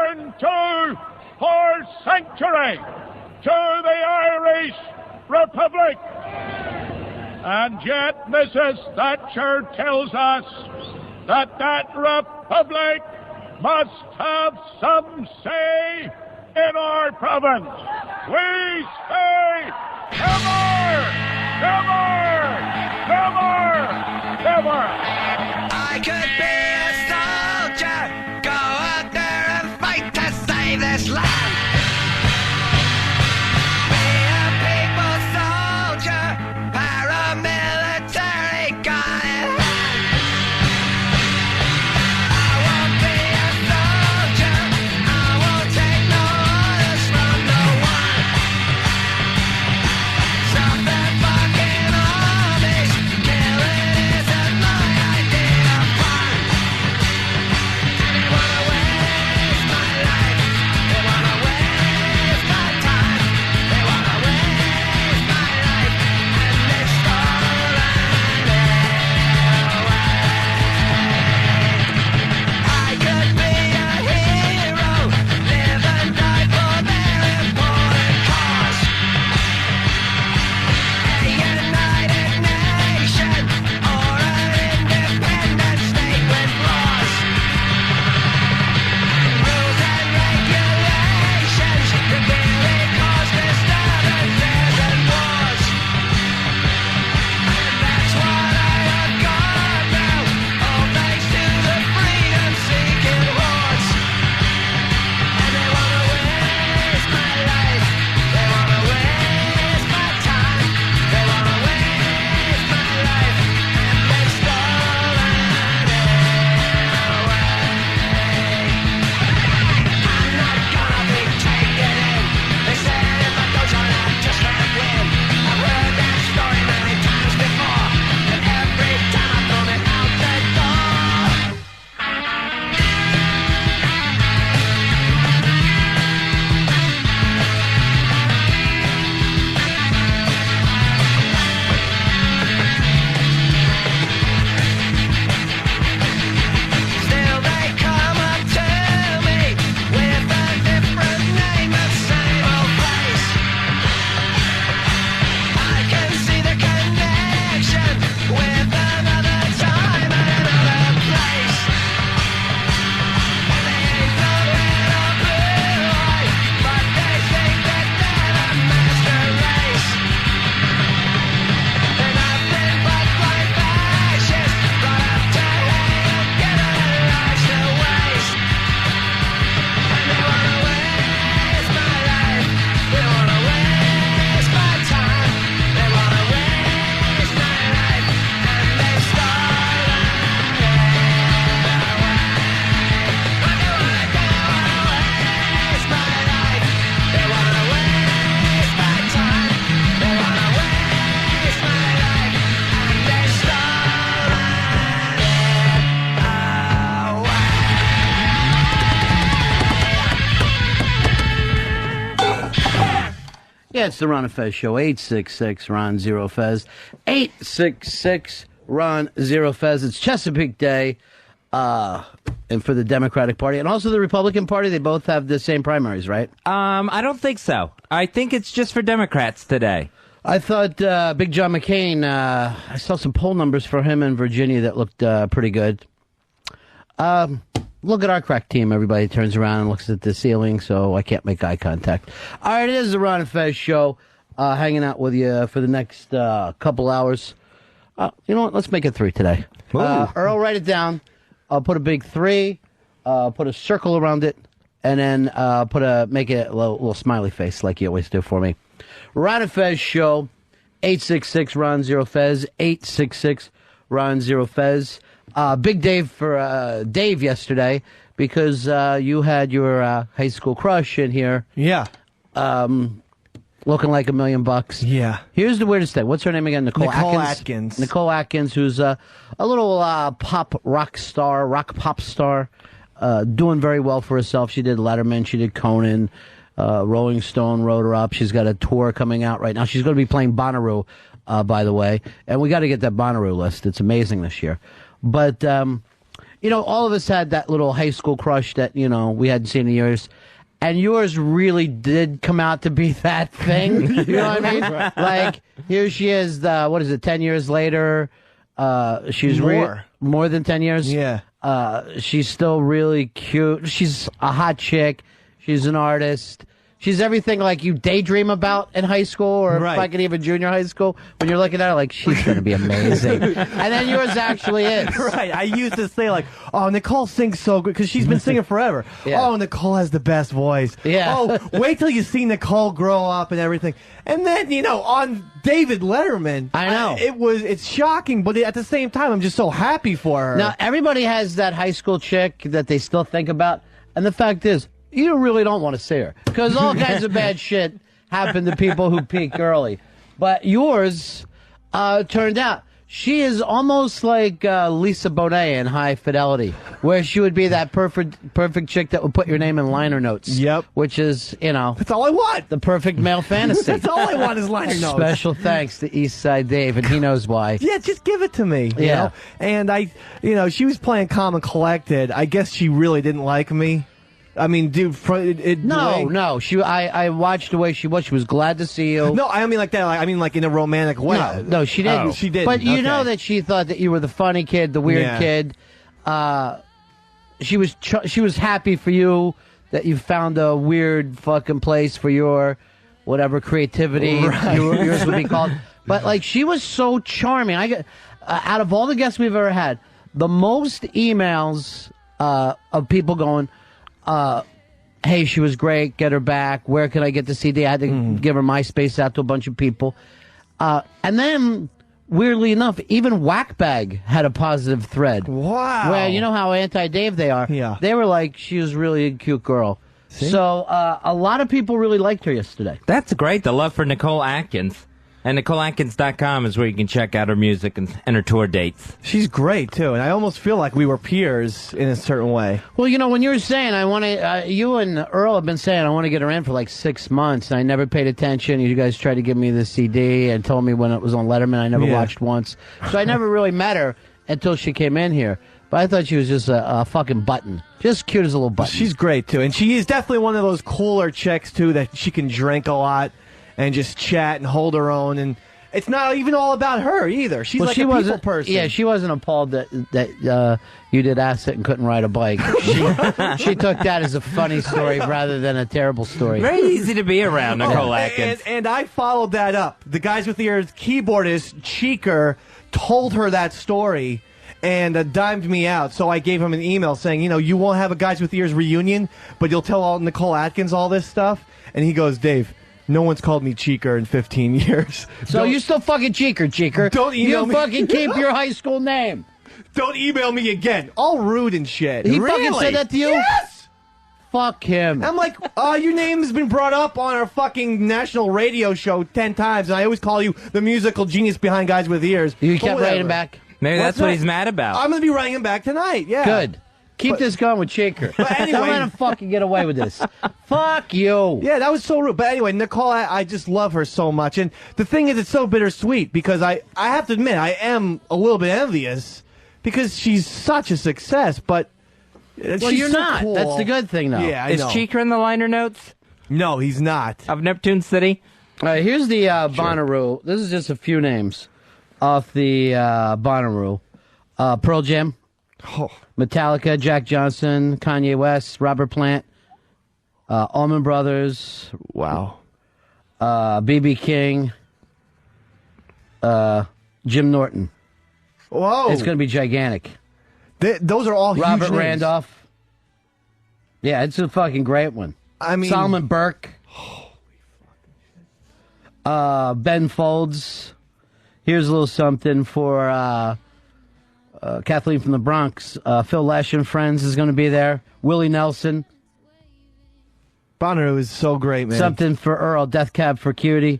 turn to for sanctuary to the Irish Republic. And yet Mrs. Thatcher tells us that that republic must have some say in our province. We say never, never, never, never. I could be a soldier, go out there and fight to save this land. Be a people soldier, paramilitary gun in hand. I won't be a soldier, I won't take no orders from no one. Stop that fucking armies, killing isn't my idea of fun. They wanna waste my life, they wanna waste my time, they wanna waste my life, and they've stolen it away. I could be a hero, live and die for their important cause. A united nation or an independent state with laws, rules and regulations that really cause disturbances and wars. And that's what I have gone through, all thanks to the freedom-seeking hordes. And they wanna waste my life, they wanna waste my time, they wanna waste my life, and they've stolen it away. I'm not gonna be taken in. They said if I don't join, I just can't win. I've heard that story many times before, and every time I've thrown it out the door. Still they come up to me with a different name but same old face. I can see the connection with another time and another place. And they ain't the red or blue eye, but they think that they're the master race. They're nothing but blind fascists, brought up to hang and given their lives to waste. And they wanna waste my life, they wanna waste my time, they wanna waste my life, and they've stolen it away. But they wanna waste my life, they wanna waste my time, they wanna waste my life, and they've stolen it away. Yeah, it's the Ron and Fez show. 866 Ron Zero Fez. 866 Ron Zero Fez. It's Chesapeake Day, and for the Democratic Party and also the Republican Party, they both have the same primaries, right? I don't think so. I think it's just for Democrats today. I thought Big John McCain, I saw some poll numbers for him in Virginia that looked pretty good. Look at our crack team. Everybody turns around and looks at the ceiling, so I can't make eye contact. All right, it is the Ron and Fez show, hanging out with you for the next couple hours. You know what? Let's make it 3 today. Earl, write it down. I'll put a big 3, put a circle around it, and then make it a little smiley face like you always do for me. Ron and Fez show, 866 Ron Zero Fez, 866 Ron Zero Fez. Big day for Dave yesterday because you had your high school crush in here. Yeah. Looking like $1 million. Yeah. Here's the weirdest thing. What's her name again? Nicole Atkins. Nicole Atkins, who's a little pop pop star, doing very well for herself. She did Letterman, she did Conan, Rolling Stone wrote her up. She's got a tour coming out right now. She's going to be playing Bonnaroo, by the way. And we got to get that Bonnaroo list. It's amazing this year. But you know, all of us had that little high school crush that, you know, we hadn't seen in years. And yours really did come out to be that thing. You know what I mean? Like, here she is, 10 years later? She's more than 10 years? Yeah. She's still really cute. She's a hot chick. She's an artist. She's everything like you daydream about in high school or fucking even junior high school. When you're looking at her, like, she's going to be amazing. And then yours actually is. Right. I used to say, like, oh, Nicole sings so good because she's been singing forever. Yeah. Oh, Nicole has the best voice. Yeah. Oh, wait till you see Nicole grow up and everything. And then, you know, on David Letterman. I know. It's shocking, but at the same time, I'm just so happy for her. Now, everybody has that high school chick that they still think about. And the fact is, you really don't want to see her because all kinds of bad shit happen to people who peak early. But yours turned out she is almost like Lisa Bonet in High Fidelity, where she would be that perfect chick that would put your name in liner notes. Yep. Which is, you know, that's all I want. The perfect male fantasy. That's all I want is liner notes. Special thanks to East Side Dave, and he knows why. Yeah, just give it to me. You know? And she was playing Calm and Collected. I guess she really didn't like me. I mean, dude, no. I watched the way she was. She was glad to see you. No, I mean like that. I mean like in a romantic way. No, she didn't. Oh, she didn't. But you know that she thought that you were the funny kid, the weird kid. She was happy for you that you found a weird fucking place for your whatever creativity yours would be called. But like, she was so charming. Out of all the guests we've ever had, the most emails of people going, hey, she was great, get her back, where can I get the CD? I had to give her MySpace out to a bunch of people. And then, weirdly enough, even Whackbag had a positive thread. Wow. Where, you know how anti-Dave they are? Yeah. They were like, she was really a cute girl. See? So, a lot of people really liked her yesterday. That's great, the love for Nicole Atkins. And NicoleAtkins.com is where you can check out her music and her tour dates. She's great, too, and I almost feel like we were peers in a certain way. Well, you know, when you were saying, I want to, you and Earl have been saying, I want to get her in for like 6 months, and I never paid attention. You guys tried to give me the CD and told me when it was on Letterman. I never watched once. So I never really met her until she came in here. But I thought she was just a fucking button. Just cute as a little button. She's great, too, and she is definitely one of those cooler chicks, too, that she can drink a lot and just chat and hold her own, and it's not even all about her either. She's like a people person. Yeah, she wasn't appalled that you did acid and couldn't ride a bike. She took that as a funny story rather than a terrible story. Very easy to be around, Nicole Atkins. And I followed that up. The Guys with Ears keyboardist, Cheeker, told her that story and dimed me out. So I gave him an email saying, you know, you won't have a Guys with Ears reunion, but you'll tell all Nicole Atkins all this stuff. And he goes, Dave, no one's called me Cheeker in 15 years. So you still fucking Cheeker. Don't email me. You fucking keep your high school name. Don't email me again. All rude and shit. He fucking said that to you? Yes! Fuck him. I'm like, your name has been brought up on our fucking national radio show 10 times, and I always call you the musical genius behind Guys with Ears. You kept writing back? Maybe that's what he's mad about. I'm going to be writing him back tonight, yeah. Good. Keep this going with Cheeker. Anyway, don't let him fucking get away with this. Fuck you. Yeah, that was so rude. But anyway, Nicole, I just love her so much. And the thing is, it's so bittersweet because I have to admit, I am a little bit envious because she's such a success. But well, you're so not. Cool. That's the good thing, though. Yeah, I Is know. Cheeker in the liner notes No, he's not. of Neptune City? All right, here's the Bonnaroo. This is just a few names off the Bonnaroo. Pearl Jam. Oh. Metallica, Jack Johnson, Kanye West, Robert Plant, Allman Brothers. Wow. B.B. King, Jim Norton. Whoa. It's going to be gigantic. Those are all Robert huge names. Randolph. Yeah, it's a fucking great one. I mean, Solomon Burke. Ben Folds. Here's a little something for Kathleen from the Bronx. Phil Lesh and Friends is going to be there. Willie Nelson. Bonnaroo is so great, man. Something for Earl. Death Cab for Cutie.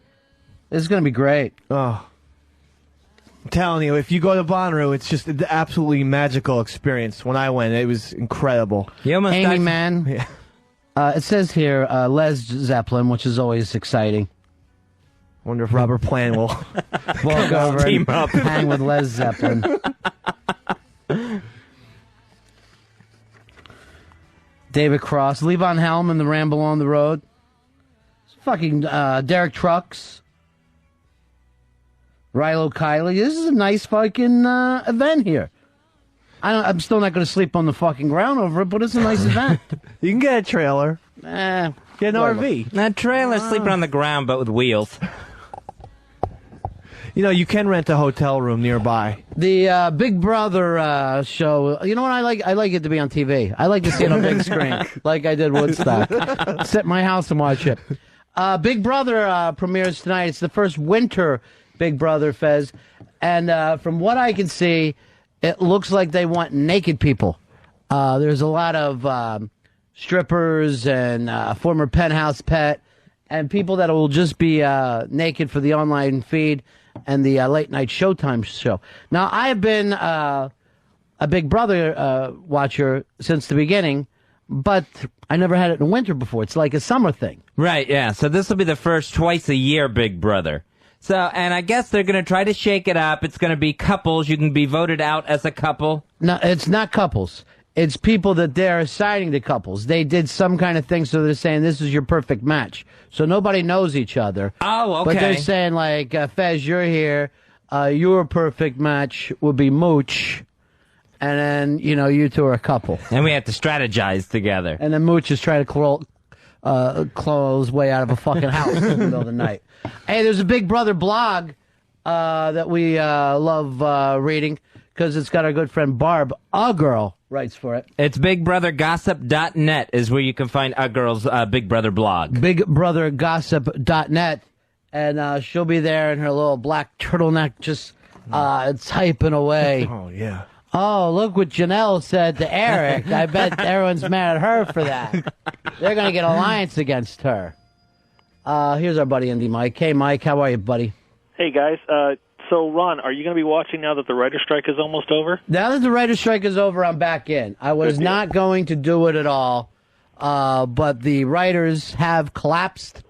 This is going to be great. Oh. I'm telling you, if you go to Bonnaroo, it's just an absolutely magical experience. When I went, it was incredible. Amy Mann. Yeah. It says here, Les Zeppelin, which is always exciting. Wonder if Robert Plant will walk over team and up. hang with Les Zeppelin. David Cross, Levon Helm and the Ramble on the Road. Fucking Derek Trucks. Rilo Kiley. This is a nice fucking event here. I'm still not going to sleep on the fucking ground over it, but it's a nice event. You can get a trailer. Get an RV. That trailer's sleeping on the ground, but with wheels. You know, you can rent a hotel room nearby. The Big Brother show, you know what I like? I like it to be on TV. I like to see it on big screen, like I did Woodstock. Sit in my house and watch it. Big Brother premieres tonight. It's the first winter Big Brother, Fez. And from what I can see, it looks like they want naked people. There's a lot of strippers and former penthouse pet and people that will just be naked for the online feed and the late night Showtime show. Now, I have been a Big Brother watcher since the beginning, but I never had it in winter before. It's like a summer thing. Right, yeah. So this will be the first twice-a-year Big Brother. So, and I guess they're going to try to shake it up. It's going to be couples. You can be voted out as a couple. No, it's not couples. It's people that they're assigning to couples. They did some kind of thing, so they're saying this is your perfect match. So nobody knows each other. Oh, okay. But they're saying, like, Fez, you're here. Your perfect match would be Mooch. And then, you know, you two are a couple. And we have to strategize together. And then Mooch is trying to claw his way out of a fucking house in the middle of the night. Hey, there's a Big Brother blog that we love reading because it's got our good friend Barb, a girl, writes for it. It's bigbrothergossip.net is where you can find a girl's Big Brother blog. Bigbrothergossip.net. And she'll be there in her little black turtleneck just typing away. Oh, yeah. Oh, look what Janelle said to Eric. I bet everyone's mad at her for that. They're going to get alliance against her. Here's our buddy Indy Mike. Hey, Mike, how are you, buddy? Hey, guys. So, Ron, are you going to be watching now that the writer's strike is almost over? Now that the writer's strike is over, I'm back in. I was not going to do it at all, but the writers have collapsed.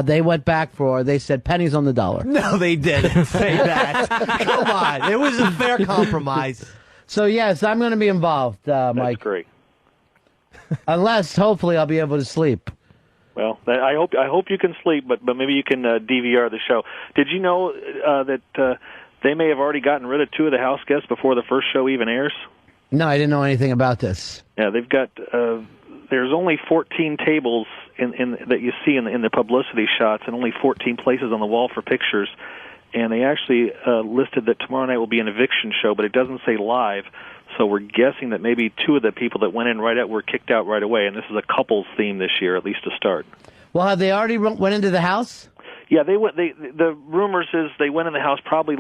They went back they said pennies on the dollar. No, they didn't say that. Come on. It was a fair compromise. So, yes, I'm going to be involved, Mike. That's great. Unless, hopefully, I'll be able to sleep. Well, I hope you can sleep, but maybe you can DVR the show. Did you know that they may have already gotten rid of 2 of the house guests before the first show even airs? No, I didn't know anything about this. Yeah, they've got. There's only 14 tables in that you see in the publicity shots, and only 14 places on the wall for pictures. And they actually listed that tomorrow night will be an eviction show, but it doesn't say live. So we're guessing that maybe 2 of the people that went in right out were kicked out right away, and this is a couples theme this year, at least to start. Well, have they already went into the house? Yeah, they went. The rumors is they went in the house probably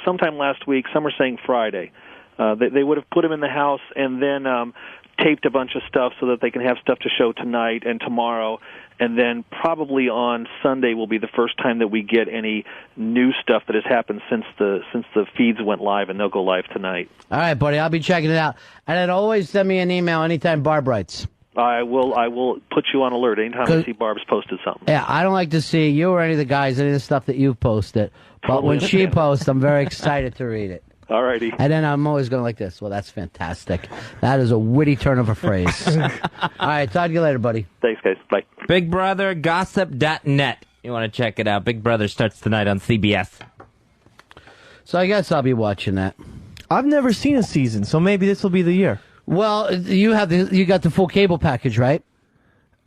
sometime last week. Some are saying Friday. They would have put him in the house and then taped a bunch of stuff so that they can have stuff to show tonight and tomorrow. And then probably on Sunday will be the first time that we get any new stuff that has happened since the feeds went live, and they'll go live tonight. All right, buddy, I'll be checking it out. And then always send me an email anytime Barb writes. I will put you on alert anytime I see Barb's posted something. Yeah, I don't like to see you or any of the guys, any of the stuff that you've posted. But when she posts, I'm very excited to read it. All righty. And then I'm always going like this. Well, that's fantastic. That is a witty turn of a phrase. All right, talk to you later, buddy. Thanks, guys. Bye. BigBrotherGossip.net. You want to check it out. Big Brother starts tonight on CBS. So I guess I'll be watching that. I've never seen a season, so maybe this will be the year. Well, you got the full cable package, right?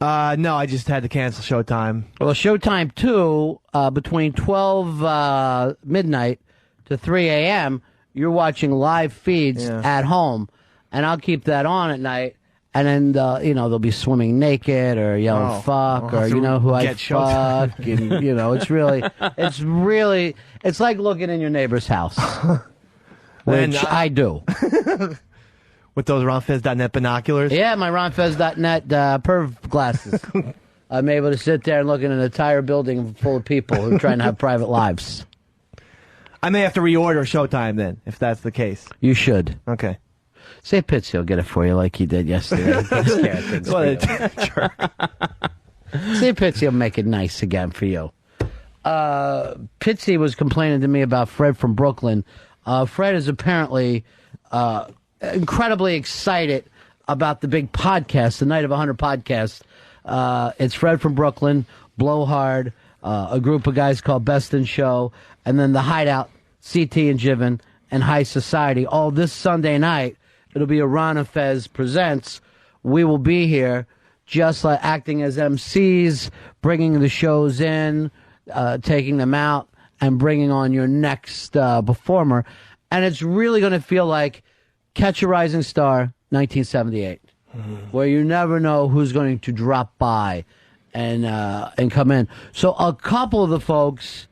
No, I just had to cancel Showtime. Well, Showtime 2, between 12 midnight to 3 a.m., you're watching live feeds at home, and I'll keep that on at night, and then, they'll be swimming naked or yelling fuck or, who I fuck, and, it's like looking in your neighbor's house, which I do. With those RonFez.net binoculars? Yeah, my RonFez.net perv glasses. I'm able to sit there and look at an entire building full of people who are trying to have private lives. I may have to reorder Showtime then, if that's the case. You should. Okay. Say Pitsy will get it for you like he did yesterday. He takes care of things for you. Say Pitsy will make it nice again for you. Pitsy was complaining to me about Fred from Brooklyn. Fred is apparently incredibly excited about the big podcast, the Night of 100 podcast. It's Fred from Brooklyn, Blowhard, a group of guys called Best in Show, and then the Hideout, CT and Jiven, and High Society. All this Sunday night, it'll be a Ron and Fez Presents. We will be here just like acting as MCs, bringing the shows in, taking them out, and bringing on your next performer. And it's really going to feel like Catch a Rising Star 1978, where you never know who's going to drop by and come in. So a couple of the folks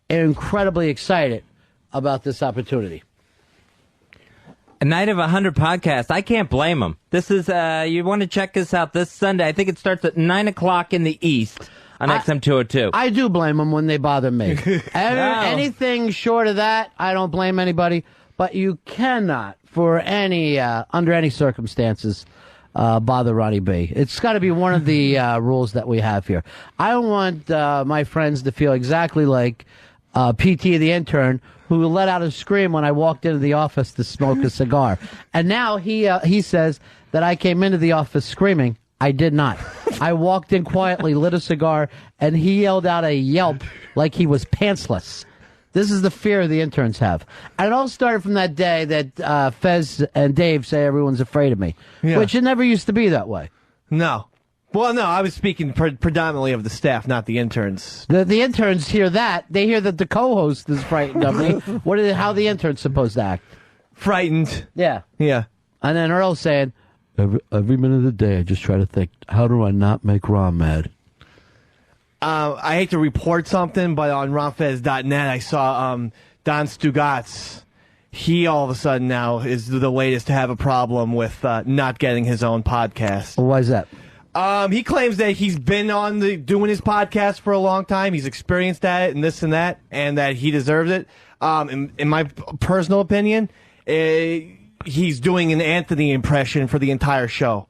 are incredibly excited about this opportunity. A Night of 100 podcast. I can't blame them. This is, you want to check us out this Sunday. I think it starts at 9 o'clock in the East on XM 202. I do blame them when they bother me. Anything short of that, I don't blame anybody. But you cannot, for any, under any circumstances, bother Ronnie B. It's got to be one of the rules that we have here. I don't want my friends to feel exactly like PT the intern, who let out a scream when I walked into the office to smoke a cigar. And now he says that I came into the office screaming. I did not. I walked in quietly, lit a cigar, and he yelled out a yelp like he was pantsless. This is the fear the interns have. And it all started from that day that Fez and Dave say everyone's afraid of me, which it never used to be that way. No. Well, no, I was speaking predominantly of the staff, not the interns. The interns hear that. They hear that the co-host is frightened of me. How the interns supposed to act? Frightened. Yeah. Yeah. And then Earl's saying, every minute of the day I just try to think, how do I not make Ron mad? I hate to report something, but on ronfez.net I saw Don Stugatz. He all of a sudden now is the latest to have a problem with not getting his own podcast. Well, why is that? He claims that he's been on doing his podcast for a long time. He's experienced at it and this and that, and that he deserves it. In my personal opinion, he's doing an Anthony impression for the entire show.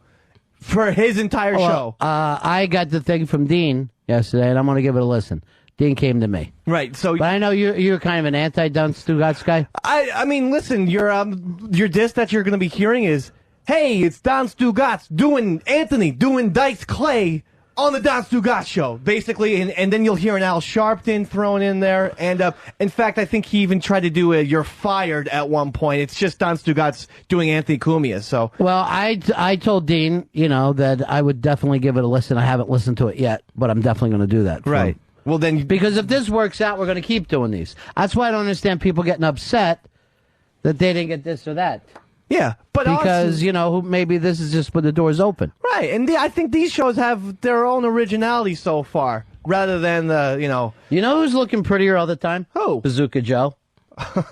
For his entire show. I got the thing from Dean yesterday, and I'm going to give it a listen. Dean came to me. Right. So, but I know you're kind of an anti-Don Stugatz guy. I mean, listen, your diss that you're going to be hearing is, hey, it's Don Stugatz doing Dice Clay on the Don Stugatz show, basically, and then you'll hear an Al Sharpton thrown in there, and in fact, I think he even tried to do a "You're Fired" at one point. It's just Don Stugatz doing Anthony Cumia. So, well, I told Dean, that I would definitely give it a listen. I haven't listened to it yet, but I'm definitely going to do that. Right. Well, then, because if this works out, we're going to keep doing these. That's why I don't understand people getting upset that they didn't get this or that. Yeah, but because maybe this is just when the door's open, right? And I think these shows have their own originality so far, rather than the You know who's looking prettier all the time? Who? Bazooka Joe. I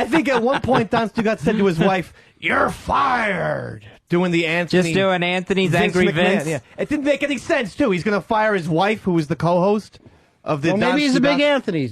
think at one point Don Stugatz said to his wife, "You're fired." Doing the Anthony, just doing Anthony's Angry McMahon. Vince. Yeah, it didn't make any sense too. He's going to fire his wife, who was the co-host. Maybe he's a big Anthony.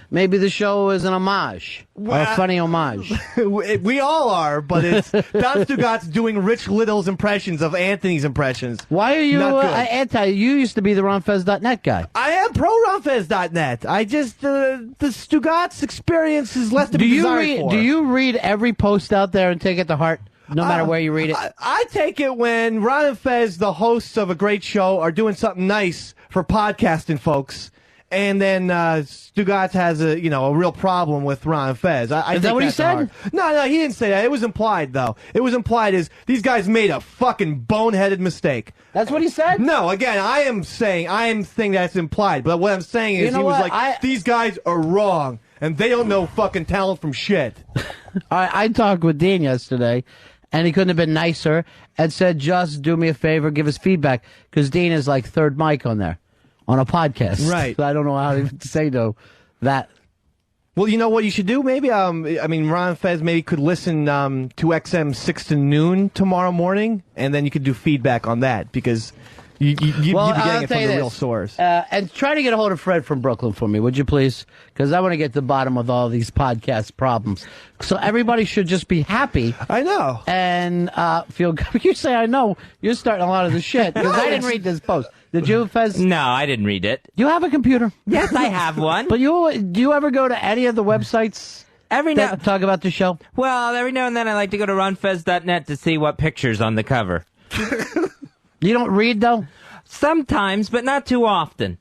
Maybe the show is an homage, a funny homage. We all are, but it's Don Stugatz doing Rich Little's impressions of Anthony's impressions. Why are you anti? You used to be the RonFez.net guy. I am pro RonFez.net. I just the Stugatz experience is less to be desired for. Do you read every post out there and take it to heart? No matter where you read it? I take it when Ron and Fez, the hosts of a great show, are doing something nice for podcasting folks. And then Stugatz has a real problem with Ron and Fez. Is that what he said? No, he didn't say that. It was implied, though. It was implied as these guys made a fucking boneheaded mistake. That's what he said? No, again, I am saying that's implied. But what I'm saying is he was like, these guys are wrong, and they don't know fucking talent from shit. I talked with Dean yesterday, and he couldn't have been nicer, and said, just do me a favor, give us feedback, because Dean is like third mic on there. On a podcast. Right. So I don't know how to say no that. Well, you know what you should do? Maybe, Ron and Fez maybe could listen to XM 6 to noon tomorrow morning, and then you could do feedback on that, because you'd be getting it from the real source. And try to get a hold of Fred from Brooklyn for me, would you please? Because I want to get to the bottom of all these podcast problems. So everybody should just be happy. I know. And feel good. You say I know. You're starting a lot of the shit, because I didn't read this post. Did you, Fez? No, I didn't read it. You have a computer? Yes, I have one. But do you ever go to any of the websites Every now, Talk about the show. well, every now and then I like to go to ronfez.net to see what picture's on the cover. You don't read, though? Sometimes, but not too often.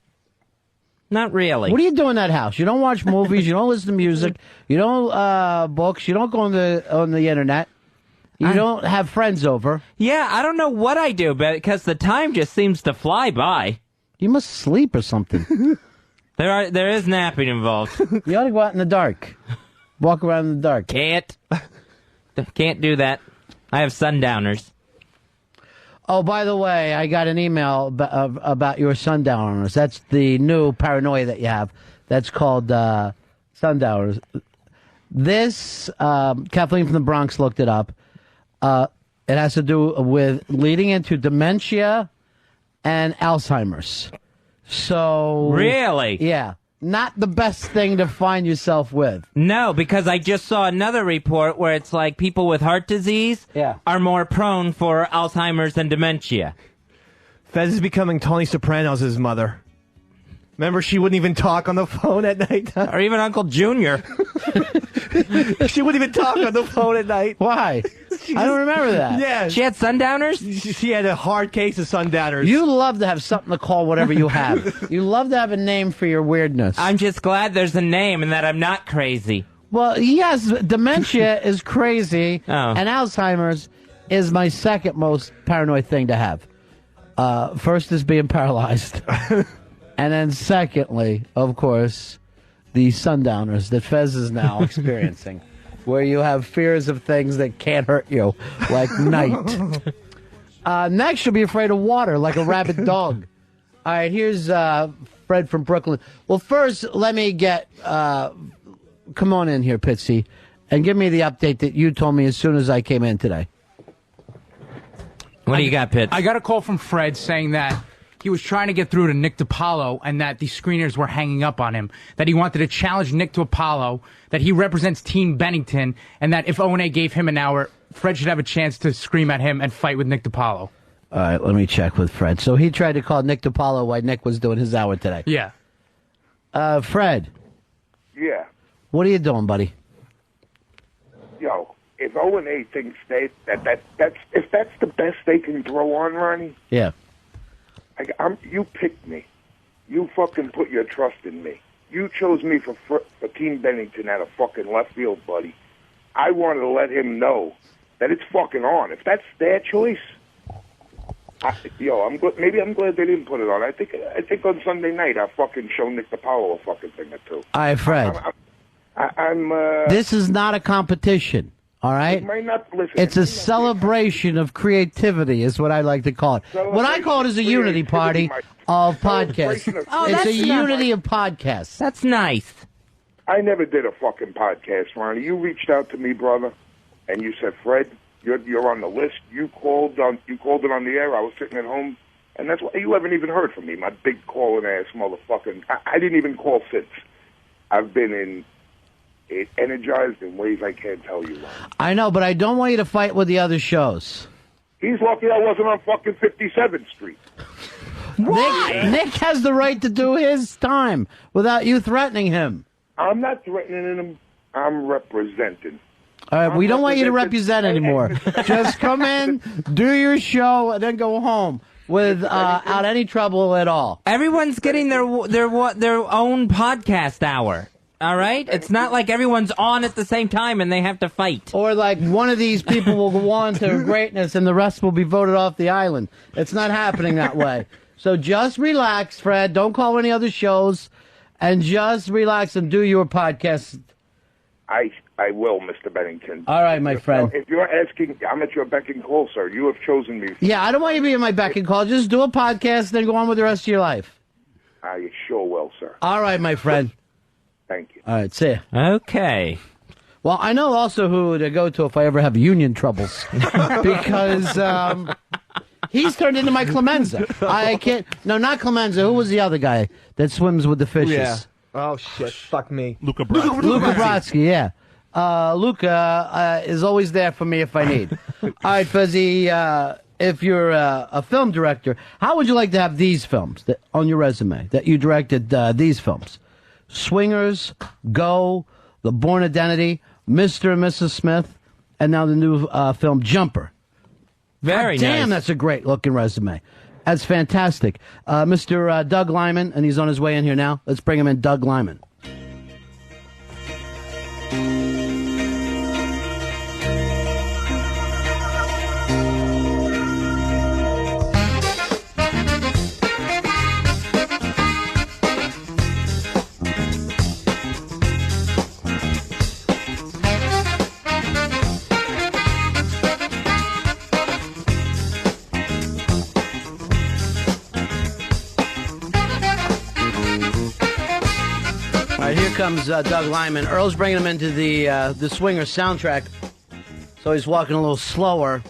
Not really. What do you do in that house? You don't watch movies. You don't listen to music. You don't books. You don't go on the internet. You don't have friends over. Yeah, I don't know what I do, because the time just seems to fly by. You must sleep or something. There is napping involved. You ought to go out in the dark. Walk around in the dark. Can't do that. I have sundowners. Oh, by the way, I got an email about your sundowners. That's the new paranoia that you have. That's called sundowners. This, Kathleen from the Bronx looked it up. It has to do with leading into dementia and Alzheimer's. So Really? Yeah. Not the best thing to find yourself with. No, because I just saw another report where it's like people with heart disease are more prone for Alzheimer's and dementia. Fez is becoming Tony Soprano's mother. Remember, she wouldn't even talk on the phone at night. Or even Uncle Junior. She wouldn't even talk on the phone at night. Why? I don't remember that. Yeah. She had sundowners? She had a hard case of sundowners. You love to have something to call whatever you have. You love to have a name for your weirdness. I'm just glad there's a name and that I'm not crazy. Well, yes, dementia is crazy, and Alzheimer's is my second most paranoid thing to have. First is being paralyzed. And then secondly, of course, the sundowners that Fez is now experiencing, where you have fears of things that can't hurt you, like night. Next, you'll be afraid of water, like a rabid dog. All right, here's Fred from Brooklyn. Well, first, let me get... come on in here, Pitsy, and give me the update that you told me as soon as I came in today. What do you got, Pitts? I got a call from Fred saying that he was trying to get through to Nick DiPaolo and that the screeners were hanging up on him, that he wanted to challenge Nick DiPaolo, that he represents Team Bennington, and that if O&A gave him an hour, Fred should have a chance to scream at him and fight with Nick DiPaolo. All right, let me check with Fred. So he tried to call Nick DiPaolo while Nick was doing his hour today. Yeah. Fred. Yeah. What are you doing, buddy? Yo, if O&A thinks that's the best they can throw on, Ronnie, Yeah. You picked me. You fucking put your trust in me. You chose me for Team Bennington at a fucking left field, buddy. I wanted to let him know that it's fucking on. If that's their choice, maybe I'm glad they didn't put it on. I think on Sunday night I'll fucking show Nick DiPaolo a fucking thing or two. All right, Fred. This is not a competition, all right? It might not, listen, it's a celebration of creativity is what I like to call it. What I call it is a unity party of podcasts. It's a unity of podcasts. That's nice. I never did a fucking podcast, Ronnie. You reached out to me, brother, and you said, Fred, you're on the list. You called it on the air. I was sitting at home, and that's why you haven't even heard from me, my big calling ass motherfucking. I didn't even call since. I've been energized in ways I can't tell you, Ronnie. I know, but I don't want you to fight with the other shows. He's lucky I wasn't on fucking 57th Street. Nick has the right to do his time without you threatening him. I'm not threatening him. I'm representing. All right, we don't want you to represent anymore. Just come in, do your show, and then go home without any trouble at all. Everyone's getting their own podcast hour. All right? It's not like everyone's on at the same time and they have to fight. Or like one of these people will go on to greatness and the rest will be voted off the island. It's not happening that way. So just relax, Fred. Don't call any other shows. And just relax and do your podcast. I will, Mr. Bennington. All right, my friend. If you're asking, I'm at your beck and call, sir. You have chosen me. Yeah, I don't want you to be in my beck and call. Just do a podcast, then go on with the rest of your life. I sure will, sir. All right, my friend. Thank you. All right, see ya. Okay. Well, I know also who to go to if I ever have union troubles. Because he's turned into my Clemenza. I can't... No, not Clemenza. Who was the other guy that swims with the fishes? Yeah. Oh, shit. Fuck me. Luca Brasi. Luca Brodsky, yeah. Luca is always there for me if I need. All right, Fuzzy, if you're a film director, how would you like to have these films on your resume, that you directed these films? Swingers, Go, The Bourne Identity, Mr. and Mrs. Smith, and now the new film Jumper. Very God damn, nice. that's a great looking resume. That's fantastic. Mr. Doug Lyman, and he's on his way in here now. Let's bring him in, Doug Lyman. Here comes Doug Lyman. Earl's bringing him into the Swinger soundtrack, so he's walking a little slower.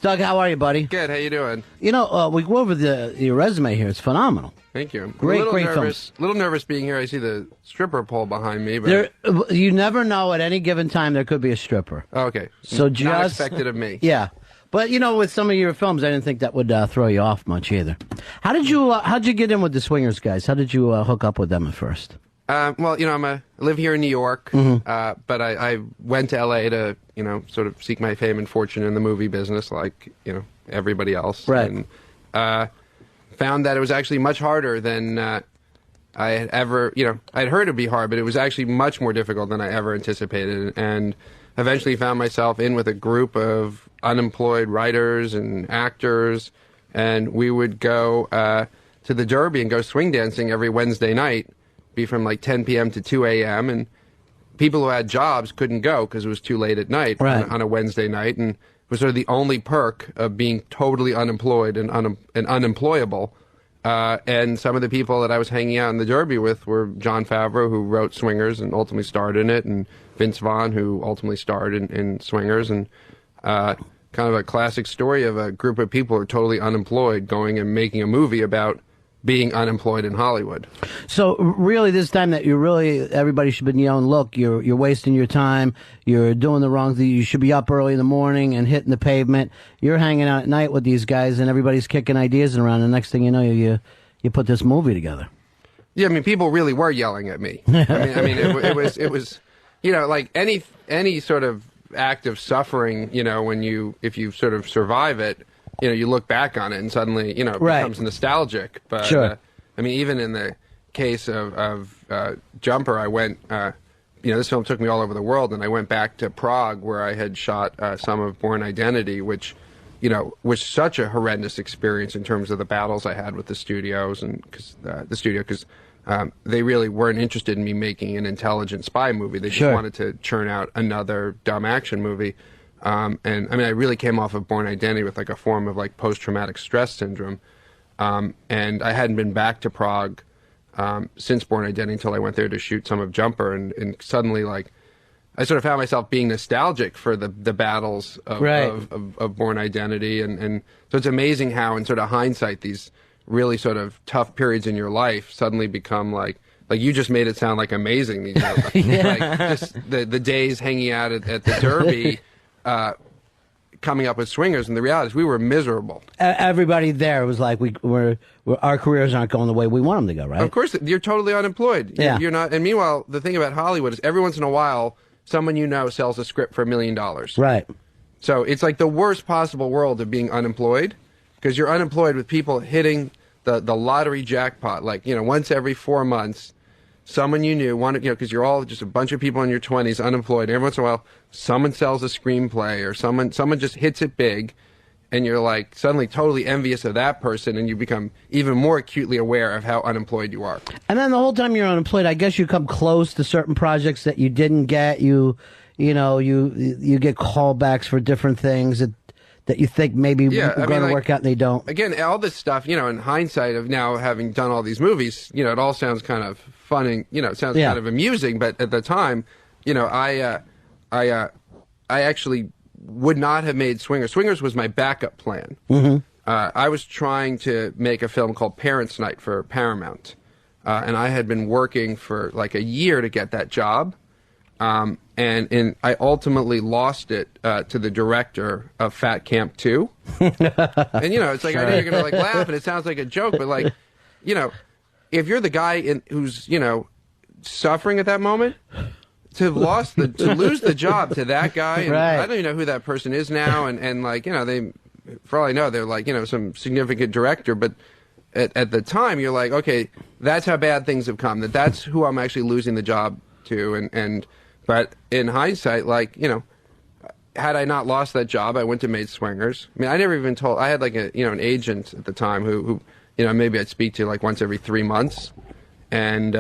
Doug, how are you, buddy? Good. How you doing? You know, we go over your resume here. It's phenomenal. Thank you. Great nervous, films. A little nervous being here. I see the stripper pole behind me. But You never know at any given time there could be a stripper. Oh, okay. So Not just expected of me. Yeah. But, you know, with some of your films, I didn't think that would throw you off much either. How'd you get in with the Swingers guys? How did you hook up with them at first? Well, you know, I live here in New York, but I went to L.A. to, you know, sort of seek my fame and fortune in the movie business like, you know, everybody else. Right. And found that it was actually much harder than I had ever, you know, I'd heard it'd be hard, but it was actually much more difficult than I ever anticipated. And eventually found myself in with a group of unemployed writers and actors, and we would go to the Derby and go swing dancing every Wednesday night. Be from like 10 p.m. to 2 a.m. and people who had jobs couldn't go because it was too late at night on a Wednesday night, and it was sort of the only perk of being totally unemployed and unemployable. And some of the people that I was hanging out in the Derby with were Jon Favreau, who wrote Swingers and ultimately starred in it, and Vince Vaughn, who ultimately starred in Swingers, and kind of a classic story of a group of people who are totally unemployed going and making a movie about being unemployed in Hollywood. So really, this time that everybody should be yelling, look, you're wasting your time, you're doing the wrong thing, you should be up early in the morning and hitting the pavement. You're hanging out at night with these guys and everybody's kicking ideas around, and the next thing you know, you put this movie together. Yeah, I mean, people really were yelling at me. I mean, it was, you know, like any sort of act of suffering, you know, if you sort of survive it, you know, you look back on it and suddenly, you know, it becomes nostalgic. But, sure. I mean, even in the case of Jumper, I went, you know, this film took me all over the world, and I went back to Prague where I had shot some of Bourne Identity, which, you know, was such a horrendous experience in terms of the battles I had with the studios and because they really weren't interested in me making an intelligent spy movie. They just wanted to churn out another dumb action movie. And I mean, I really came off of Bourne Identity with like a form of like post-traumatic stress syndrome. And I hadn't been back to Prague since Bourne Identity until I went there to shoot some of Jumper. And suddenly, like, I sort of found myself being nostalgic for the battles of Bourne Identity. And so it's amazing how, in sort of hindsight, these really sort of tough periods in your life suddenly become like you just made it sound like amazing. You know? Like just the days hanging out at the Derby. Coming up with Swingers, and the reality is we were miserable. Everybody there was like, our careers aren't going the way we want them to go, right? Of course, you're totally unemployed. You're not. And meanwhile, the thing about Hollywood is every once in a while, someone you know sells a script for $1 million. Right. So it's like the worst possible world of being unemployed, because you're unemployed with people hitting the lottery jackpot, like, you know, once every 4 months. Someone you knew, because you're all just a bunch of people in your 20s, unemployed. And every once in a while, someone sells a screenplay or someone just hits it big, and you're like suddenly totally envious of that person, and you become even more acutely aware of how unemployed you are. And then the whole time you're unemployed, I guess you come close to certain projects that you didn't get. You get callbacks for different things that you think maybe are going to work out, and they don't. Again, all this stuff, you know, in hindsight of now having done all these movies, you know, it all sounds kind of fun and, you know, it sounds kind of amusing, but at the time, you know, I actually would not have made Swingers. Swingers was my backup plan. Mm-hmm. I was trying to make a film called Parents' Night for Paramount, and I had been working for like a year to get that job. And I ultimately lost it to the director of Fat Camp 2. And, you know, it's like, I know you're going to, like, laugh, and it sounds like a joke, but, like, you know, if you're the guy who's, you know, suffering at that moment, to lose the job to that guy, and Right. I don't even know who that person is now, and like, you know, they, for all I know, they're like, you know, some significant director, but at the time you're like, okay, that's how bad things have come, that's who I'm actually losing the job to, but in hindsight, like, you know, had I not lost that job, I went to Made Swingers. I mean, I never even told, I had like an agent at the time who you know, maybe I'd speak to like once every 3 months, and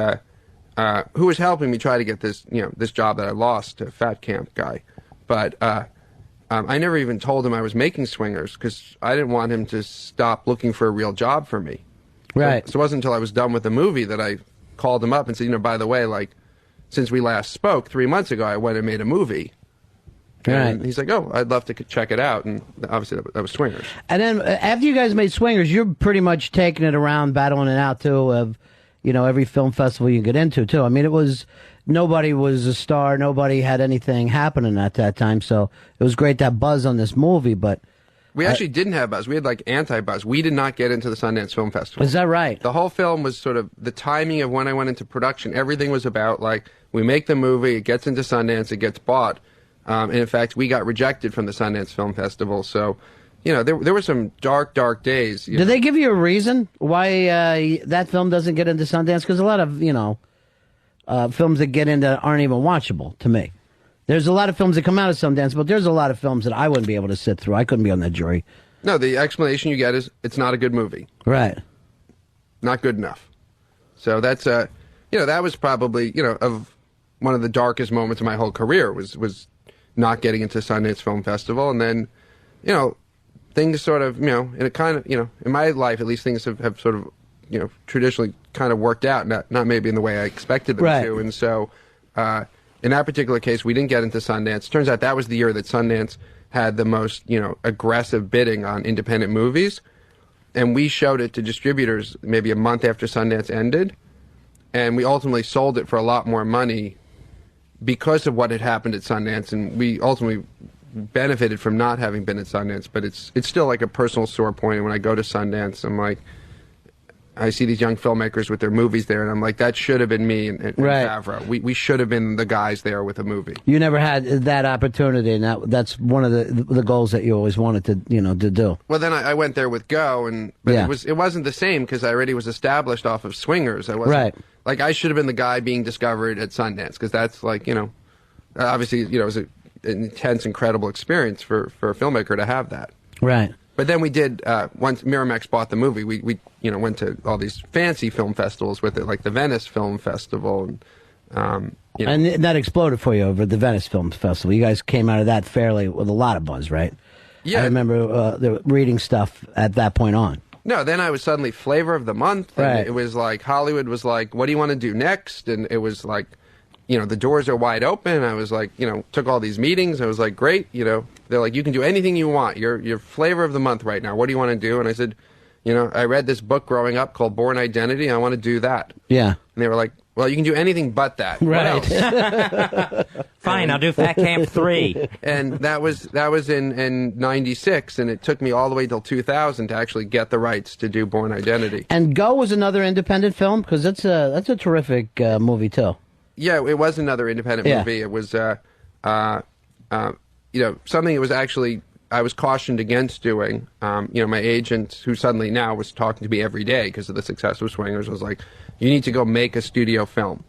who was helping me try to get this, you know, this job that I lost to Fat Camp guy. But I never even told him I was making Swingers because I didn't want him to stop looking for a real job for me. Right. So it wasn't until I was done with the movie that I called him up and said, you know, by the way, like, since we last spoke 3 months ago, I went and made a movie. And Right. he's like, oh, I'd love to check it out. And obviously that was Swingers. And then after you guys made Swingers, you're pretty much taking it around, battling it out too, of, you know, every film festival you get into too. I mean, nobody was a star, nobody had anything happening at that time, so it was great to have buzz on this movie, but... We actually didn't have buzz. We had like anti-buzz. We did not get into the Sundance Film Festival. Is that right? The whole film was sort of the timing of when I went into production. Everything was about like, we make the movie, it gets into Sundance, it gets bought. And in fact, we got rejected from the Sundance Film Festival. So, you know, there were some dark, dark days. Did they give you a reason why that film doesn't get into Sundance? Because a lot of, you know, films that get into aren't even watchable to me. There's a lot of films that come out of Sundance, but there's a lot of films that I wouldn't be able to sit through. I couldn't be on that jury. No, the explanation you get is it's not a good movie. Right. Not good enough. So that's, you know, that was probably, you know, of one of the darkest moments of my whole career was not getting into Sundance Film Festival. And then, you know, things sort of, you know, in a kind of, you know, in my life, at least things have sort of, you know, traditionally kind of worked out, not maybe in the way I expected them Right. to. And so, in that particular case, we didn't get into Sundance. Turns out that was the year that Sundance had the most, you know, aggressive bidding on independent movies. And we showed it to distributors maybe a month after Sundance ended. And we ultimately sold it for a lot more money because of what had happened at Sundance. And we ultimately benefited from not having been at Sundance. But it's still like a personal sore point. And when I go to Sundance, I'm like, I see these young filmmakers with their movies there, and I'm like, that should have been me and Right. Favreau. We should have been the guys there with a movie. You never had that opportunity, and that's one of the goals that you always wanted to, you know, to do. Well, then I went there with Go, but Yeah. it wasn't the same because I already was established off of Swingers. I wasn't, Right. Like, I should have been the guy being discovered at Sundance because that's like, you know, obviously, you know, it was an intense, incredible experience for a filmmaker to have that. Right. But then we did, once Miramax bought the movie, we you know, went to all these fancy film festivals with it, like the Venice Film Festival. And, you know. And that exploded for you over at the Venice Film Festival. You guys came out of that fairly with a lot of buzz, right? Yeah. I remember reading stuff at that point on. No, then I was suddenly flavor of the month. And Right. it was like, Hollywood was like, what do you want to do next? And it was like, you know, the doors are wide open. I was like, you know, took all these meetings. I was like, great, you know, they're like, you can do anything you want. You're flavor of the month right now. What do you want to do? And I said, you know, I read this book growing up called Born Identity. I want to do that. Yeah. And they were like, well, you can do anything but that. Right. What else? Fine, I'll do Fat Camp 3. And that was in 96, and it took me all the way till 2000 to actually get the rights to do Born Identity. And Go was another independent film because that's a terrific movie too. Yeah, it was another independent Yeah. movie. It was, you know, something that was actually I was cautioned against doing. You know, my agent, who suddenly now was talking to me every day because of the success of Swingers, was like, "You need to go make a studio film,"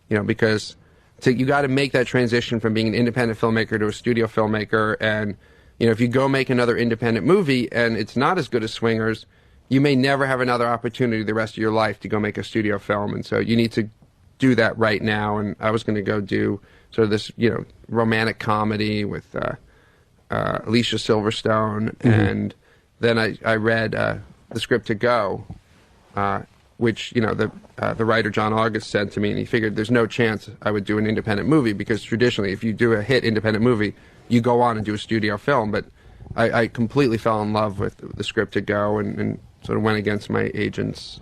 you know, because you got to make that transition from being an independent filmmaker to a studio filmmaker. And you know, if you go make another independent movie and it's not as good as Swingers, you may never have another opportunity the rest of your life to go make a studio film. And so you need to do that right now. And I was going to go do sort of this, you know, romantic comedy with Alicia Silverstone, and then I read the script to Go, which, you know, the writer John August sent to me, and he figured there's no chance I would do an independent movie because traditionally, if you do a hit independent movie, you go on and do a studio film. But I completely fell in love with the script to Go, and sort of went against my agent's.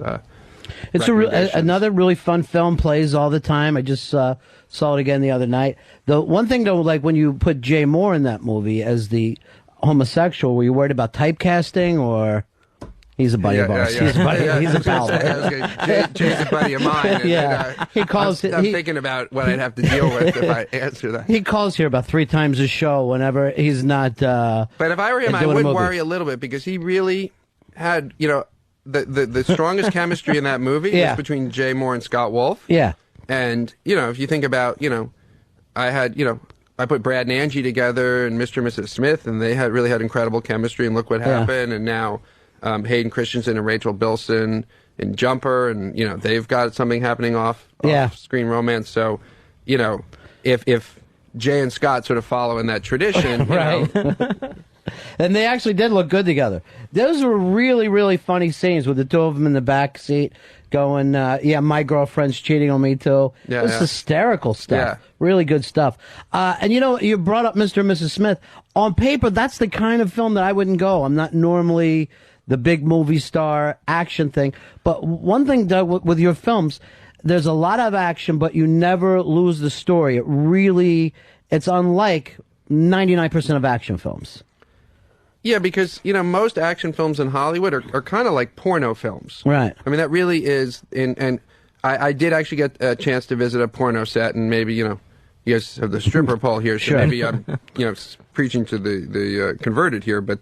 It's another really fun film, plays all the time. I just saw it again the other night. The one thing though, like when you put Jay Moore in that movie as the homosexual, were you worried about typecasting or? He's a buddy of ours. He's a buddy. He's a pal. Jay's a buddy of mine. And, Yeah. He calls. I'm thinking about what I'd have to deal with if I answer that. He calls here about 3 times a show whenever he's not. But if I were him, I doing a would movie. worry a little bit because he really had, the strongest chemistry in that movie Yeah. was between Jay Moore and Scott Wolf. Yeah. And, if you think about, I put Brad and Angie together and Mr. and Mrs. Smith, and they really had incredible chemistry, and look what happened. And now Hayden Christensen and Rachel Bilson in Jumper, and, they've got something happening off screen romance. So, if Jay and Scott sort of follow in that tradition, Right. And they actually did look good together. Those were really, really funny scenes with the two of them in the back seat going, my girlfriend's cheating on me too. Yeah, it was yeah. hysterical stuff. Yeah. Really good stuff. And you brought up Mr. and Mrs. Smith. On paper, that's the kind of film that I wouldn't go. I'm not normally the big movie star action thing. But one thing, Doug, with your films, there's a lot of action, but you never lose the story. It's unlike 99% of action films. Yeah, because, most action films in Hollywood are kind of like porno films. Right. I mean, that really is, and I did actually get a chance to visit a porno set, and maybe, you guys have the stripper pole here, so Sure. maybe I'm, preaching to the converted here, but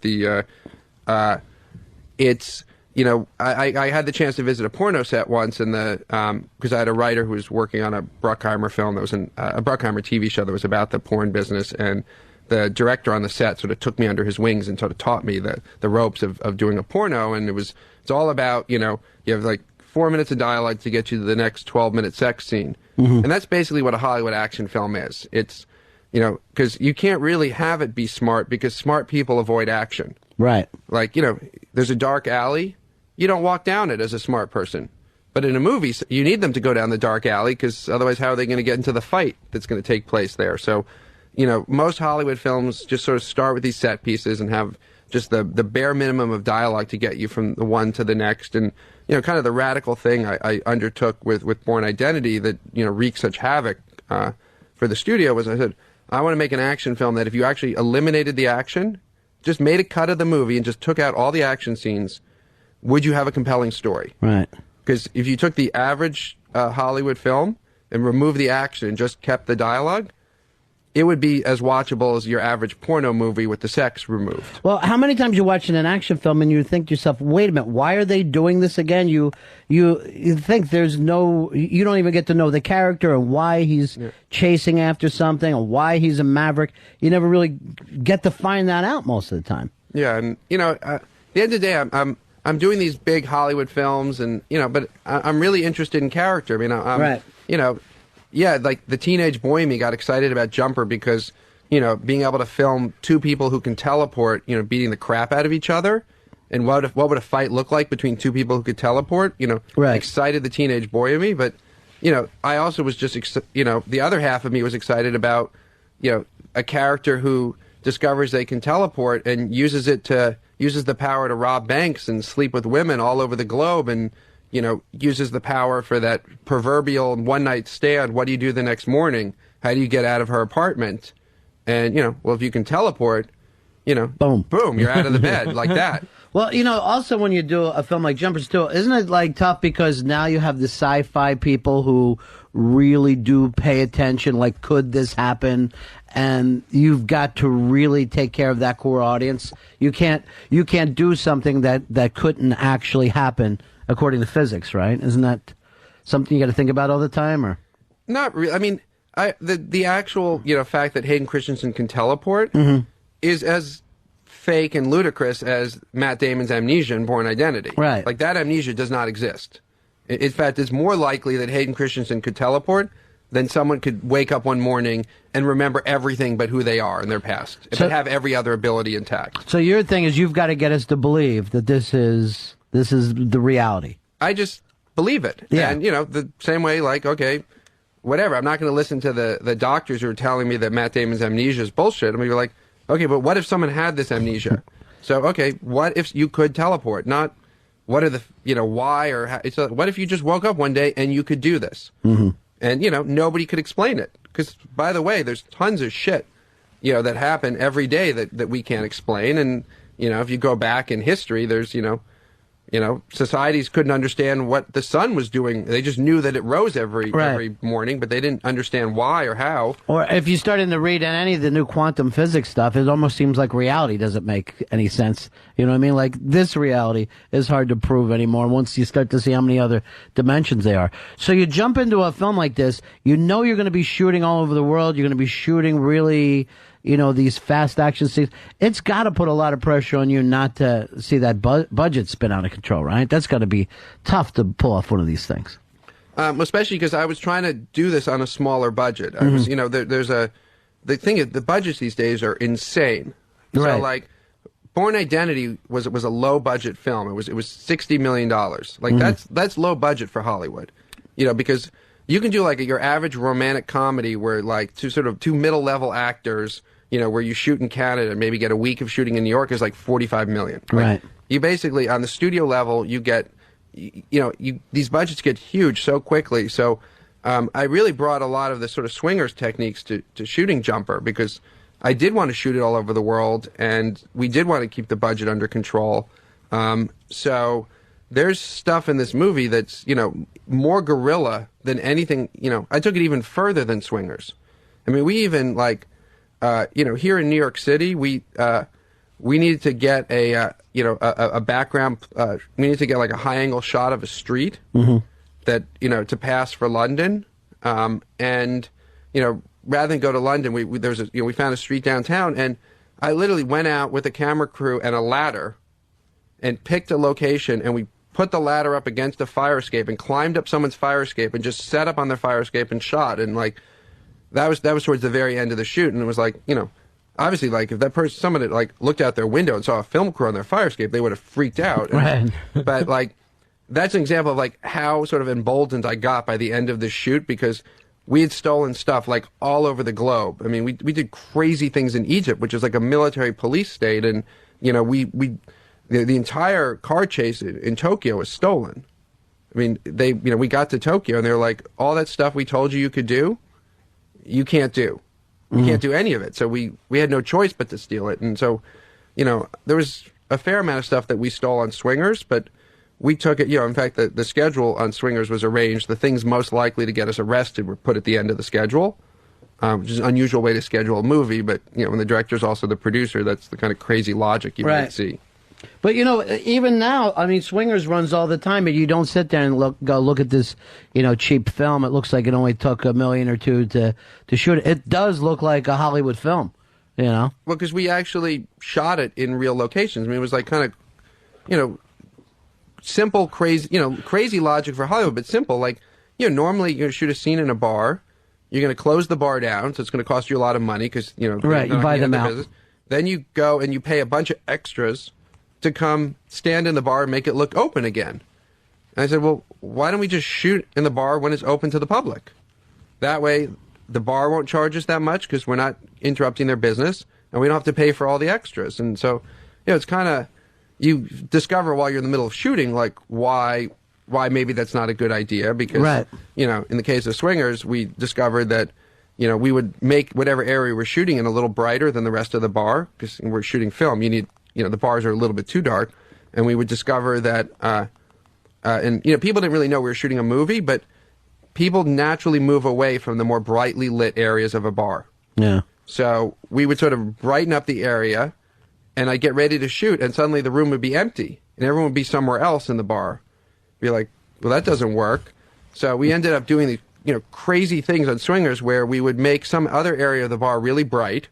it's, I had the chance to visit a porno set once, and because I had a writer who was working on a Bruckheimer film that was a Bruckheimer TV show that was about the porn business, and the director on the set sort of took me under his wings and sort of taught me the ropes of doing a porno, and it's all about, you have like 4 minutes of dialogue to get you to the next 12-minute sex scene. Mm-hmm. And that's basically what a Hollywood action film is. It's, because you can't really have it be smart because smart people avoid action. Right. Like, there's a dark alley, you don't walk down it as a smart person. But in a movie, you need them to go down the dark alley because otherwise how are they going to get into the fight that's going to take place there? So, most Hollywood films just sort of start with these set pieces and have just the bare minimum of dialogue to get you from the one to the next. And, kind of the radical thing I undertook with Born Identity that, wreaked such havoc for the studio was I said, I want to make an action film that if you actually eliminated the action, just made a cut of the movie and just took out all the action scenes, would you have a compelling story? Right. Because if you took the average Hollywood film and removed the action and just kept the dialogue, it would be as watchable as your average porno movie with the sex removed. Well, how many times you watch an action film and you think to yourself, wait a minute, why are they doing this again? You think you don't even get to know the character and why he's chasing after something or why he's a maverick. You never really get to find that out most of the time. Yeah, and, at the end of the day, I'm doing these big Hollywood films and, but I'm really interested in character. I mean, Right. Yeah, like the teenage boy in me got excited about Jumper because, being able to film two people who can teleport, beating the crap out of each other, and what would a fight look like between two people who could teleport, Right. excited the teenage boy in me. But, I also was just, the other half of me was excited about, a character who discovers they can teleport and uses the power to rob banks and sleep with women all over the globe and, uses the power for that proverbial one-night stand. What do you do the next morning? How do you get out of her apartment? And, well, if you can teleport, boom, you're out of the bed like that. Well, also when you do a film like Jumpers too, isn't it like tough because now you have the sci-fi people who really do pay attention, like could this happen? And you've got to really take care of that core audience. You can't do something that couldn't actually happen according to physics, right? Isn't that something you got to think about all the time, or? Not really. I mean, the actual fact that Hayden Christensen can teleport is as fake and ludicrous as Matt Damon's amnesia in Born Identity. Right. Like that amnesia does not exist. In fact, it's more likely that Hayden Christensen could teleport than someone could wake up one morning and remember everything but who they are in their past, but have every other ability intact. So your thing is you've got to get us to believe that this is the reality. I just believe it. Yeah. And, the same way, like, okay, whatever. I'm not going to listen to the doctors who are telling me that Matt Damon's amnesia is bullshit. I'm going to be like, okay, but what if someone had this amnesia? So, okay, what if you could teleport? Not what are the, why or how. It's what if you just woke up one day and you could do this? Mm-hmm. And, nobody could explain it. Because, by the way, there's tons of shit, that happen every day that we can't explain. And, if you go back in history, there's, societies couldn't understand what the sun was doing. They just knew that it rose every morning, but they didn't understand why or how. Or if you started to read any of the new quantum physics stuff, it almost seems like reality doesn't make any sense. You know what I mean? Like, this reality is hard to prove anymore once you start to see how many other dimensions there are. So you jump into a film like this, you know you're going to be shooting all over the world, you're going to be shooting really, these fast action scenes. It's got to put a lot of pressure on you not to see that budget spin out of control, right? That's got to be tough to pull off one of these things. Especially because I was trying to do this on a smaller budget. I was, the thing is, the budgets these days are insane. Right. So, like, Born Identity was a low budget film. It was $60 million. Like, that's low budget for Hollywood. Because you can do like your average romantic comedy where like two middle level actors, where you shoot in Canada and maybe get a week of shooting in New York is like $45 million. Like, right. You basically, on the studio level, you get, these budgets get huge so quickly. So I really brought a lot of the sort of swingers techniques to shooting Jumper because I did want to shoot it all over the world and we did want to keep the budget under control. So there's stuff in this movie that's, more guerrilla than anything, I took it even further than swingers. I mean, we even like, here in New York City, we needed to get a background, we needed to get like a high angle shot of a street that, to pass for London. And, rather than go to London, we found a street downtown and I literally went out with a camera crew and a ladder and picked a location and we put the ladder up against a fire escape and climbed up someone's fire escape and just set up on their fire escape and shot. And like, that was towards the very end of the shoot. And it was like, obviously like if someone had like looked out their window and saw a film crew on their fire escape, they would have freaked out. And, but like, that's an example of like how sort of emboldened I got by the end of the shoot because we had stolen stuff like all over the globe. I mean, we did crazy things in Egypt, which is like a military police state. And, the entire car chase in Tokyo was stolen. I mean, we got to Tokyo and they were like, all that stuff we told you could do, you can't do. You can't do any of it. So we had no choice but to steal it. And so, there was a fair amount of stuff that we stole on Swingers, but we took it, in fact, the schedule on Swingers was arranged. The things most likely to get us arrested were put at the end of the schedule, which is an unusual way to schedule a movie. But, when the director's also the producer, that's the kind of crazy logic you might see. But even now, I mean, Swingers runs all the time, but you don't sit there and go look at this, cheap film. It looks like it only took $1 million or $2 million to shoot it. It does look like a Hollywood film, Well, because we actually shot it in real locations. I mean, it was like kind of, simple, crazy logic for Hollywood, but simple. Like, normally you're going to shoot a scene in a bar. You're going to close the bar down, so it's going to cost you a lot of money because, right, you buy them out. Business. Then you go and you pay a bunch of extras to come stand in the bar and make it look open again. And I said, well, why don't we just shoot in the bar when it's open to the public? That way, the bar won't charge us that much because we're not interrupting their business, and we don't have to pay for all the extras. And so, it's kind of, you discover while you're in the middle of shooting, like, why maybe that's not a good idea. Because, in the case of Swingers, we discovered that, we would make whatever area we're shooting in a little brighter than the rest of the bar, because we're shooting film. You need, the bars are a little bit too dark, and we would discover that, people didn't really know we were shooting a movie, but people naturally move away from the more brightly lit areas of a bar. Yeah. So we would sort of brighten up the area, and I'd get ready to shoot, and suddenly the room would be empty, and everyone would be somewhere else in the bar. Be like, well, that doesn't work. So we ended up doing these, crazy things on Swingers where we would make some other area of the bar really bright,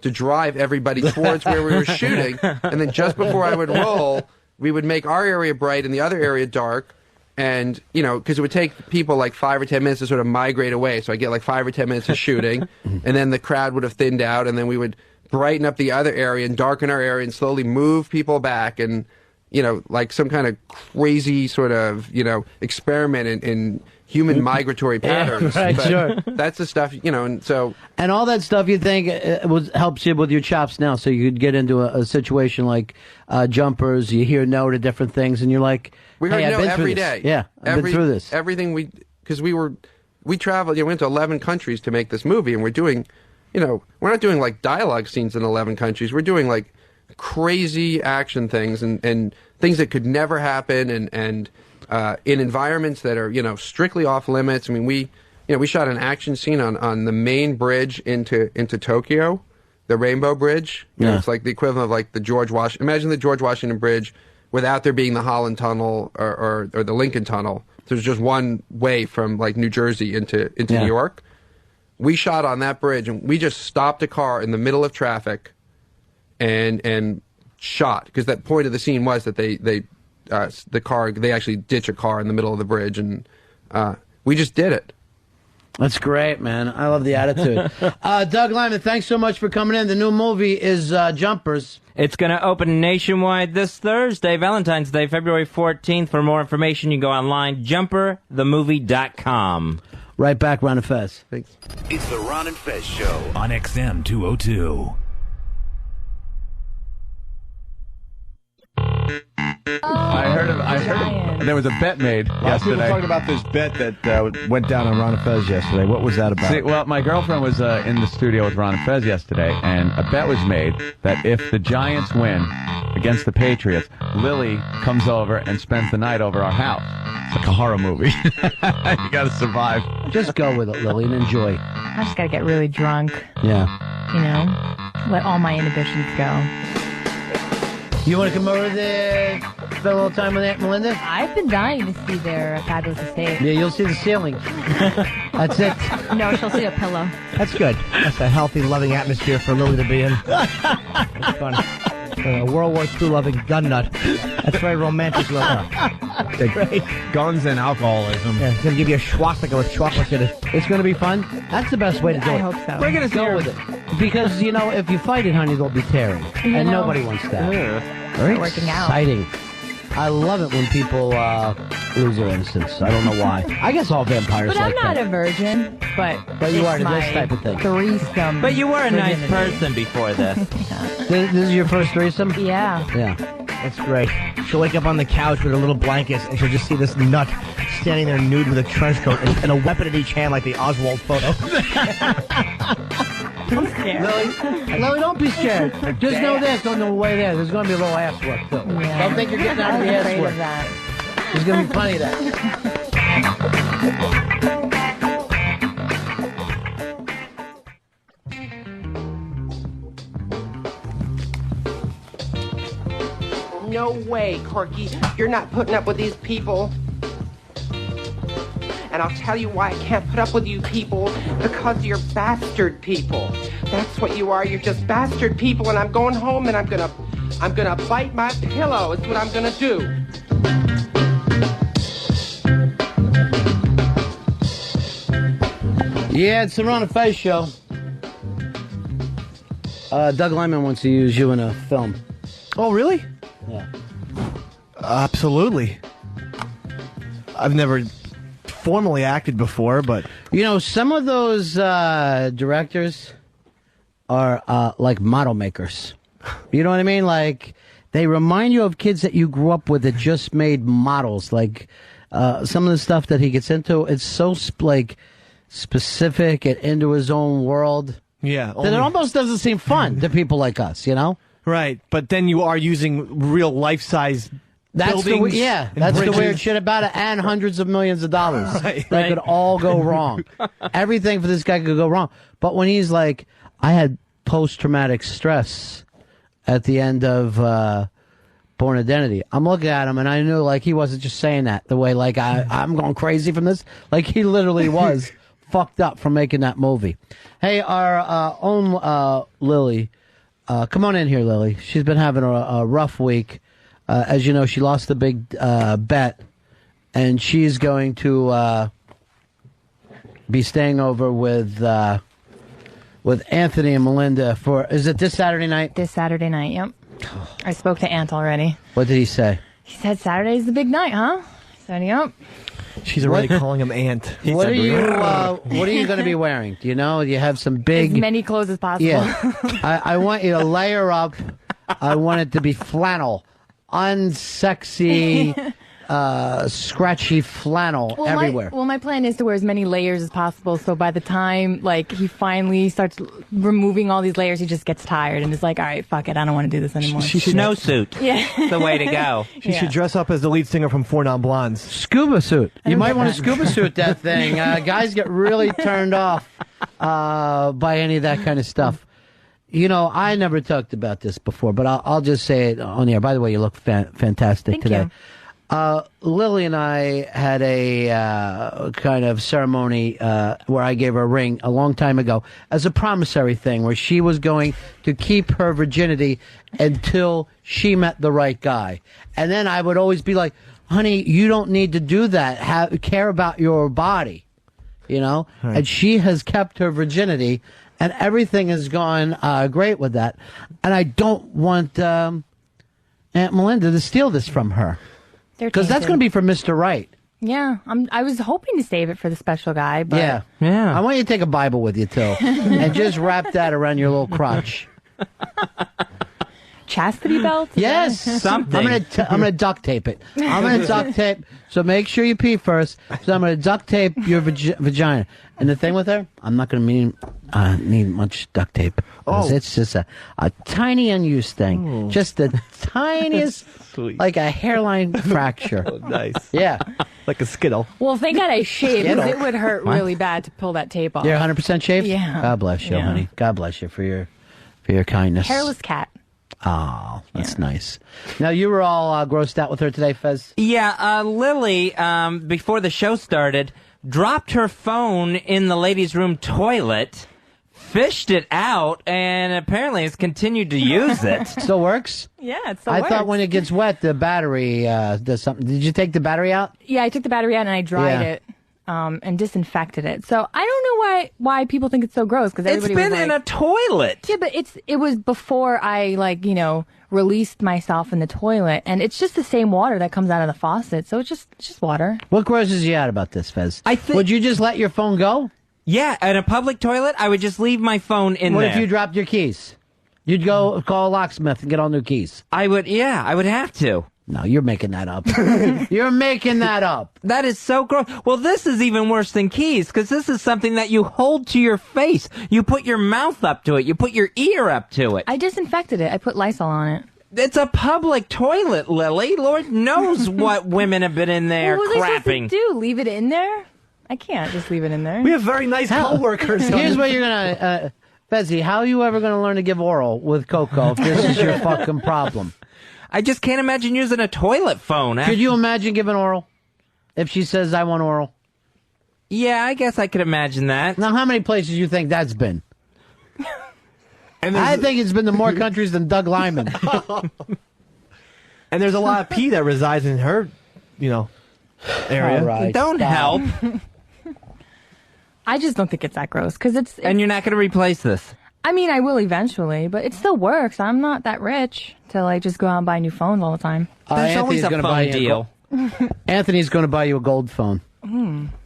to drive everybody towards where we were shooting, and then just before I would roll, we would make our area bright and the other area dark, and, because it would take people like 5 or 10 minutes to sort of migrate away, so I get like 5 or 10 minutes of shooting, and then the crowd would have thinned out, and then we would brighten up the other area and darken our area and slowly move people back, and, like some kind of crazy sort of, experiment in human migratory patterns. Yeah, right, but sure. That's the stuff, and so... And all that stuff you think helps you with your chops now, so you could get into a situation like Jumpers, you hear no to different things, and you're like, we heard hey, no I've been every through day. This. Yeah, I've been through this. Everything because we traveled, we went to 11 countries to make this movie, and we're doing, we're not doing like dialogue scenes in 11 countries, we're doing like crazy action things and things that could never happen and in environments that are, strictly off limits. I mean, we shot an action scene on the main bridge into Tokyo, the Rainbow Bridge. It's like the equivalent of like the George Washington. Imagine the George Washington Bridge without there being the Holland Tunnel or the Lincoln Tunnel. There's just one way from like New Jersey into New York. We shot on that bridge and we just stopped a car in the middle of traffic and shot, because that point of the scene was that they actually ditch a car in the middle of the bridge, and we just did it. That's great, man. I love the attitude. Doug Lyman, thanks so much for coming in. The new movie is Jumpers. It's going to open nationwide this Thursday, Valentine's Day, February 14th. For more information, you go online, jumperthemovie.com. Right back, Ron and Fez. Thanks. It's the Ron and Fez Show on XM 202. I heard there was a bet made People yesterday. talking about this bet that went down on Ron and Fez yesterday. What was that about? See, well, my girlfriend was in the studio with Ron and Fez yesterday, and a bet was made that if the Giants win against the Patriots, Lily comes over and spends the night over our house. It's like a horror movie. You got to survive. Just go with it, Lily, and enjoy. I just gotta get really drunk. Yeah. Let all my inhibitions go. You want to come over there, spend a little time with Aunt Melinda? I've been dying to see their fabulous estate. Yeah, you'll see the ceiling. That's it. No, she'll see a pillow. That's good. That's a healthy, loving atmosphere for Lily to be in. It's fun. A World War II loving gun nut. That's very romantic looking. Great. Guns and alcoholism. Yeah, it's going to give you a swastika with chocolate in it. It's going to be fun. That's the best way to do it. I hope so. We're going to go with it. Because, if you fight it, honey, they'll be tearing. And nobody wants that. Very working out. exciting. I love it when people lose their innocence. I don't know why. I guess all vampires But like I'm not that. a virgin. But you it's are to my this type of thing. Threesome. But you were a nice virginity. person before this. This is your first threesome? Yeah. Yeah. That's great. She'll wake up on the couch with her little blankets, and she'll just see this nut standing there nude with a trench coat and a weapon in each hand like the Oswald photo. I'm scared. Lily, don't be scared. Just know this on the way there. There's going to be a little ass work, too. Yeah. Don't think you're getting out of the I'm ass afraid work. of that. There's going to be plenty of that. No way, Corky. You're not putting up with these people. And I'll tell you why I can't put up with you people. Because you're bastard people. That's what you are. You're just bastard people. And I'm going home and I'm gonna bite my pillow. It's what I'm gonna do. Yeah, it's the Ron and Fez show. Doug Lyman wants to use you in a film. Oh, really? Yeah. Absolutely. I've never formally acted before, but... Some of those directors are like model makers. You know what I mean? Like, they remind you of kids that you grew up with that just made models. Like, some of the stuff that he gets into, it's so, specific and into his own world. Yeah. That it almost doesn't seem fun to people like us, Right, but then you are using real life-size That's buildings. that's the weird shit about it, and hundreds of millions of dollars that could all go wrong. Everything for this guy could go wrong. But when he's like, I had post-traumatic stress at the end of Born Identity, I'm looking at him and I knew he wasn't just saying that the way I'm going crazy from this. He literally was fucked up from making that movie. Hey, our own Lily, come on in here, Lily. She's been having a rough week. As you know, she lost the big bet, and she's going to be staying over with Anthony and Melinda for. Is it this Saturday night? This Saturday night, yep. I spoke to Ant already. What did he say? He said Saturday's the big night, huh? I said, yep. She's already calling him Ant. What are you going to be wearing? Do you know? Do you have some big... As many clothes as possible. Yeah. I want you to layer up. I want it to be flannel. Unsexy, scratchy flannel Well, everywhere. My plan is to wear as many layers as possible. So by the time he finally starts removing all these layers, he just gets tired and is like, "All right, fuck it, I don't want to do this anymore." Snowsuit. Yeah. The way to go. She should dress up as the lead singer from Four Non Blondes. Scuba suit. You might want to scuba suit that thing. Guys get really turned off by any of that kind of stuff. You know, I never talked about this before, but I'll just say it on the air. By the way, you look fantastic today. You. Lily and I had a kind of ceremony where I gave her a ring a long time ago as a promissory thing, where she was going to keep her virginity until she met the right guy. And then I would always be like, honey, you don't need to do that. Care about your body, you know? Right. And she has kept her virginity, and everything has gone great with that. And I don't want Aunt Melinda to steal this from her. Because that's going to be for Mr. Right. Yeah, I was hoping to save it for the special guy, but Yeah. I want you to take a Bible with you, too. And just wrap that around your little crotch. Chastity belt? Yes. Something. I'm gonna duct tape it. I'm going to duct tape. So make sure you pee first. So I'm going to duct tape your vagina. And the thing with her, I'm not going to need much duct tape. It's just a tiny unused thing. Just the tiniest, like a hairline fracture. Nice. Yeah. Like a Skittle. Well, thank God I shaved, because Skittle. it would hurt really bad to pull that tape off. You're 100% shaved? Yeah. God bless you, Yeah. honey. God bless you for your kindness. Hairless cat. Oh, that's nice. Now, you were all grossed out with her today, Fez? Yeah, Lily, before the show started, dropped her phone in the ladies' room toilet, fished it out, and apparently has continued to use it. Still works? Yeah, it still I works. thought when it gets wet, the battery does something. Did you take the battery out? Yeah, I took the battery out and I dried Yeah. it and disinfected it. So I don't know why people think it's so gross, because It's everybody been was in like, a toilet. Yeah, but it was before I released myself in the toilet, and it's just the same water that comes out of the faucet. So it's just water. What grosses you out about this, Fez? Would you just let your phone go? Yeah, at a public toilet, I would just leave my phone in What there. if you dropped your keys? You'd go call a locksmith and get all new keys. I would have to. No, you're making that up. You're making that up. That is so gross. Well, this is even worse than keys, because this is something that you hold to your face. You put your mouth up to it. You put your ear up to it. I disinfected it. I put Lysol on it. It's a public toilet, Lily. Lord knows what women have been in there What was I crapping. supposed to do? Leave it in there? I can't just leave it in there. We have very nice co-workers. Here's what you're going to... Fezzy, how are you ever going to learn to give oral with Coco if this is your fucking problem? I just can't imagine using a toilet phone. Could you imagine giving oral if she says, I want oral? Yeah, I guess I could imagine that. Now, how many places do you think that's been? I think it's been to more countries than Doug Lyman. And there's a lot of pee that resides in her, area. All right, Don't stop. help. I just don't think it's that gross, because it's And you're not going to replace this. I mean, I will eventually, but it still works. I'm not that rich to just go out and buy new phones all the time. There's always a gonna phone buy you deal. Anthony's going to buy you a gold phone.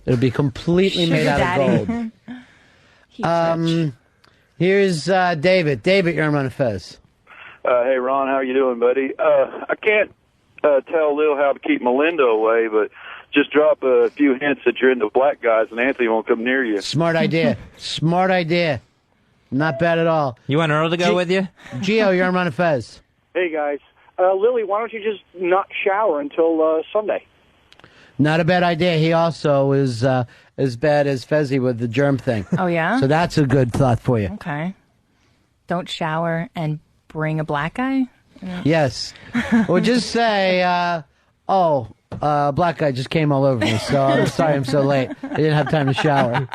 It'll be completely Sugar made out daddy. of gold. Here's David. David, you're on Ron and Fez. Hey, Ron, how you doing, buddy? I can't tell Lil how to keep Melinda away, but just drop a few hints that you're into black guys, and Anthony won't come near you. Smart idea. Smart idea. Not bad at all. You want Earl to go with you? Gio, you're on Ron and Fez. Hey, guys. Lily, why don't you just not shower until Sunday? Not a bad idea. He also is as bad as Fezzy with the germ thing. Oh, yeah? So that's a good thought for you. Okay. Don't shower and bring a black guy? Yes. Or just say, black guy just came all over me, so I'm sorry I'm so late. I didn't have time to shower.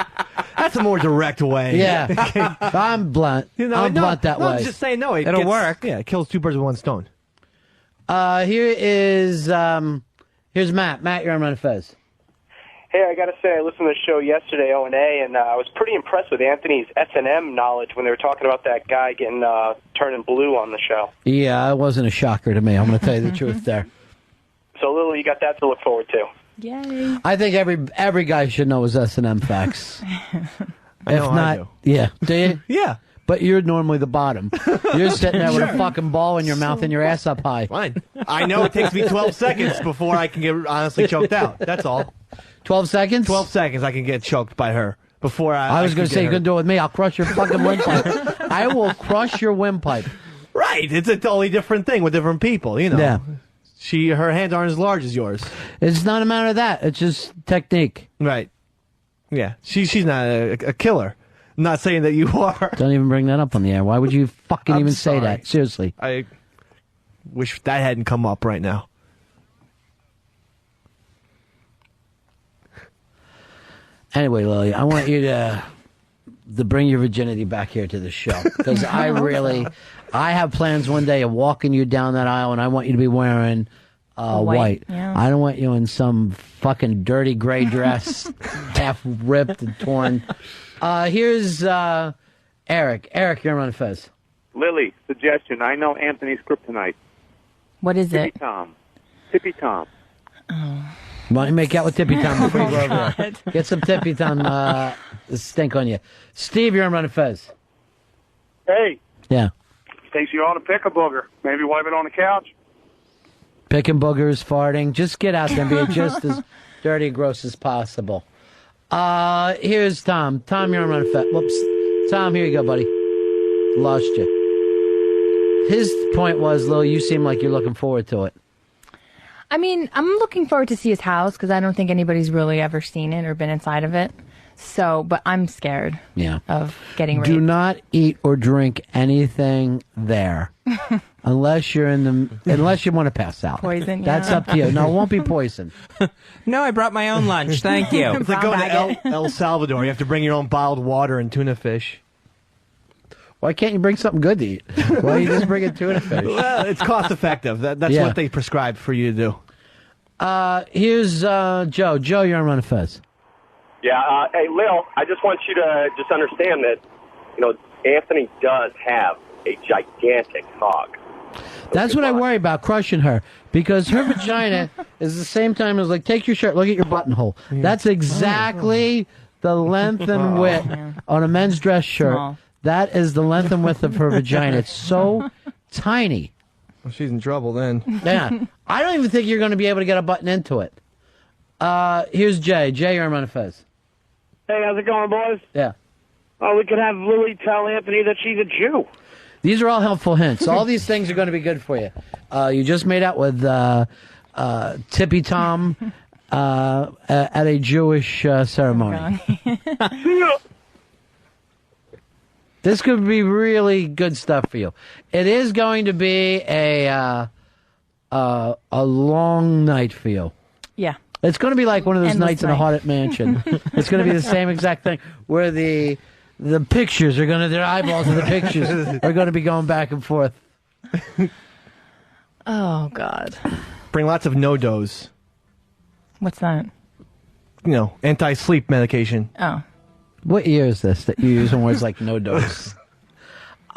That's a more direct way. Yeah. I'm blunt. I'm blunt that way. Just say no. It'll work. Yeah, it kills two birds with one stone. Here's Matt. Matt, you're on Ron and Fez. Hey, I got to say, I listened to the show yesterday, O&A, and I was pretty impressed with Anthony's S&M knowledge when they were talking about that guy getting turning blue on the show. Yeah, it wasn't a shocker to me. I'm going to tell you the truth there. So, Lily, you got that to look forward to. Yay. I think every guy should know his S&M facts. I know I do. Yeah. Do you? Yeah. but you're normally the bottom. You're sitting there with a fucking ball in your mouth and your ass up high. Fine. I know it takes me 12 seconds before I can get honestly choked out. That's all. 12 seconds? 12 seconds I can get choked by her before I was going to say, you can do it with me. I'll crush your fucking windpipe. I will crush your windpipe. Right. It's a totally different thing with different people, you know. Yeah. Her hands aren't as large as yours. It's not a matter of that. It's just technique. Right. Yeah. She's not a killer. I'm not saying that you are. Don't even bring that up on the air. Why would you fucking even say that? Seriously. I wish that hadn't come up right now. Anyway, Lily, I want you to bring your virginity back here to the show. Because I have plans one day of walking you down that aisle, and I want you to be wearing white. Yeah. I don't want you in some fucking dirty gray dress, half ripped and torn. Here's Eric. Eric, you're on Fez. Lily, suggestion. I know Anthony's kryptonite. What is it? Tippy Tom. Oh. Why don't you make out with Tippy Tom before you go over there? Get some Tippy Tom stink on you. Steve, you're on Ron and Fez. Hey, Yeah. thinks you ought to pick a booger. Maybe wipe it on the couch. Picking boogers, farting. Just get out there and be just as dirty and gross as possible. Here's Tom. Tom, you're on Ron and Fez. Whoops. Tom, here you go, buddy. Lost you. His point was, Lil, you seem like you're looking forward to it. I mean, I'm looking forward to see his house because I don't think anybody's really ever seen it or been inside of it. So, but I'm scared of getting raped. Do not eat or drink anything there. Unless you want to pass out. Poison, yeah. That's up to you. No, it won't be poison. No, I brought my own lunch. Thank you. It's like going to El Salvador. You have to bring your own bottled water and tuna fish. Why can't you bring something good to eat? Why don't you just bring a tuna fish? Well, it's cost effective. That's what they prescribe for you to do. Here's Joe. Joe, you're on Ron and Fez. Yeah, hey, Lil, I just want you to just understand that, Anthony does have a gigantic hog. That's what I worry about, crushing her. Because her vagina is the same time as, like, take your shirt, look at your buttonhole. That's exactly the length and width on a men's dress shirt. Small. That is the length and width of her vagina. It's so tiny. Well, she's in trouble then. Yeah. I don't even think you're going to be able to get a button into it. Here's Jay. Jay, you're on Ron and Fez. Hey, how's it going, boys? Yeah. Oh, we could have Lily tell Anthony that she's a Jew. These are all helpful hints. All these things are going to be good for you. You just made out with Tippy Tom at a Jewish ceremony. This could be really good stuff for you. It is going to be a long night for you. Yeah. It's going to be like one of those Endless nights in a haunted mansion. It's going to be the same exact thing where the pictures are going to, their eyeballs of the pictures are going to be going back and forth. Oh, God. Bring lots of no-dos. What's that? Anti-sleep medication. Oh. What year is this that you use words like no dose?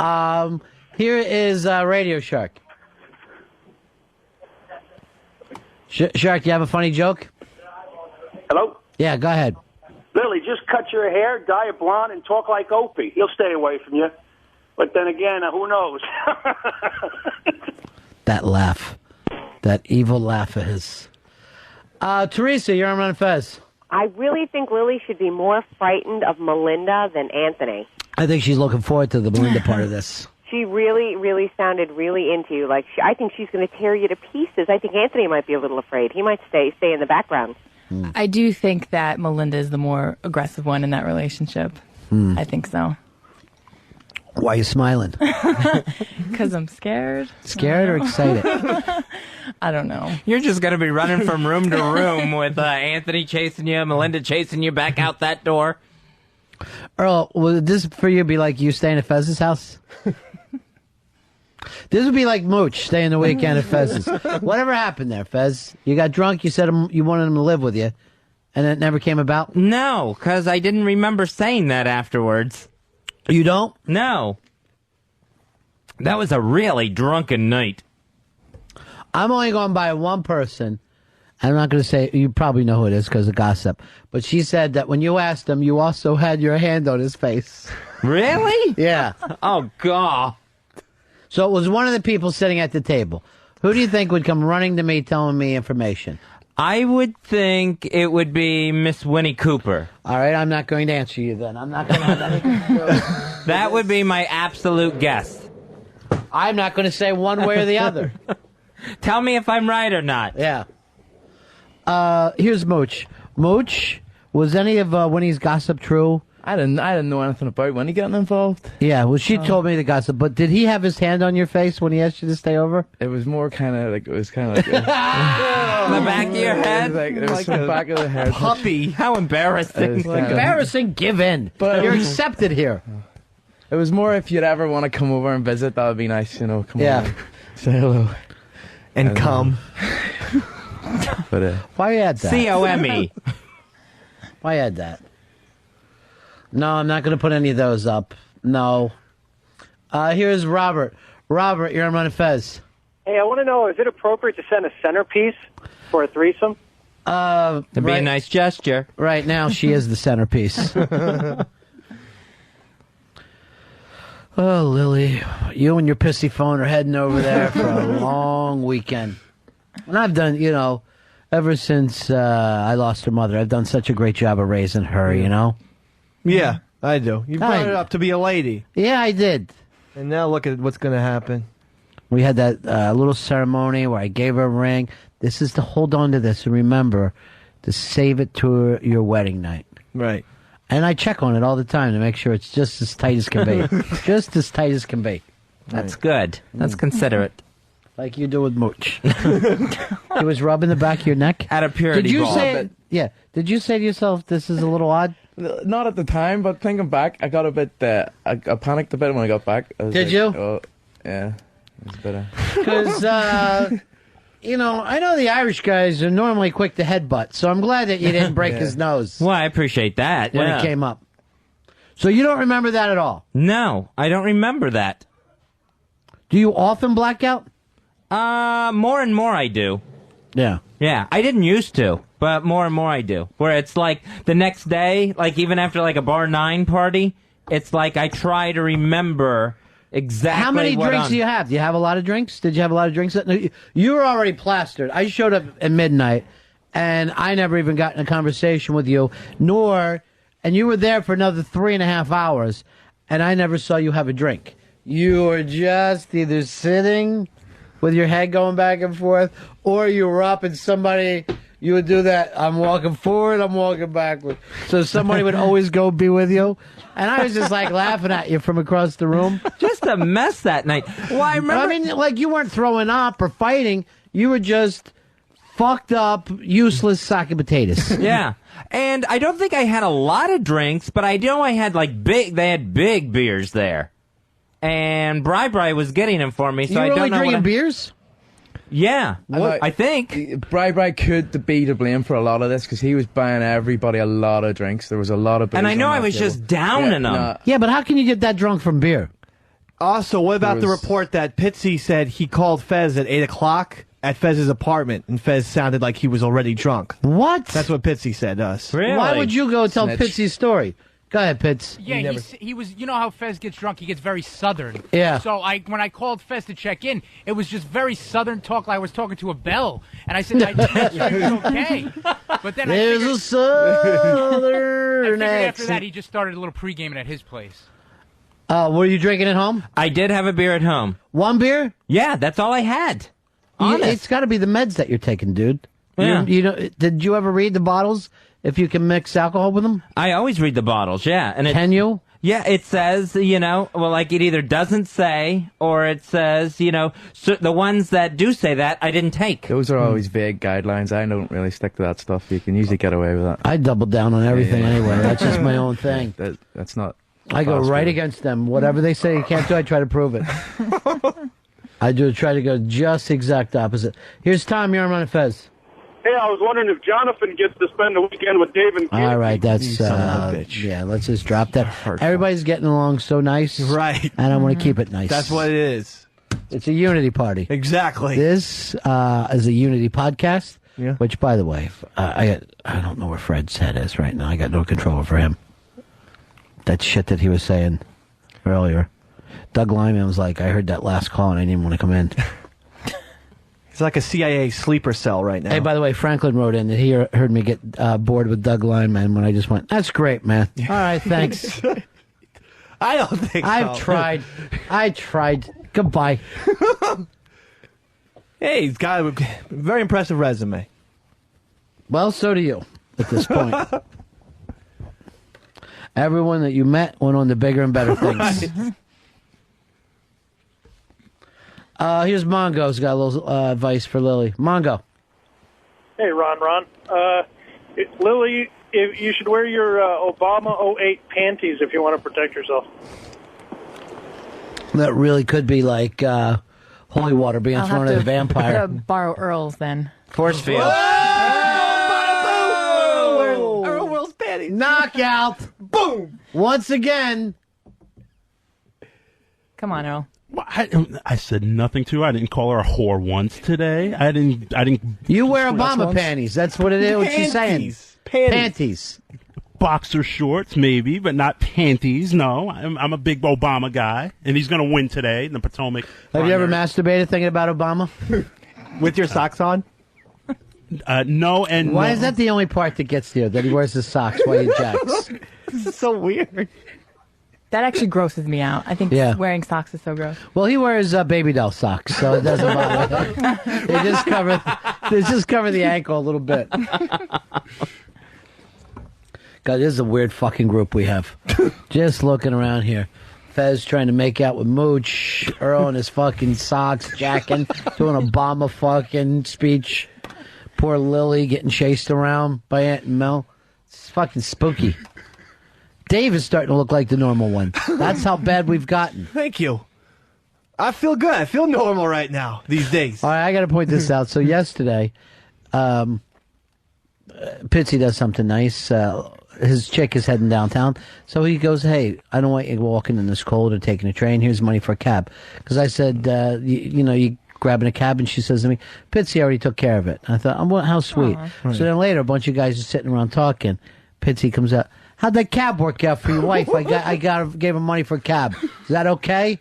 Here is Radio Shark. Shark, do you have a funny joke? Hello? Yeah, go ahead. Lily, just cut your hair, dye it blonde, and talk like Opie. He'll stay away from you. But then again, who knows? That laugh. That evil laugh of his. Teresa, you're on Ron and Fez. I really think Lily should be more frightened of Melinda than Anthony. I think she's looking forward to the Melinda part of this. She really, really sounded really into you. I think she's going to tear you to pieces. I think Anthony might be a little afraid. He might stay in the background. I do think that Melinda is the more aggressive one in that relationship. I think so. Why are you smiling? Because I'm scared. Scared or excited? I don't know. You're just going to be running from room to room with Anthony chasing you, Melinda chasing you back out that door. Earl, would this for you be like you staying at Fez's house? This would be like Mooch staying the weekend at Fez's. Whatever happened there, Fez? You got drunk, you said you wanted him to live with you, and it never came about? No, because I didn't remember saying that afterwards. You don't? No. That was a really drunken night. I'm only going by one person, I'm not going to say, you probably know who it is because of gossip, but she said that when you asked him, you also had your hand on his face. Really? Yeah. Oh, God. So it was one of the people sitting at the table. Who do you think would come running to me telling me information? I would think it would be Miss Winnie Cooper. All right, I'm not going to answer you then. I'm not going to have anything to do with it. That would be my absolute guess. I'm not going to say one way or the other. Tell me if I'm right or not. Yeah. Here's Mooch. Mooch, was any of Winnie's gossip true? I didn't know anything about Winnie getting involved. Yeah, well, she told me the gossip, but did he have his hand on your face when he asked you to stay over? It was more kind of like, the back of your head? It was the back of the head. Puppy. How embarrassing. Embarrassing, give in. But you're accepted here. It was more if you'd ever want to come over and visit, that would be nice, you know, come over, say hello. And come. But, why add that? C-O-M-E. Why add that? No, I'm not going to put any of those up. No. Here's Robert. Robert, you're on Ron and Fez. Hey, I want to know, is it appropriate to send a centerpiece for a threesome? That'd be a nice gesture. Right now, she is the centerpiece. Oh, Lily, you and your pissy phone are heading over there for a long weekend. And I've done, you know, ever since I lost her mother, I've done such a great job of raising her, you know? Yeah, I do. You brought it up to be a lady. Yeah, I did. And now look at what's going to happen. We had that little ceremony where I gave her a ring. This is to hold on to this and remember to save it to your wedding night. Right. And I check on it all the time to make sure it's just as tight as can be. Just as tight as can be. That's good. That's considerate. Like you do with Mooch. He was rubbing the back of your neck? At a purity Did you ball. say, yeah. Did you say to yourself, this is a little odd? Not at the time, but thinking back, I got a bit, I panicked a bit when I got back. I was Did like, you? Oh, yeah. It was a bit of... Because, you know, I know the Irish guys are normally quick to headbutt, so I'm glad that you didn't break his nose. Well, I appreciate that. When it came up. So you don't remember that at all? No, I don't remember that. Do you often black out? More and more I do. Yeah. Yeah, I didn't used to, but more and more I do. Where it's like the next day, like even after like a Bar 9 party, it's like I try to remember exactly How many what drinks do you have? Do you have a lot of drinks? Did you have a lot of drinks? You were already plastered. I showed up at midnight, and I never even got in a conversation with you, and you were there for another 3.5 hours, and I never saw you have a drink. You were just either sitting with your head going back and forth, or you were up and you would do that, I'm walking forward, I'm walking backward. So somebody would always go be with you. And I was just like laughing at you from across the room. Just a mess that night. Well, I remember. I mean, like you weren't throwing up or fighting. You were just fucked up, useless sack of potatoes. Yeah. And I don't think I had a lot of drinks, but I know I had they had big beers there. And Bri was getting them for me, so I don't know. You were only drinking beers? Yeah, I think. Bri could be to blame for a lot of this because he was buying everybody a lot of drinks. There was a lot of booze. And I know on I that was table. just downing them. Yeah, but how can you get that drunk from beer? Also, what about the report that Pitsy said he called Fez at 8 o'clock at Fez's apartment, and Fez sounded like he was already drunk? What? That's what Pitsy said to us. Really? Why would you go tell Snitch. Pitsy's story? Go ahead, Pitts. Yeah, he was. You know how Fez gets drunk? He gets very southern. Yeah. So when I called Fez to check in, it was just very southern talk. Like I was talking to a bell, and I said, "I think it's okay." But then There's I a southern after that, accent. he just started a little pre-gaming at his place. Were you drinking at home? I did have a beer at home. One beer? Yeah, that's all I had. Honest. It's got to be the meds that you're taking, dude. Yeah. You know, did you ever read the bottles? If you can mix alcohol with them? I always read the bottles, yeah. And Can you? Yeah, it says, like it either doesn't say or it says, so the ones that do say that, I didn't take. Those are always vague guidelines. I don't really stick to that stuff. You can usually get away with that. I double down on everything anyway. That's just my own thing. That's not... I go right against them. Whatever they say you can't do, I try to prove it. I do try to go just exact opposite. Here's Tom, you're on Ron and Fez. Hey, I was wondering if Jonathan gets to spend the weekend with Dave and Casey. All right, that's yeah. Let's just drop that. Everybody's getting along so nice, right? And I want to keep it nice. That's what it is. It's a unity party. Exactly. This is a unity podcast. Yeah. Which, by the way, I don't know where Fred's head is right now. I got no control over him. That shit that he was saying earlier. Doug Lyman was like, I heard that last call and I didn't want to come in. He's like a CIA sleeper cell right now. Hey, by the way, Franklin wrote in that he heard me get bored with Doug Lyman when I just went, that's great, man. All right, thanks. I don't think so. I've tried. I tried. Goodbye. Hey, he's got a very impressive resume. Well, so do you at this point. Everyone that you met went on to bigger and better things. Here's Mongo. He's got a little advice for Lily. Mongo. Hey, Ron. Lily, you should wear your Obama 08 panties if you want to protect yourself. That really could be like holy water being I'll thrown have at a to vampire. borrow Earl's then. Force field. Earl Will's panties. Knockout. Boom. Once again. Come on, Earl. I said nothing to her. I didn't call her a whore once today. I didn't. You wear Obama panties. That's what it is. What she's saying. Panties. Boxer shorts, maybe, but not panties. No, I'm a big Obama guy, and he's going to win today in the Potomac. Have you ever masturbated thinking about Obama? With your socks on? No, and why no. is that the only part that gets to you? That he wears his socks while he jacks? This is so weird. That actually grosses me out. I think wearing socks is so gross. Well, he wears baby doll socks, so it doesn't bother him. They just cover the ankle a little bit. God, this is a weird fucking group we have. Just looking around here. Fez trying to make out with Mooch. Earl in his fucking socks, jacking, doing a Obama fucking speech. Poor Lily getting chased around by Aunt and Mel. It's fucking spooky. Dave is starting to look like the normal one. That's how bad we've gotten. Thank you. I feel good. I feel normal right now these days. All right, I got to point this out. So yesterday, Pitsy does something nice. His chick is heading downtown. So he goes, hey, I don't want you walking in this cold or taking a train. Here's money for a cab. Because I said, you grabbing a cab? And she says to me, Pitsy already took care of it. And I thought, how sweet. Aww. So then later, a bunch of guys are sitting around talking. Pitsy comes out. How'd that cab work out for your wife? I gave him money for a cab. Is that okay?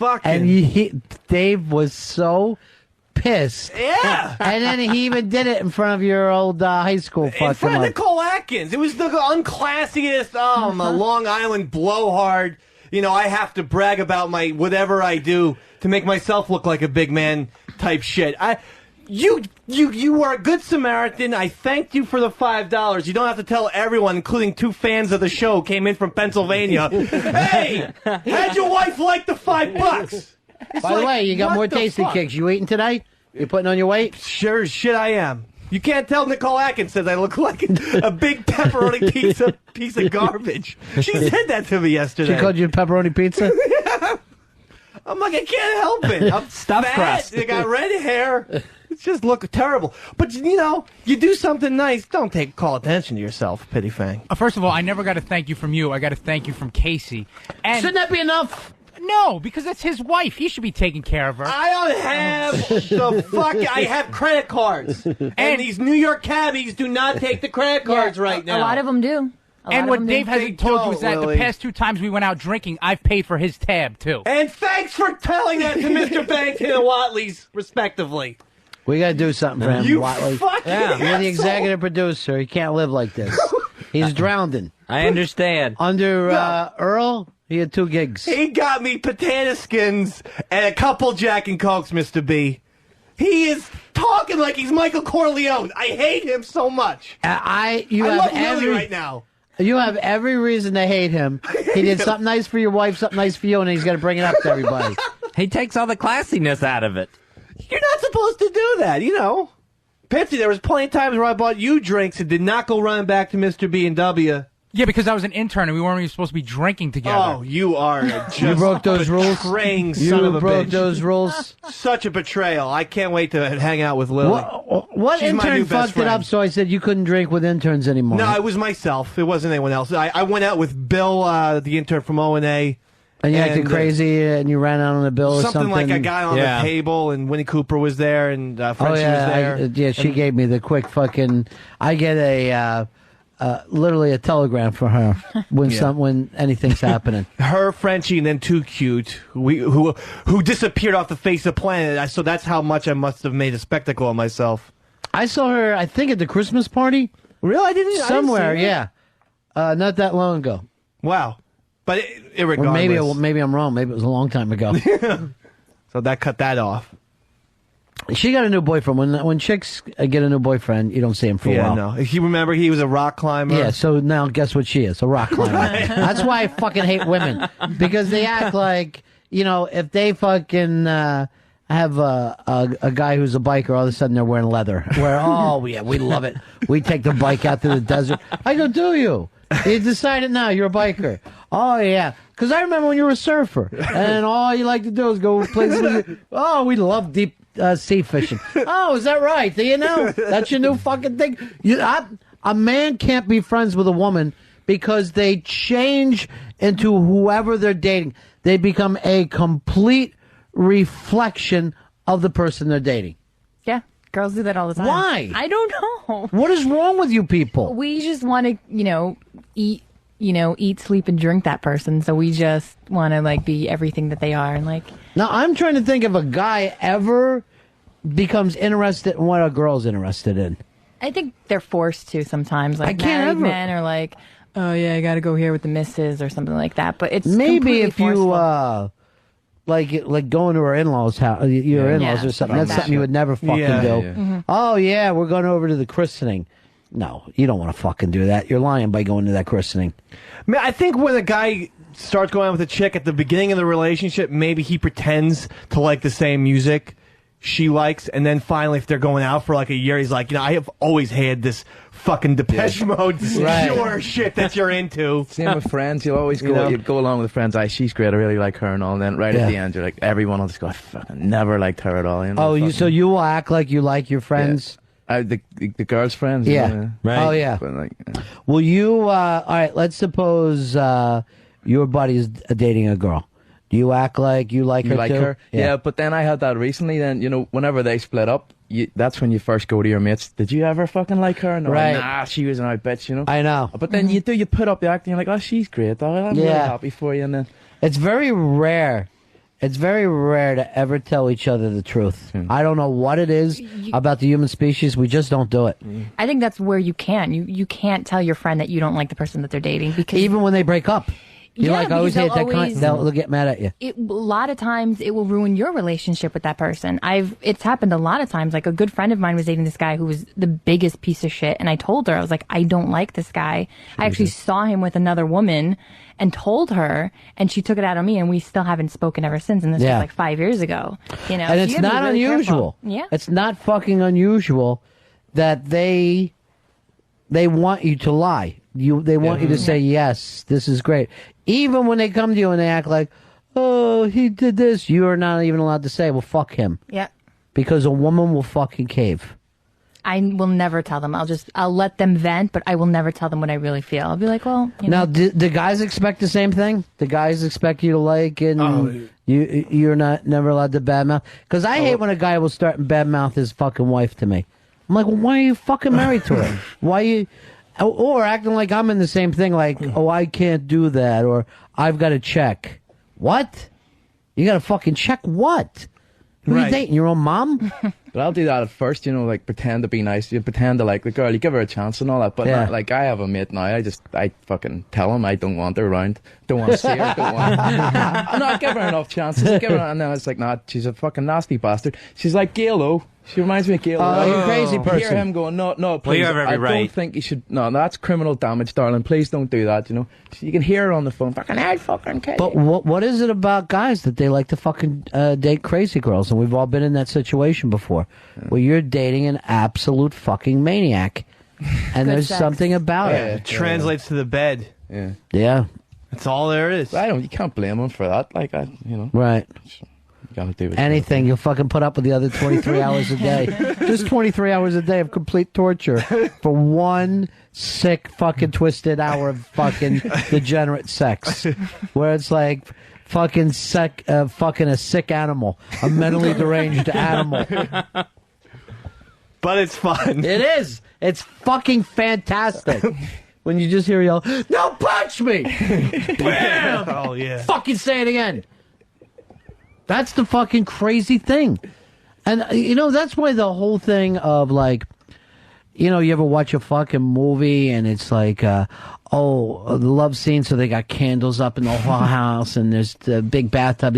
And Dave was so pissed. Yeah. And then he even did it in front of your old high school fucking in front of Nicole Atkins. It was the unclassiest, I'm a Long Island blowhard. I have to brag about my whatever I do to make myself look like a big man type shit. You were a good Samaritan. I thanked you for the $5. You don't have to tell everyone, including 2 fans of the show came in from Pennsylvania. Hey, how'd your wife like the $5? By the way, you got more tasty cakes. You eating today? You putting on your weight? Sure as shit I am. You can't tell Nicole Atkins says I look like a big pepperoni piece of garbage. She said that to me yesterday. She called you pepperoni pizza? Yeah. I'm like, I can't help it. I'm Stuffed fat. crust. You got red hair. It just look terrible. But, you do something nice. Don't call attention to yourself, Pity Fang. First of all, I never got a thank you from you. I got a thank you from Casey. And shouldn't that be enough? No, because that's his wife. He should be taking care of her. I don't have the fuck. I have credit cards. And these New York cabbies do not take the credit cards right now. A lot of them do. And what Dave hasn't told you is that Lily. the past 2 times we went out drinking, I've paid for his tab, too. And thanks for telling that to Mr. Bangton and Whatleys, respectively. We got to do something for him, You Watley. fucking You're the asshole. executive producer. He can't live like this. He's drowning. I understand. Under Earl, he had 2 gigs. He got me potato skins and a couple Jack and Cokes, Mr. B. He is talking like he's Michael Corleone. I hate him so much. I love Lily right now. You have every reason to hate him. He did something nice for your wife, something nice for you, and he's got to bring it up to everybody. He takes all the classiness out of it. You're not supposed to do that, Pepsi, there was plenty of times where I bought you drinks and did not go running back to Mr. B&W. Yeah, because I was an intern and we weren't even supposed to be drinking together. Oh, you are just You broke those rules? betraying son of a You broke bitch. those rules? Such a betrayal. I can't wait to hang out with Lily. What She's my new intern best fucked it friend. up so I said you couldn't drink with interns anymore? No, it was myself. It wasn't anyone else. I went out with Bill, the intern from O&A, And you acted crazy, and you ran out on the bill or something. Something like a guy on the table, and Winnie Cooper was there, and Frenchie was there. She gave me the quick fucking. I get a literally a telegram for her when anything's happening. Her, Frenchie, and then Too Cute, who disappeared off the face of the planet. So that's how much I must have made a spectacle of myself. I saw her, I think, at the Christmas party. Really? I didn't. Somewhere, I didn't see yeah. Not that long ago. Wow. But irregardless. Or maybe I'm wrong. Maybe it was a long time ago. So that cut that off. She got a new boyfriend. When chicks get a new boyfriend, you don't see him for a while. No. You remember he was a rock climber? Yeah, so now guess what she is? A rock climber. That's why I fucking hate women. Because they act like, if they fucking have a guy who's a biker, all of a sudden they're wearing leather. We love it. We take the bike out to the desert. I go, do you? You decided now you're a biker. Oh, yeah. Because I remember when you were a surfer. And all you like to do is go places. Oh, we love deep sea fishing. Oh, is that right? Do you know? That's your new fucking thing. A man can't be friends with a woman because they change into whoever they're dating. They become a complete reflection of the person they're dating. Yeah, girls do that all the time. Why? I don't know. What is wrong with you people? We just want to, eat, sleep, and drink that person. So we just want to be everything that they are, and Now I'm trying to think if a guy ever becomes interested in what a girl's interested in. I think they're forced to sometimes. I can't married ever. men are like, oh yeah, I got to go here with the missus or something like that. But it's maybe if forceful. you like going to her in-laws house, your in-laws or something. That's something you would never fucking do. Mm-hmm. Oh yeah, we're going over to the christening. No, you don't want to fucking do that. You're lying by going to that christening. Man, I think when a guy starts going out with a chick at the beginning of the relationship, maybe he pretends to like the same music she likes, and then finally, if they're going out for a year, he's like, I have always had this fucking Depeche Mode pure shit that you're into. Same with friends. You'll always go. You'd go along with friends. She's great. I really like her and all. And then right at the end, you're like, everyone will just go, I fucking never liked her at all. So you will act like you like your friends. Yeah. The girls' friends. Yeah. Right. Oh yeah. But Will you? All right. Let's suppose your buddy is dating a girl. Do you act like you like her like too? her? Yeah, but then I had that recently. Then whenever they split up, that's when you first go to your mates. Did you ever fucking like her? And right. Nah, she was an out bitch. I know. But then you put up the acting. You're like, oh, she's great. I'm really happy for you. And then it's very rare. It's very rare to ever tell each other the truth. I don't know what it is about the human species. We just don't do it. I think that's where you can. You can't tell your friend that you don't like the person that they're dating because even when they break up. You're I always hate that they'll get mad at you. A lot of times it will ruin your relationship with that person. It's happened a lot of times. Like a good friend of mine was dating this guy who was the biggest piece of shit. And I told her, I was like, I don't like this guy. I actually saw him with another woman and told her, and she took it out on me, and we still haven't spoken ever since. And this was 5 years ago. And it's not unusual. Yeah. It's not fucking unusual that they want you to lie. They want you to say, yes, this is great. Even when they come to you and they act like, oh, he did this, you are not even allowed to say, well, fuck him. Yeah. Because a woman will fucking cave. I will never tell them. I'll let them vent, but I will never tell them what I really feel. I'll be like, well, Now, do guys expect the same thing? The guys expect you to like, and you're never allowed to badmouth? Because I hate when a guy will start and badmouth his fucking wife to me. I'm like, well, why are you fucking married to her? Why you... Or acting like I'm in the same thing, like, oh, I can't do that, or I've got to check. What? You got to fucking check what? Who are you dating, your own mom? But I'll do that at first, pretend to be nice. You pretend to like the girl, you give her a chance and all that. But not, I have a mate now, I fucking tell him I don't want her around. Don't want to see her, I'm not giving her enough chances. And then it's like, nah, she's a fucking nasty bastard. She's like Gail O. She reminds me of Gail. Oh, you're a crazy person. Hear him going, no, please. Well, you have every right. I don't think you should. No, that's criminal damage, darling. Please don't do that. You can hear her on the phone. Fucking kill you. But what is it about guys that they like to fucking date crazy girls? And we've all been in that situation before, where you're dating an absolute fucking maniac, and there's something about it. It translates to the bed. Yeah. Yeah. That's all there is. You can't blame him for that. Right. Gotta do it. Anything you'll fucking put up with the other 23 hours a day. Just 23 hours a day of complete torture for one sick fucking twisted hour of fucking degenerate sex. Where it's like, fucking fucking a sick animal, a mentally deranged animal. But it's fun. It is. It's fucking fantastic. When you just hear yell, "No, punch me!" Bam! Oh yeah. Fucking say it again. That's the fucking crazy thing. And, that's why the whole thing of, like, you ever watch a fucking movie and it's like, the love scene, so they got candles up in the whole house and there's the big bathtub.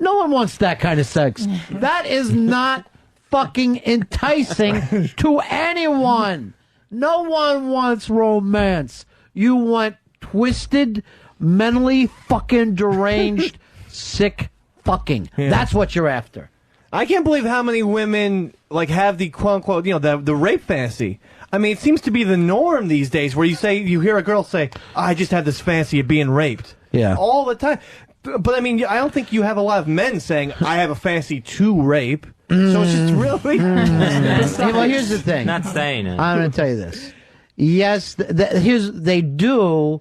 No one wants that kind of sex. That is not fucking enticing to anyone. No one wants romance. You want twisted, mentally fucking deranged, sick fucking. Yeah. That's what you're after. I can't believe how many women have the quote unquote the rape fantasy. I mean, it seems to be the norm these days, where you hear a girl say, "I just had this fantasy of being raped." Yeah, all the time. But I mean, I don't think you have a lot of men saying, "I have a fantasy to rape." So it's just really. Well, here's the thing. Not saying it. I'm going to tell you this. Yes, they do,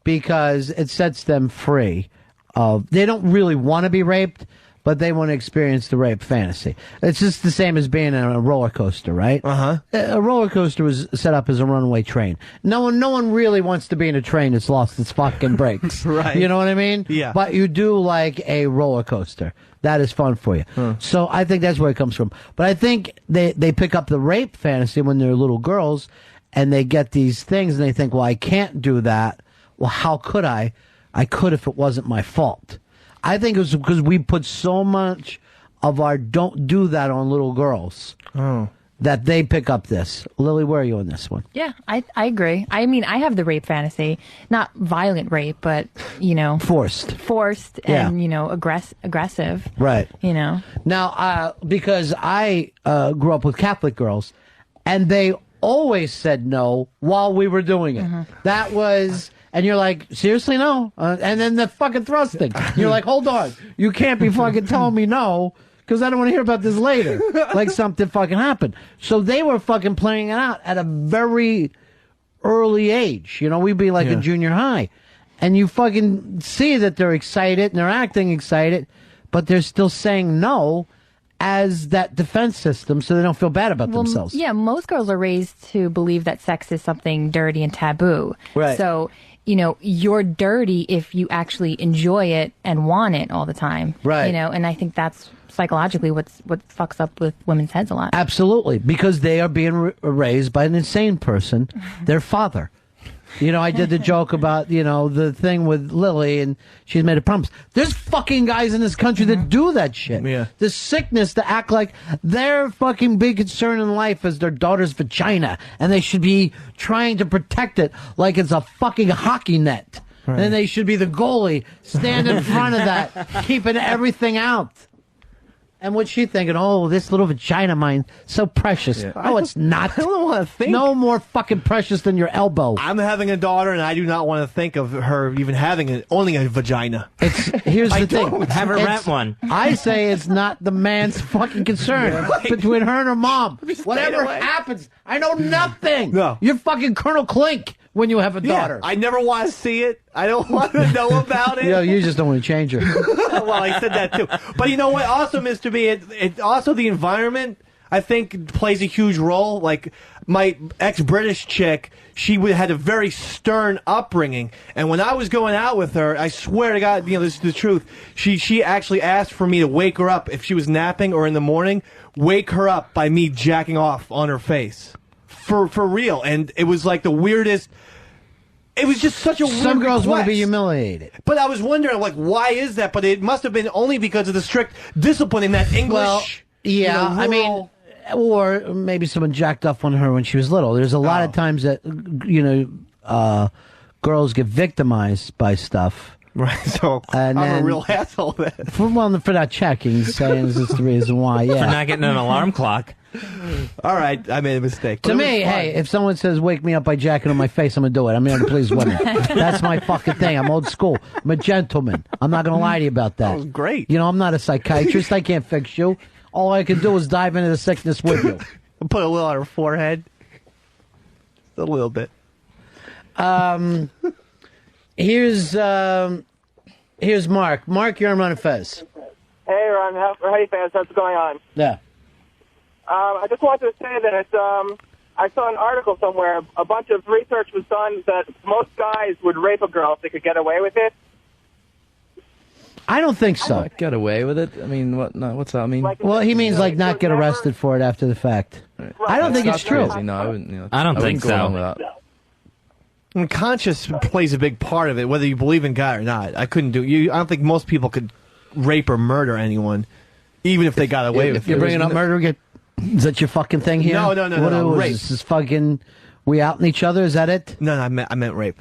because it sets them free. They don't really want to be raped, but they want to experience the rape fantasy. It's just the same as being on a roller coaster, right? A roller coaster was set up as a runaway train. No one really wants to be in a train that's lost its fucking brakes. Right. You know what I mean? Yeah. But you do like a roller coaster. That is fun for you. So I think that's where it comes from. But I think they pick up the rape fantasy when they're little girls, and they get these things, and they think, well, I can't do that. Well, how could I? I could if it wasn't my fault. I think it was because we put so much of our don't do that on little girls that they pick up this. Lily, where are you on this one? Yeah, I agree. I mean, I have the rape fantasy. Not violent rape, but, Forced. And, aggressive. Right. Now, because I grew up with Catholic girls, and they always said no while we were doing it. That was... And you're like, seriously, no? And then the fucking thrusting. You're like, hold on. You can't be fucking telling me no, because I don't want to hear about this later. Like something fucking happened. So they were fucking playing it out at a very early age. We'd be like in junior high. And you fucking see that they're excited and they're acting excited, but they're still saying no as that defense system, so they don't feel bad about themselves. Yeah, most girls are raised to believe that sex is something dirty and taboo. Right. So, you're dirty if you actually enjoy it and want it all the time. Right. And I think that's psychologically what fucks up with women's heads a lot. Absolutely, because they are being raised by an insane person, their father. I did the joke about, the thing with Lily, and she's made a promise. There's fucking guys in this country that do that shit. Yeah. The sickness to act like their fucking big concern in life is their daughter's vagina, and they should be trying to protect it like it's a fucking hockey net. Right. And they should be the goalie, stand in front of that, keeping everything out. And what's she thinking? Oh, this little vagina of mine, so precious. Yeah. Oh, it's not. I don't want to think. No more fucking precious than your elbow. I'm having a daughter, and I do not want to think of her even owning a vagina. Here's the thing. Have her rent one. I say it's not the man's fucking concern between her and her mom. Whatever happens, I know nothing. No. You're fucking Colonel Klink when you have a daughter. I never want to see it. I don't want to know about it. You just don't want to change her. Well, I said that too. But you know what? Also, Mr. B, it also the environment, I think, plays a huge role. Like my ex-British chick, she had a very stern upbringing, and when I was going out with her, I swear to God, this is the truth. She actually asked for me to wake her up if she was napping or in the morning. Wake her up by me jacking off on her face, for real. And it was like the weirdest. It was just such a weird Some girls want to be request. humiliated. But I was wondering, why is that? But it must have been only because of the strict discipline in that English. Well, yeah, I mean, or maybe someone jacked off on her when she was little. There's a lot of times that girls get victimized by stuff. Right, so I'm a real asshole then. For not checking, saying this is the reason why. Yeah, for not getting an alarm clock. All right, I made a mistake. To me, hey, if someone says "wake me up" by jacking on my face, I'm gonna do it. I'm gonna please women. That's my fucking thing. I'm old school. I'm a gentleman. I'm not gonna lie to you about that. That was great. I'm not a psychiatrist. I can't fix you. All I can do is dive into the sickness with you. Put a little on her forehead. Just a little bit. Here's Here's Mark. Mark, you're on Ron and Fez. Hey, Ron. Hey, Fez. How's it going on? Yeah. I just wanted to say that I saw an article somewhere. A bunch of research was done that most guys would rape a girl if they could get away with it. I don't think so. Get away with it? I mean, what's that mean? Well, he means like not get arrested for it after the fact. I don't think it's true. Crazy. No, I wouldn't. I don't think go along so. with that. And conscience plays a big part of it, whether you believe in God or not. I couldn't do. I don't think most people could rape or murder anyone, even if they got away with it. You're bringing up murder. Is that your fucking thing here? No. What Rape. Is this fucking? We out in each other? Is that it? No, I meant rape.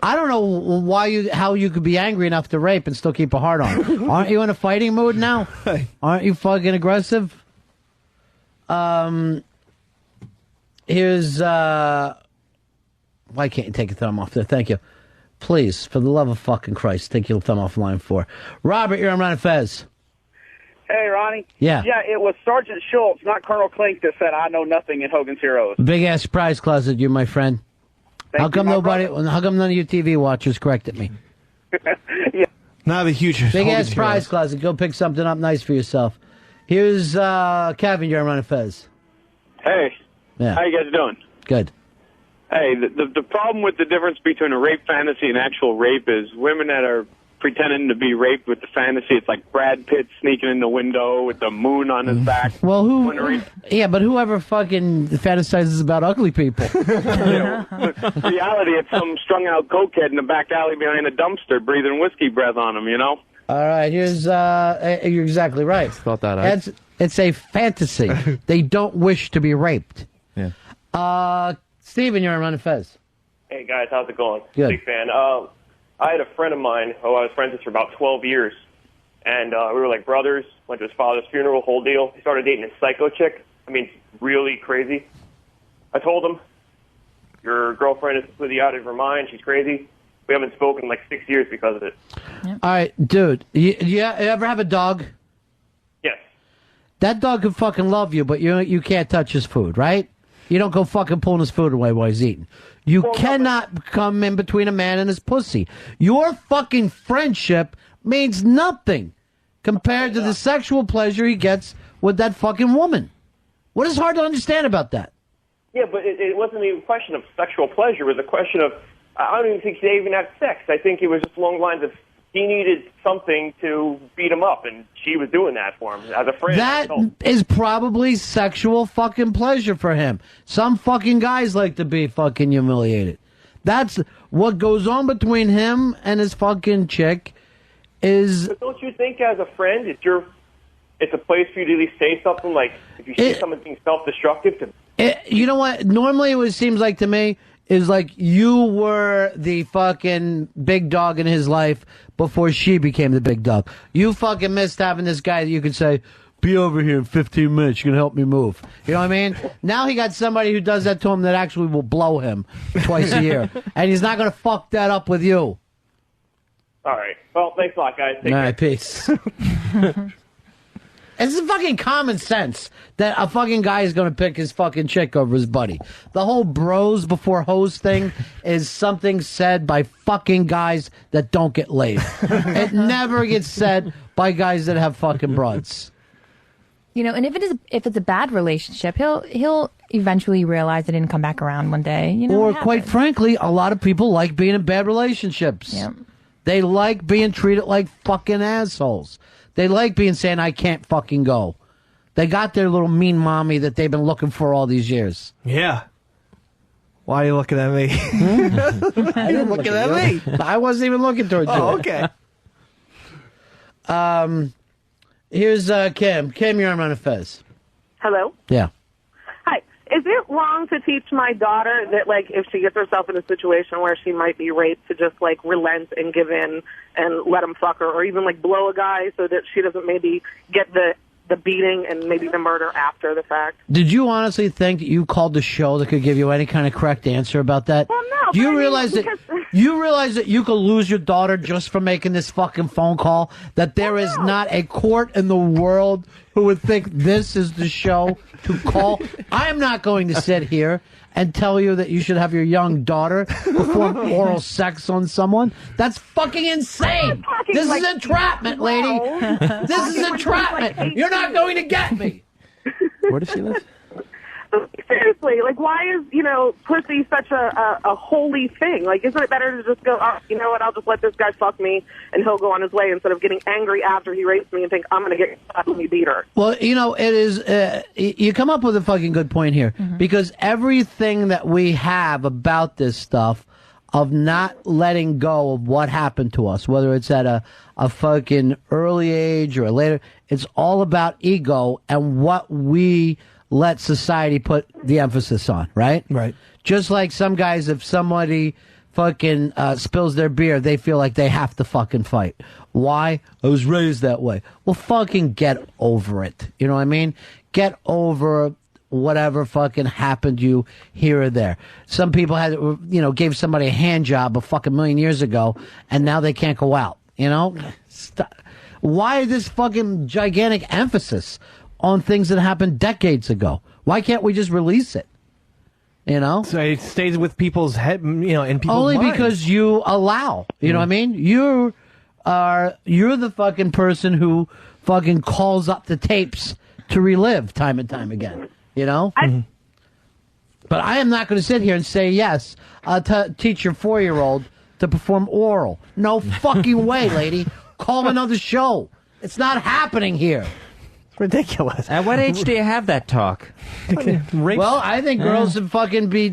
I don't know how you could be angry enough to rape and still keep a heart on. Aren't you in a fighting mood now? Aren't you fucking aggressive? Here's why can't you take your thumb off there? Thank you. Please, for the love of fucking Christ, take your thumb off line 4. Robert, you're on Ron and Fez. Hey, Ronnie. Yeah. Yeah, it was Sergeant Schultz, not Colonel Klink, that said, I know nothing in Hogan's Heroes. Big ass surprise closet, you my friend. How come none of you TV watchers corrected me? Yeah. Not a huge big ass prize closet. Go pick something up nice for yourself. Here's Kevin, you're on Ron and Fez. Hey. Yeah. How you guys doing? Good. Hey, the problem with the difference between a rape fantasy and actual rape is women that are pretending to be raped with the fantasy. It's like Brad Pitt sneaking in the window with the moon on his back. Well, but whoever fucking fantasizes about ugly people. Reality, it's some strung-out cokehead in the back alley behind a dumpster breathing whiskey breath on him, you know? All right, here's, you're exactly right. Thought that out. It's a fantasy. They don't wish to be raped. Yeah. Steven, you're on Ron and Fez. Hey, guys, how's it going? Good. Big fan. I had a friend of mine who I was friends with for about 12 years, and we were like brothers, went to his father's funeral, whole deal. He started dating a psycho chick. I mean, really crazy. I told him, your girlfriend is completely out of her mind. She's crazy. We haven't spoken in like 6 years because of it. All right, dude, you ever have a dog? Yes. That dog could fucking love you, but you can't touch his food, right? You don't go fucking pulling his food away while he's eating. You cannot come in between a man and his pussy. Your fucking friendship means nothing compared to the sexual pleasure he gets with that fucking woman. What is hard to understand about that? Yeah, but it wasn't even a question of sexual pleasure. It was a question of, I don't even think they even had sex. I think it was just along the lines of he needed something to beat him up, and she was doing that for him as a friend. That is probably sexual fucking pleasure for him. Some fucking guys like to be fucking humiliated. That's what goes on between him and his fucking chick is... But don't you think as a friend, it's a place for you to at least say something like, if you see someone being self-destructive, you know what? Normally it seems like to me is like you were the fucking big dog in his life before she became the big dog. You fucking missed having this guy that you could say, be over here in 15 minutes, you can help me move. You know what I mean? Now he got somebody who does that to him that actually will blow him twice a year. And he's not going to fuck that up with you. all right. Well, thanks a lot, guys. Take All care. right, peace. It's fucking common sense that a fucking guy is going to pick his fucking chick over his buddy. The whole bros before hoes thing is something said by fucking guys that don't get laid. It never gets said by guys that have fucking broads. You know, and if it's a bad relationship, he'll eventually realize it and come back around one day. You know, Or quite frankly, a lot of people like being in bad relationships. Yep. They like being treated like fucking assholes. They like being saying, I can't fucking go. They got their little mean mommy that they've been looking for all these years. Yeah. Why are you looking at me? I didn't looking at me. I wasn't even looking towards you. Oh, okay. Here's Kim. Kim, you're on Ron and Fez. Hello? Yeah. Hi. Is it wrong to teach my daughter that, like, if she gets herself in a situation where she might be raped, to just, like, relent and give in and let him fuck her, or even, like, blow a guy so that she doesn't maybe get the beating and maybe the murder after the fact? Did you honestly think that you called the show that could give you any kind of correct answer about that? Well, no. Do you but I mean, realize that because You realize that you could lose your daughter just for making this fucking phone call? That there is not a court in the world who would think this is the show to call? I am not going to sit here and tell you that you should have your young daughter perform oral sex on someone. That's fucking insane. This is entrapment, lady. This is entrapment. You're not going to get me. Where does she live? Seriously, like, why is, pussy such a holy thing? Like, isn't it better to just go, oh, you know what, I'll just let this guy fuck me and he'll go on his way instead of getting angry after he rapes me and think I'm going to get fucked when he beat her? Well, it is, you come up with a fucking good point here, because everything that we have about this stuff of not letting go of what happened to us, whether it's at a fucking early age or a later, it's all about ego and what we let society put the emphasis on, right? Right. Just like some guys, if somebody fucking spills their beer, they feel like they have to fucking fight. Why? I was raised that way. Well, fucking get over it. You know what I mean? Get over whatever fucking happened to you here or there. Some people had, gave somebody a hand job a fucking million years ago, and now they can't go out. Why this fucking gigantic emphasis on things that happened decades ago? Why can't we just release it? So it stays with people's head, in people's Only minds. because you allow. You know what I mean? You're the fucking person who fucking calls up the tapes to relive time and time again. But I am not going to sit here and say yes. Teach your 4-year-old to perform oral. No fucking way, lady. Call another show. It's not happening here. Ridiculous. At what age do you have that talk? Well, I think girls should fucking be,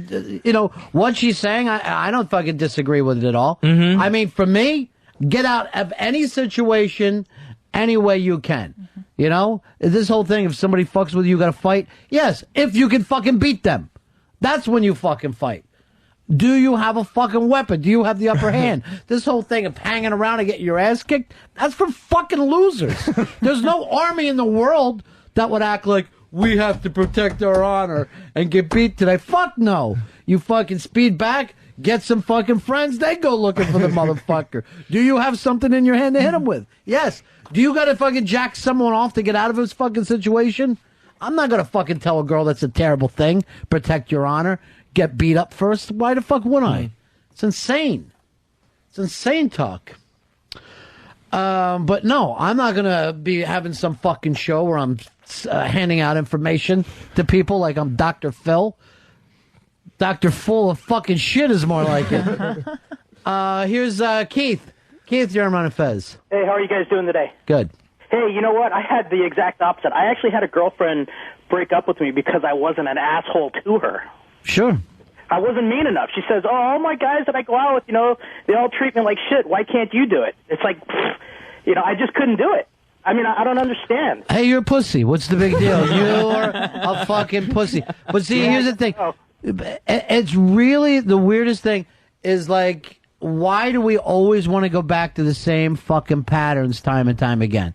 what she's saying, I don't fucking disagree with it at all. I mean, for me, get out of any situation any way you can. This whole thing, if somebody fucks with you, you gotta fight. Yes, if you can fucking beat them. That's when you fucking fight. Do you have a fucking weapon? Do you have the upper hand? This whole thing of hanging around and getting your ass kicked, that's for fucking losers. There's no army in the world that would act like we have to protect our honor and get beat today. Fuck no. You fucking speed back, get some fucking friends, they go looking for the motherfucker. Do you have something in your hand to hit him with? Yes. Do you gotta fucking jack someone off to get out of his fucking situation? I'm not gonna fucking tell a girl that's a terrible thing. Protect your honor. Get beat up first. Why the fuck would I? It's insane. It's insane talk. But no, I'm not going to be having some fucking show where I'm handing out information to people like I'm Dr. Phil. Dr. Full of fucking shit is more like it. Here's Keith. Keith, you're on Ron and Fez. Hey, how are you guys doing today? Good. Hey, you know what? I had the exact opposite. I actually had a girlfriend break up with me because I wasn't an asshole to her. Sure. I wasn't mean enough. She says, oh, all my guys that I go out with, they all treat me like shit. Why can't you do it? It's like, I just couldn't do it. I mean, I don't understand. Hey, you're a pussy. What's the big deal? You're a fucking pussy. But see, here's the thing. It's really the weirdest thing is like, why do we always want to go back to the same fucking patterns time and time again?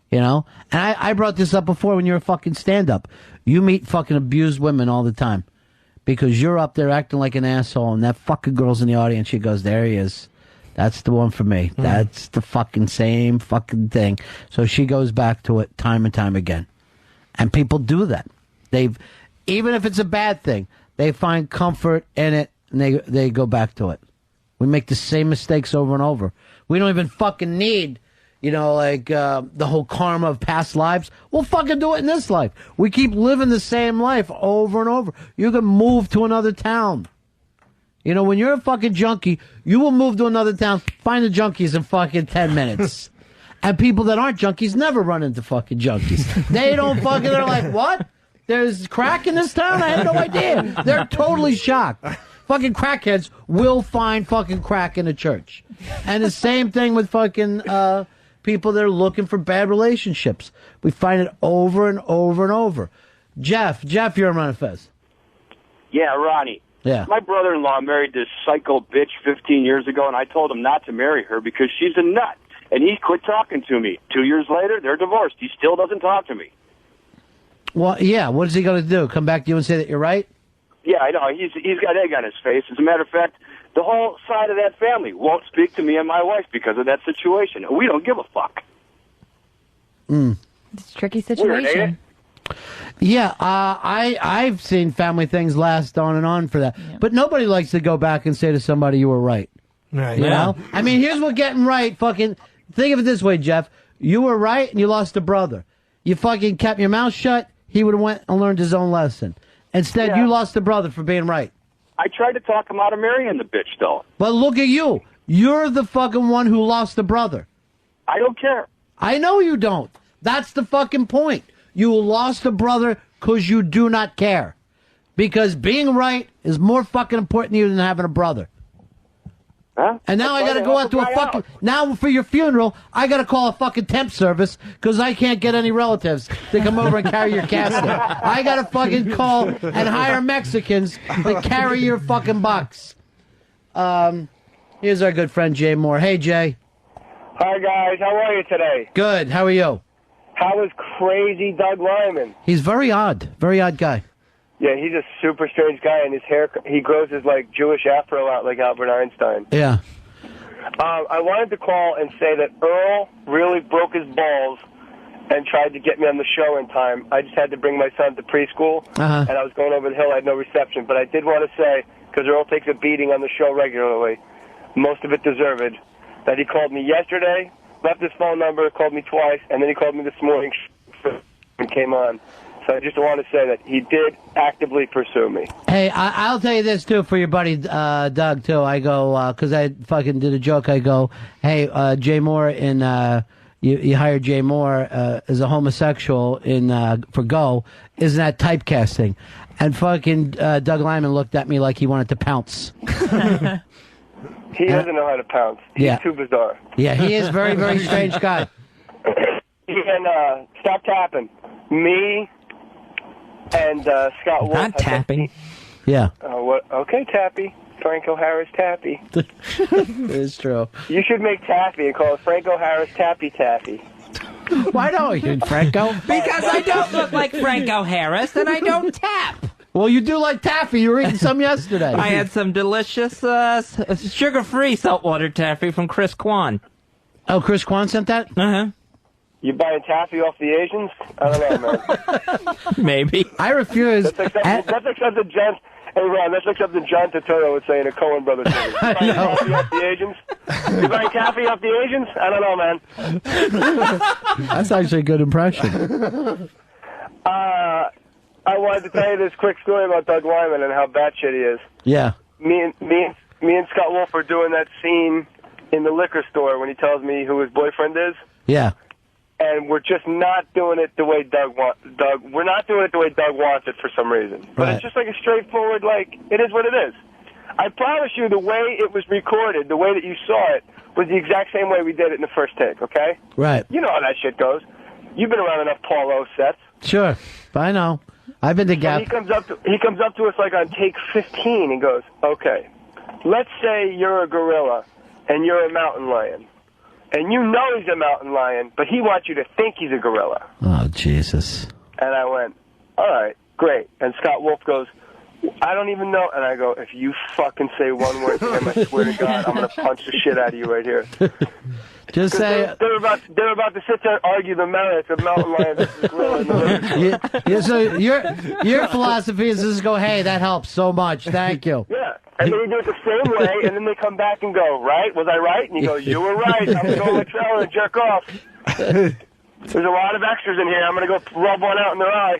And I brought this up before when you're a fucking stand-up. You meet fucking abused women all the time. Because you're up there acting like an asshole, and that fucking girl's in the audience. She goes, there he is. That's the one for me. That's the fucking same fucking thing. So she goes back to it time and time again. And people do that. Even if it's a bad thing, they find comfort in it, and they go back to it. We make the same mistakes over and over. We don't even fucking need, the whole karma of past lives. We'll fucking do it in this life. We keep living the same life over and over. You can move to another town. When you're a fucking junkie, you will move to another town, find the junkies in fucking 10 minutes. And people that aren't junkies never run into fucking junkies. They don't fucking, they're like, what? There's crack in this town? I had no idea. They're totally shocked. Fucking crackheads will find fucking crack in a church. And the same thing with fucking, people that are looking for bad relationships. We find it over and over and over. Jeff, you're on Ron and Fez. Yeah, Ronnie. Yeah. My brother-in-law married this psycho bitch 15 years ago, and I told him not to marry her because she's a nut. And he quit talking to me. 2 years later, they're divorced. He still doesn't talk to me. Well, yeah, what is he going to do? Come back to you and say that you're right? Yeah, I know. He's got egg on his face. As a matter of fact, The whole side of that family won't speak to me and my wife because of that situation. We don't give a fuck. It's a tricky situation. Yeah, I've seen family things last on and on for that. But nobody likes to go back and say to somebody you were right. Right. You know? I mean, here's what getting right fucking... Think of it this way, Jeff. You were right and you lost a brother. You fucking kept your mouth shut, he would have went and learned his own lesson. Instead, you lost a brother for being right. I tried to talk him out of marrying the bitch, though. But look at you. You're the fucking one who lost a brother. I don't care. I know you don't. That's the fucking point. You lost a brother because you do not care. Because being right is more fucking important to you than having a brother. Huh? And now I got to go out to a fucking... Now for your funeral, I got to call a fucking temp service because I can't get any relatives to come over and carry your casket. I got to fucking call and hire Mexicans to carry your fucking box. Here's our good friend Jay Moore. Hey, Jay. Hi, guys. How are you today? Good. How are you? How is crazy Doug Lyman? He's very odd guy. Yeah, he's a super strange guy, and his hair, he grows his, like, Jewish afro out like Albert Einstein. Yeah. I wanted to call and say that Earl really broke his balls and tried to get me on the show in time. I just had to bring my son to preschool, and I was going over the hill. I had no reception. But I did want to say, because Earl takes a beating on the show regularly, most of it deserved, that he called me yesterday, left his phone number, called me twice, and then he called me this morning and came on. So I just want to say that he did actively pursue me. Hey, I'll tell you this, too, for your buddy Doug, too. I go, because I fucking did a joke, I go, hey, Jay Moore, you hired Jay Moore as a homosexual for Go. Isn't that typecasting? And fucking Doug Lyman looked at me like he wanted to pounce. He doesn't know how to pounce. He's too bizarre. Yeah, he is very, very strange guy. And stop tapping. Me and Scott Wolf. Not tapping. Yeah. What? Okay, Tappy. Franco Harris Tappy. It's true. You should make Taffy and call it Franco Harris Tappy Taffy. Why don't you, Franco? Because I don't look like Franco Harris, and I don't tap. Well, you do like taffy. You were eating some yesterday. I had some delicious sugar-free saltwater taffy from Chris Kwan. Oh, Chris Kwan sent that? Uh-huh. You buying taffy off the Asians? I don't know, man. Maybe. I refuse. That's like something John... Hey, Ron, that's like something John Turturro would say in a Coen Brothers movie. You buying taffy off the Asians? You buying taffy off the Asians? I don't know, man. That's actually a good impression. I wanted to tell you this quick story about Doug Lyman and how batshit he is. Yeah. Me and Scott Wolf are doing that scene in the liquor store when he tells me who his boyfriend is. Yeah. And we're just not doing it the way we're not doing it the way Doug wants it for some reason. But It's just like a straightforward, like, it is what it is. I promise you the way it was recorded, the way that you saw it, was the exact same way we did it in the first take, okay? Right. You know how that shit goes. You've been around enough Paul O sets. Sure. I know. I've been to Gap. He comes up to us like on take 15 and goes, okay, let's say you're a gorilla and you're a mountain lion. And you know he's a mountain lion, but he wants you to think he's a gorilla. Oh, Jesus. And I went, all right, great. And Scott Wolf goes, I don't even know. And I go, if you fucking say one word to him, I swear to God, I'm going to punch the shit out of you right here. Just say... They're about to sit there and argue the merits of mountain lion versus gorilla. So your philosophy is just go, hey, that helps so much. Thank you. Yeah. And then you do it the same way, and then they come back and go, right? Was I right? And you go, you were right. I'm going to go in the trailer and jerk off. There's a lot of extras in here. I'm going to go rub one out in their eye.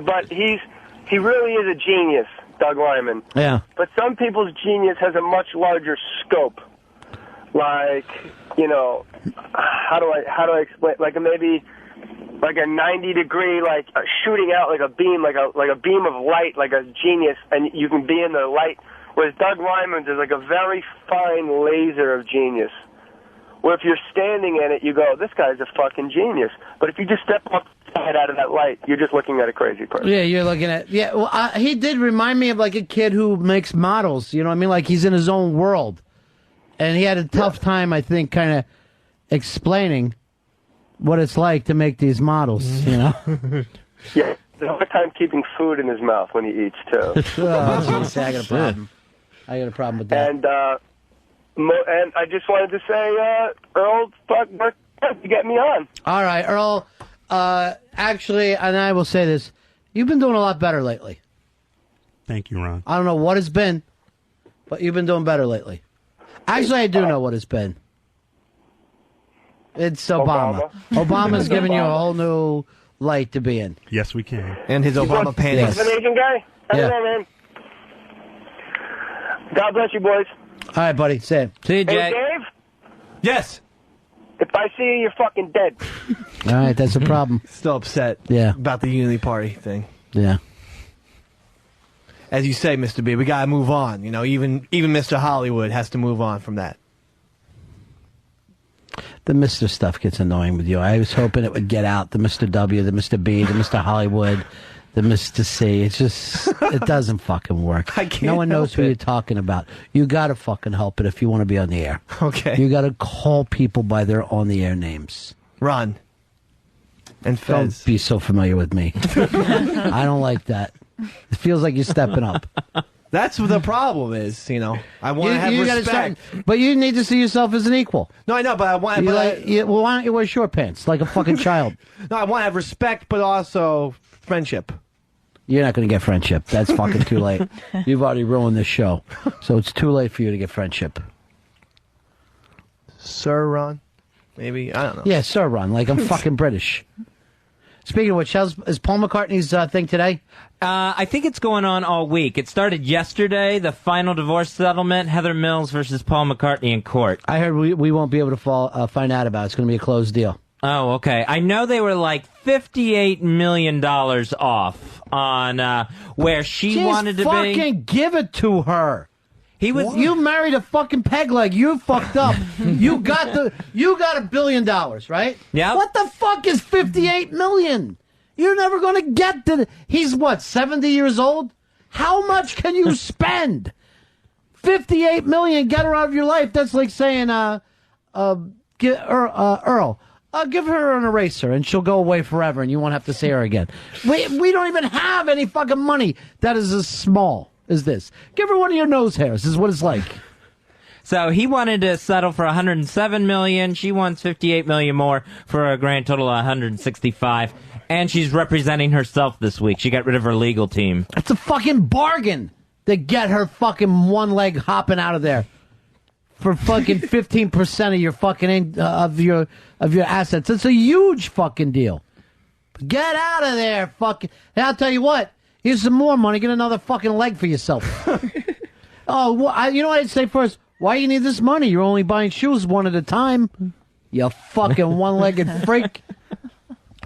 But he really is a genius, Doug Lyman. Yeah. But some people's genius has a much larger scope. Like, you know, how do I explain? Like maybe... like a 90-degree, like shooting out like a beam, like a beam of light, like a genius, and you can be in the light. Whereas Doug Lyman's is like a very fine laser of genius. Where if you're standing in it, you go, this guy's a fucking genius. But if you just step outside out of that light, you're just looking at a crazy person. Yeah, you're looking at... Yeah, well, he did remind me of like a kid who makes models, you know what I mean? Like he's in his own world. And he had a tough time, I think, kind of explaining what it's like to make these models, you know? Yeah. a hard time keeping food in his mouth when he eats, too. See, I got a problem. I got a problem with that. And I just wanted to say, Earl, fuck, work to get me on. All right, Earl. Actually, and I will say this, you've been doing a lot better lately. Thank you, Ron. I don't know what it's been, but you've been doing better lately. Actually, I do know what it's been. It's Obama. Obama's giving you a whole new light to be in. Yes, we can. And his Obama panties. He's an Asian guy? I don't Yeah. know, man. God bless you, boys. All right, buddy. Say it. See you, Hey, Jay. Dave? Yes. If I see you, you're fucking dead. All right, that's a problem. Still upset Yeah. about the Unity Party thing. Yeah. As you say, Mr. B, we got to move on. You know, even Mr. Hollywood has to move on from that. The Mr. stuff gets annoying with you. I was hoping it would get out. The Mr. W, the Mr. B, the Mr. Hollywood, the Mr. C. It's just, it doesn't fucking work. I can't No one knows help who it. you're talking about. You got to fucking help it if you want to be on the air. Okay. You got to call people by their on the air names. Ron and Don't Fez. be so familiar with me. I don't like that. It feels like you're stepping up. That's what the problem is, you know. I want to have gotta respect. but you need to see yourself as an equal. No, I know, but I want. You But well, why don't you wear short pants like a fucking child? no, I want to have respect, but also friendship. You're not going to get friendship. That's fucking too late. You've already ruined this show. So it's too late for you to get friendship. Sir Ron? Maybe? I don't know. Yeah, Sir Ron, like I'm fucking British. Speaking of which, is Paul McCartney's thing today? I think it's going on all week. It started yesterday, the final divorce settlement, Heather Mills versus Paul McCartney in court. I heard we won't be able to find out about it. It's going to be a closed deal. Oh, okay. I know they were like $58 million off on where she wanted to be. Fucking give it to her. He was. You married a fucking peg leg. You fucked up. You got $1 billion, right? Yeah. What the fuck is 58 million? You're never going to get to. He's what, 70 years old? How much can you spend? 58 million. Get her out of your life. That's like saying, Earl, give her an eraser and she'll go away forever and you won't have to see her again. We don't even have any fucking money that is as small as this. Give her one of your nose hairs. This is what it's like. So he wanted to settle for $107 million. She wants $58 million more for a grand total of $165. And she's representing herself this week. She got rid of her legal team. It's a fucking bargain to get her fucking one leg hopping out of there for fucking 15% of your fucking of your assets. It's a huge fucking deal. Get out of there, fucking. And I'll tell you what. Here's some more money. Get another fucking leg for yourself. Oh, well, you know what I'd say first? Why you need this money? You're only buying shoes one at a time. You fucking one-legged freak.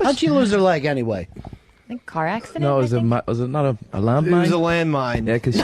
How'd she lose her leg anyway? I think car accident. No, was it not a landmine? It was a landmine. Yeah, because You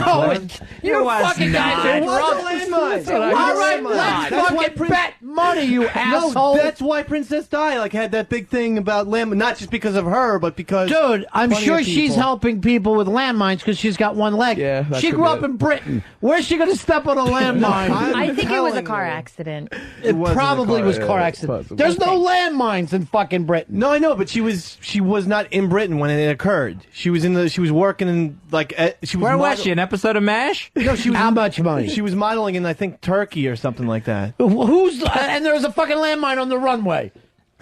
fucking guys are drunk. All right, let's fucking bet money, you asshole. No, that's why Princess Di had that big thing about landmine. Not just because of her, but because Dude, I'm plenty sure of she's people. helping people with landmines because she's got one leg. Yeah, that she could grew be up it. in Britain. Where's she going to step on a landmine? I think it was a car accident. It wasn't a probably car- was car yeah, accident. possibly. There's no landmines in fucking Britain. No, I know, but she was not in Britain when it occurred. She was working in she was Where was she? An episode of MASH? No, she was How much money? She was modeling in I think Turkey or something like that. Who's and there was a fucking landmine on the runway.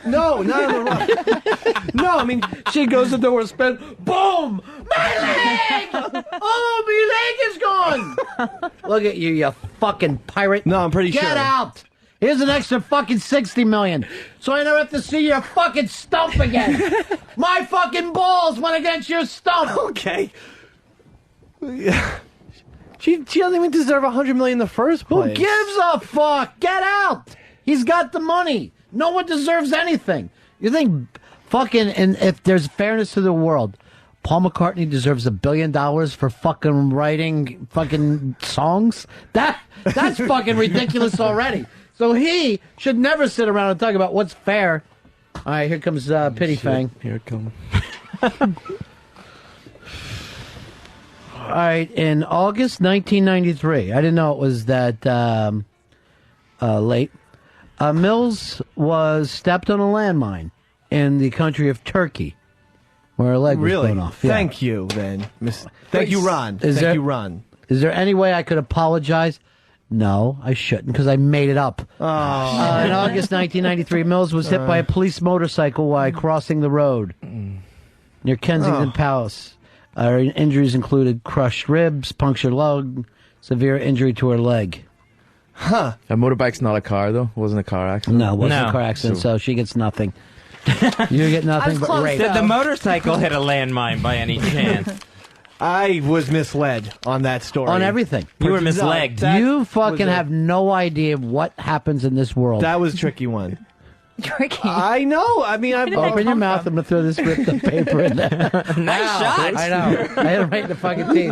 No, not on the run. No, I mean She goes into her spin. Boom! My leg! Oh, my leg is gone! Look at you, you fucking pirate. No, I'm pretty Get sure. out! Here's an extra fucking 60 million. So I never have to see your fucking stump again. My fucking balls went against your stump. Okay. She doesn't even deserve $100 million in the first Who place. gives a fuck? Get out! He's got the money. No one deserves anything. You think fucking, and if there's fairness to the world, Paul McCartney deserves $1 billion for fucking writing fucking songs? That's fucking ridiculous already. So he should never sit around and talk about what's fair. All right, here comes Pity Fang. Here it comes. All right, in August 1993, I didn't know it was that late, Mills was stepped on a landmine in the country of Turkey. where her leg was Really? blown off. Yeah. Thank you, then. Thank you, Ron. Is Thank there- you, Ron. Is there any way I could apologize? No, I shouldn't, because I made it up. Oh. In August 1993, Mills was hit by a police motorcycle while crossing the road near Kensington Palace. Her injuries included crushed ribs, punctured lung, severe injury to her leg. Huh. A motorbike's not a car, though? It wasn't a car accident? No, it wasn't a car accident, so she gets nothing. You get nothing but rape. Did the motorcycle hit a landmine by any chance? I was misled on that story. On everything. You were misled. You fucking have no idea what happens in this world. That was a tricky one. Tricky. I know. I mean, I've Open your mouth. I'm going to throw this ripped up paper in there. Nice shot. I know. I hit him right in the fucking teeth.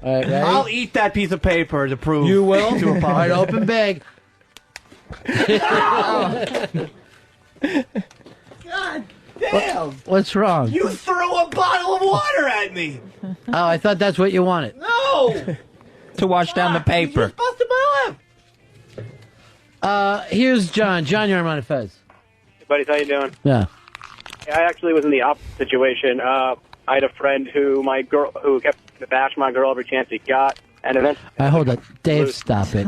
All right, ready? I'll eat that piece of paper to prove. You will? To All right, open big. God damn! What's wrong? You threw a bottle of water at me. Oh, I thought that's what you wanted. No. To wash down the paper. Busted my lip. Here's John. John, you're on Ron and Fez. Hey, buddies, how you doing? Yeah. I actually was in the opposite situation. I had a friend who kept to bash my girl every chance he got, and eventually. All right, hold on. Dave, stop it.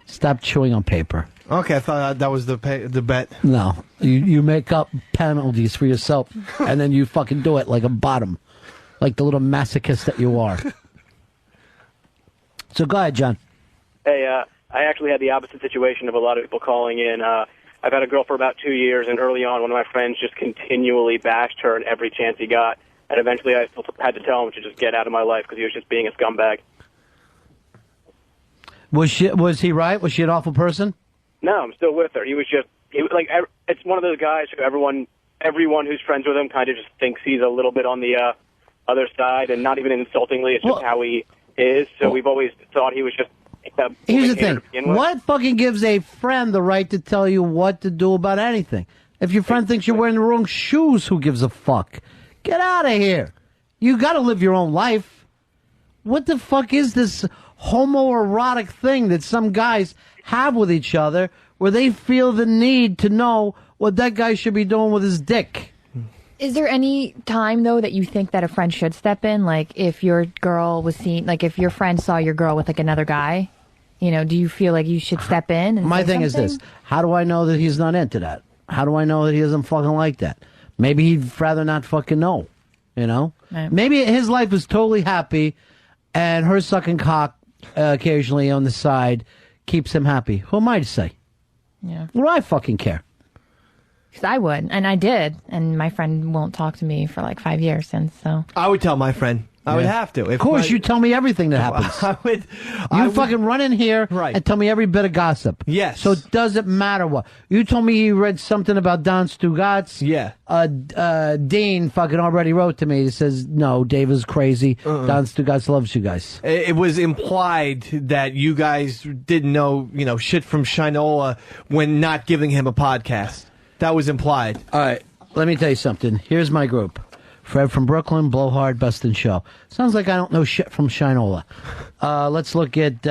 Stop chewing on paper. Okay, I thought that was the bet. No. You make up penalties for yourself, and then you fucking do it like a bottom. Like the little masochist that you are. So go ahead, John. Hey, I actually had the opposite situation of a lot of people calling in. I've had a girl for about 2 years, and early on, one of my friends just continually bashed her in every chance he got. And eventually, I had to tell him to just get out of my life because he was just being a scumbag. Was he right? Was she an awful person? No, I'm still with her. He was like, it's one of those guys who everyone who's friends with him kind of just thinks he's a little bit on the other side, and not even insultingly. It's just how he is. So we've always thought he was just. Here's the thing. What fucking gives a friend the right to tell you what to do about anything? If your friend thinks you're wearing the wrong shoes, who gives a fuck? Get out of here. You got to live your own life. What the fuck is this homoerotic thing that some guys have with each other where they feel the need to know what that guy should be doing with his dick? Is there any time, though, that you think that a friend should step in? Like, if your girl was seen, like, if your friend saw your girl with, like, another guy, you know, do you feel like you should step in? And My say thing is something? this. How do I know that he's not into that? How do I know that he doesn't fucking like that? Maybe he'd rather not fucking know, you know? Right. Maybe his life is totally happy, and her sucking cock occasionally on the side keeps him happy. Who am I to say? Yeah. What do I fucking care? Because I would, and I did, and my friend won't talk to me for like 5 years since, so. I would tell my friend. I would have to. Of course, you tell me everything that happens. You fucking run in here and tell me every bit of gossip. Yes. So it doesn't matter what. You told me you read something about Don Stugatz. Yeah. Dean fucking already wrote to me. He says, no, Dave is crazy. Don Stugatz loves you guys. It was implied that you guys didn't know, shit from Shinola when not giving him a podcast. That was implied. All right. Let me tell you something. Here's my group. Fred from Brooklyn, Blowhard, Best in Show. Sounds like I don't know shit from Shinola. Let's look at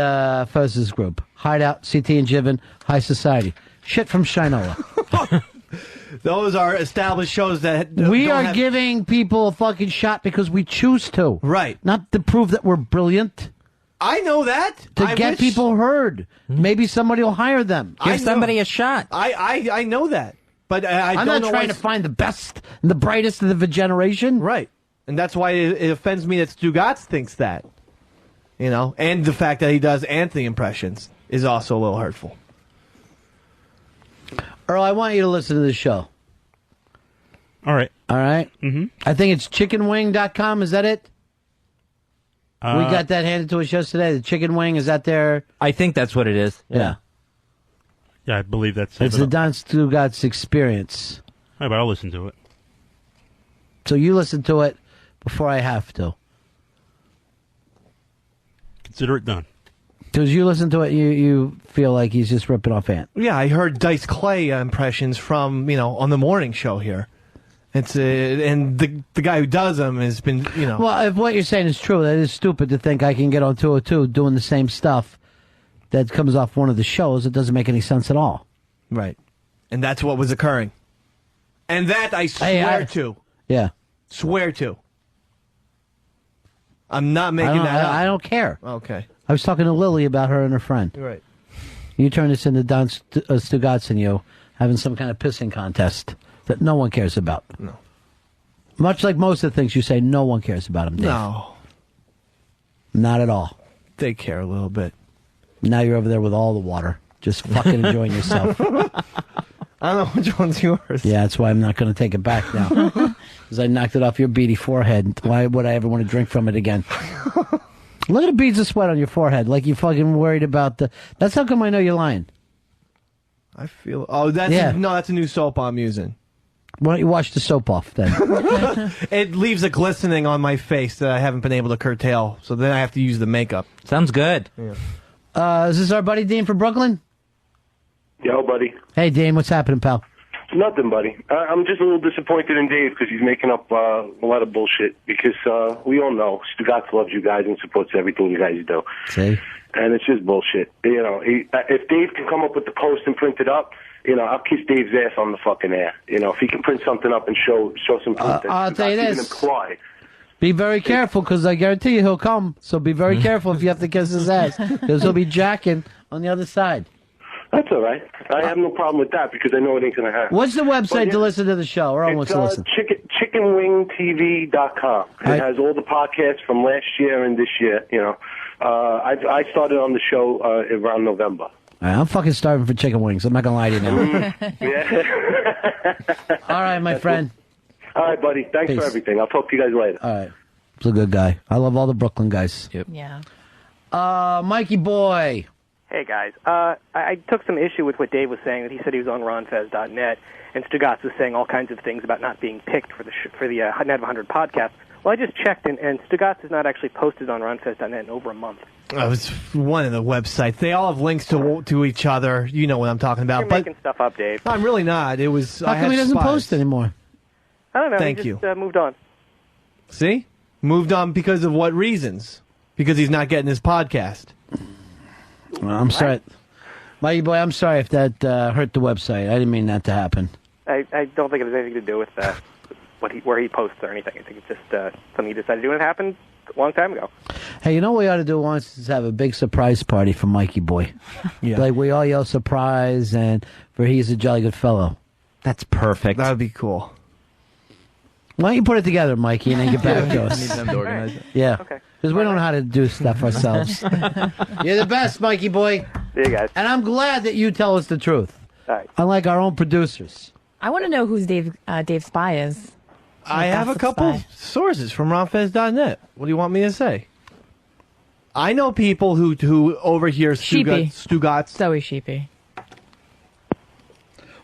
Fez's group. Hideout, CT and Jiven, High Society. Shit from Shinola. Those are established shows that We are giving people a fucking shot because we choose to. Right. Not to prove that we're brilliant. I know that. To get people heard. Maybe somebody will hire them. Give somebody a shot. I know that. But I'm not trying to find the best and the brightest of the generation. Right. And that's why it offends me that Stugatz thinks that. And the fact that he does Anthony impressions is also a little hurtful. Earl, I want you to listen to this show. All right. All right? Mm-hmm. I think it's chickenwing.com. Is that it? We got that handed to us yesterday. The chicken wing, is that there? I think that's what it is. Yeah. Yeah, I believe that's it. It's the Don Stugatz experience. All right, but I'll listen to it. So you listen to it before I have to. Consider it done. Because you listen to it, you feel like he's just ripping off Ant. Yeah, I heard Dice Clay impressions from, on the morning show here. It's and the guy who does them has been, Well, if what you're saying is true, that is stupid to think I can get on 202 doing the same stuff that comes off one of the shows. It doesn't make any sense at all. Right. And that's what was occurring. And that I swear to. Yeah. Swear to. I'm not making that up. I don't care. Okay. I was talking to Lily about her and her friend. Right. You turn this into Don Stugotz and you having some kind of pissing contest that no one cares about. No. Much like most of the things you say, no one cares about them, Dave. No. Not at all. They care a little bit. Now you're over there with all the water, just fucking enjoying yourself. I don't know which one's yours. Yeah, that's why I'm not going to take it back now. Because I knocked it off your beady forehead. Why would I ever want to drink from it again? Look at the beads of sweat on your forehead, like you fucking worried about the... That's how come I know you're lying. I feel... Oh, that's that's a new soap I'm using. Why don't you wash the soap off, then? It leaves a glistening on my face that I haven't been able to curtail, so then I have to use the makeup. Sounds good. Yeah. Is this our buddy Dean from Brooklyn? Yo, buddy. Hey, Dean, what's happening, pal? Nothing, buddy. I'm just a little disappointed in Dave because he's making up a lot of bullshit. Because we all know Stugotz loves you guys and supports everything you guys do. See? And it's just bullshit. You know, if Dave can come up with the post and print it up, I'll kiss Dave's ass on the fucking air. If he can print something up and show some proof that I'll tell you Stugotz even this. imply. Be very careful, because I guarantee you he'll come. So be very careful if you have to kiss his ass, because he'll be jacking on the other side. That's all right. I have no problem with that because I know it ain't going to happen. What's the website to listen to the show? Or wants to listen? chickenwingtv.com. It has all the podcasts from last year and this year. I started on the show around November. All right, I'm fucking starving for chicken wings. I'm not going to lie to you now. Yeah. All right, my friend. All right, buddy. Thanks Peace. for everything. I'll talk to you guys later. All right. He's a good guy. I love all the Brooklyn guys. Yep. Yeah. Mikey boy. Hey, guys. I took some issue with what Dave was saying, that he said he was on ronfez.net, and Stugotz was saying all kinds of things about not being picked for the Net of 100 podcast. Well, I just checked, and Stugotz has not actually posted on ronfez.net in over a month. Oh, it's one of the websites. They all have links to each other. You know what I'm talking about. You're making stuff up, Dave. I'm really not. It was. How come he doesn't post anymore? I don't know. Thank he just moved on. See? Moved on because of what reasons? Because he's not getting his podcast. Well, I'm sorry. Mikey boy, I'm sorry if that hurt the website. I didn't mean that to happen. I don't think it has anything to do with where he posts or anything. I think it's just something he decided to do, and it happened a long time ago. Hey, you know what we ought to do once is have a big surprise party for Mikey boy. Yeah. Like we all yell surprise, and for he's a jolly good fellow. That's perfect. That would be cool. Why don't you put it together, Mikey, and then get back to us? Need them to organize it. Yeah. Okay. Because we don't know how to do stuff ourselves. You're the best, Mikey boy. See you guys. And I'm glad that you tell us the truth. All right. Unlike our own producers. I want to know who's Dave Spy is. I have a couple sources from ronfez.net. What do you want me to say? I know people who overhear Stugotz. Zoe Sheepy.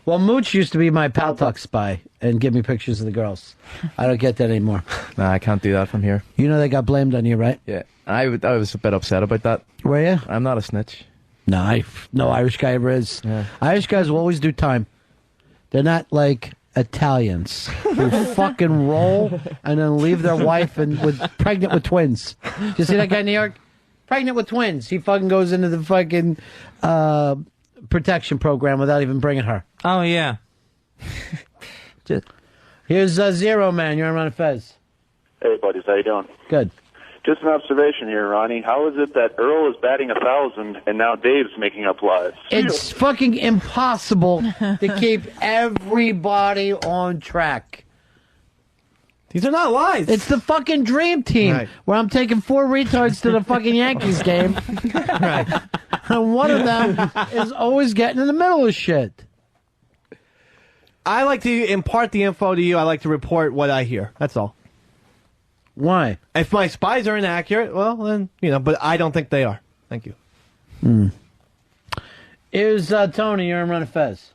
Well, Mooch used to be my pal talk spy and give me pictures of the girls. I don't get that anymore. Nah, I can't do that from here. You know they got blamed on you, right? Yeah. I was a bit upset about that. Were you? I'm not a snitch. No, no Irish guy ever is. Yeah. Irish guys will always do time. They're not like Italians who fucking roll and then leave their wife pregnant with twins. Did you see that guy in New York? Pregnant with twins. He fucking goes into the fucking protection program without even bringing her. Oh, yeah. Here's Zero Man. You're on Ron and Fez. Hey, buddies. How you doing? Good. Just an observation here, Ronnie. How is it that Earl is batting 1,000 and now Dave's making up lies? It's fucking impossible to keep everybody on track. These are not lies. It's the fucking dream team where I'm taking 4 retards to the fucking Yankees game. Right. And one of them is always getting in the middle of shit. I like to impart the info to you. I like to report what I hear. That's all. Why? If my spies are inaccurate, well, then, but I don't think they are. Thank you. Here's Tony. You're on Ron and Fez.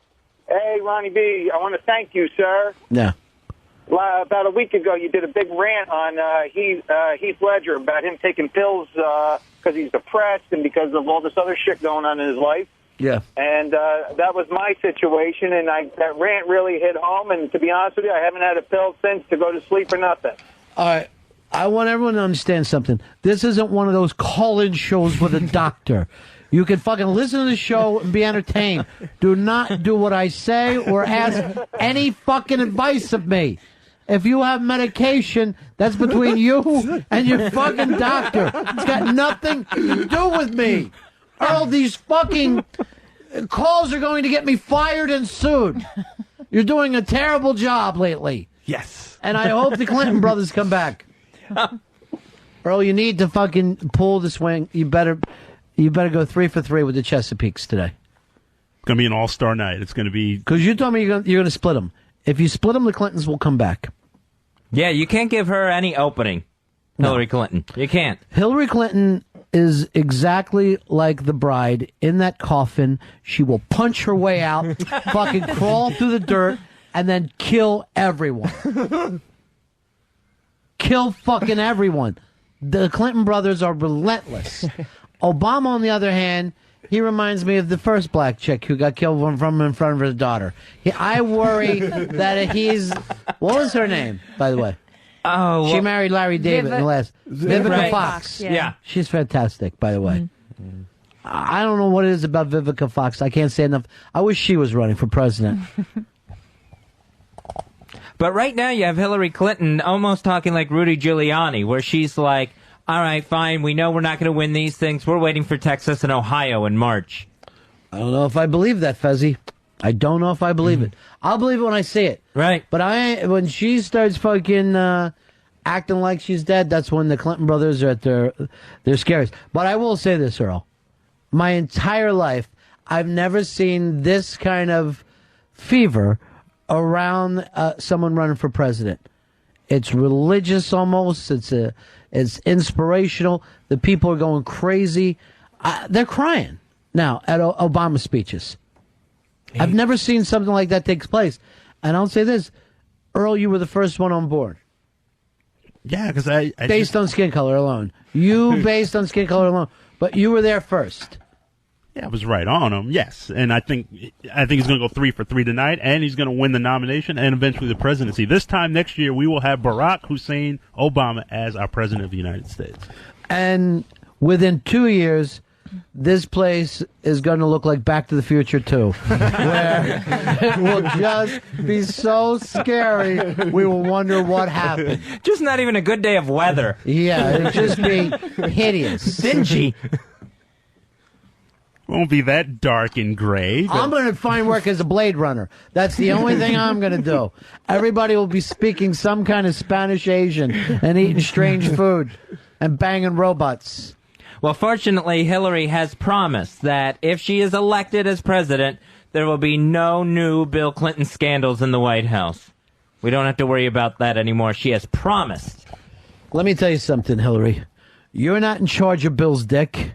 Hey, Ronnie B., I want to thank you, sir. Yeah. About a week ago, you did a big rant on Heath Ledger about him taking pills because he's depressed and because of all this other shit going on in his life. Yeah. And that was my situation, and that rant really hit home. And to be honest with you, I haven't had a pill since to go to sleep or nothing. All right. I want everyone to understand something. This isn't one of those call-in shows with a doctor. You can fucking listen to the show and be entertained. Do not do what I say or ask any fucking advice of me. If you have medication, that's between you and your fucking doctor. It's got nothing to do with me. Earl, these fucking calls are going to get me fired and sued. You're doing a terrible job lately. Yes. And I hope the Clinton brothers come back. Earl, you need to fucking pull the swing. You better go 3 for 3 with the Chesapeakes today. It's going to be an all-star night. It's going to be... Because you told me you're going to split them. If you split them, the Clintons will come back. Yeah, you can't give her any opening, Hillary Clinton. You can't. Hillary Clinton is exactly like the bride in that coffin. She will punch her way out, fucking crawl through the dirt, and then kill everyone. Kill fucking everyone. The Clinton brothers are relentless. Obama, on the other hand, he reminds me of the first black chick who got killed from in front of his daughter. I worry that he's... What was her name, by the way? Oh, well, she married Larry David in the last... Vivica Right. Fox. Yeah. She's fantastic, by the way. I don't know what it is about Vivica Fox. I can't say enough. I wish she was running for president. But right now you have Hillary Clinton almost talking like Rudy Giuliani, where she's like, all right, fine, we know we're not going to win these things. We're waiting for Texas and Ohio in March. I don't know if I believe that, Fezzy. I don't know if I believe it. I'll believe it when I see it. Right. But when she starts fucking acting like she's dead, that's when the Clinton brothers are at their scariest. But I will say this, Earl. My entire life, I've never seen this kind of fever around someone running for president. It's religious almost. It's inspirational. The people are going crazy. They're crying now at Obama speeches. I've never seen something like that take place. And I'll say this, Earl, you were the first one on board. Yeah, because I based on skin color alone. You based on skin color alone. But you were there first. Yeah, I was right on him, yes. And I think he's going to go 3 for 3 tonight, and he's going to win the nomination and eventually the presidency. This time next year, we will have Barack Hussein Obama as our president of the United States. And within 2 years, this place is going to look like Back to the Future 2, where it will just be so scary, we will wonder what happened. Just not even a good day of weather. Yeah, it'll just be hideous. Dingy. Won't be that dark and gray. I'm going to find work as a Blade Runner. That's the only thing I'm going to do. Everybody will be speaking some kind of Spanish Asian and eating strange food and banging robots. Well, fortunately, Hillary has promised that if she is elected as president, there will be no new Bill Clinton scandals in the White House. We don't have to worry about that anymore. She has promised. Let me tell you something, Hillary. You're not in charge of Bill's dick,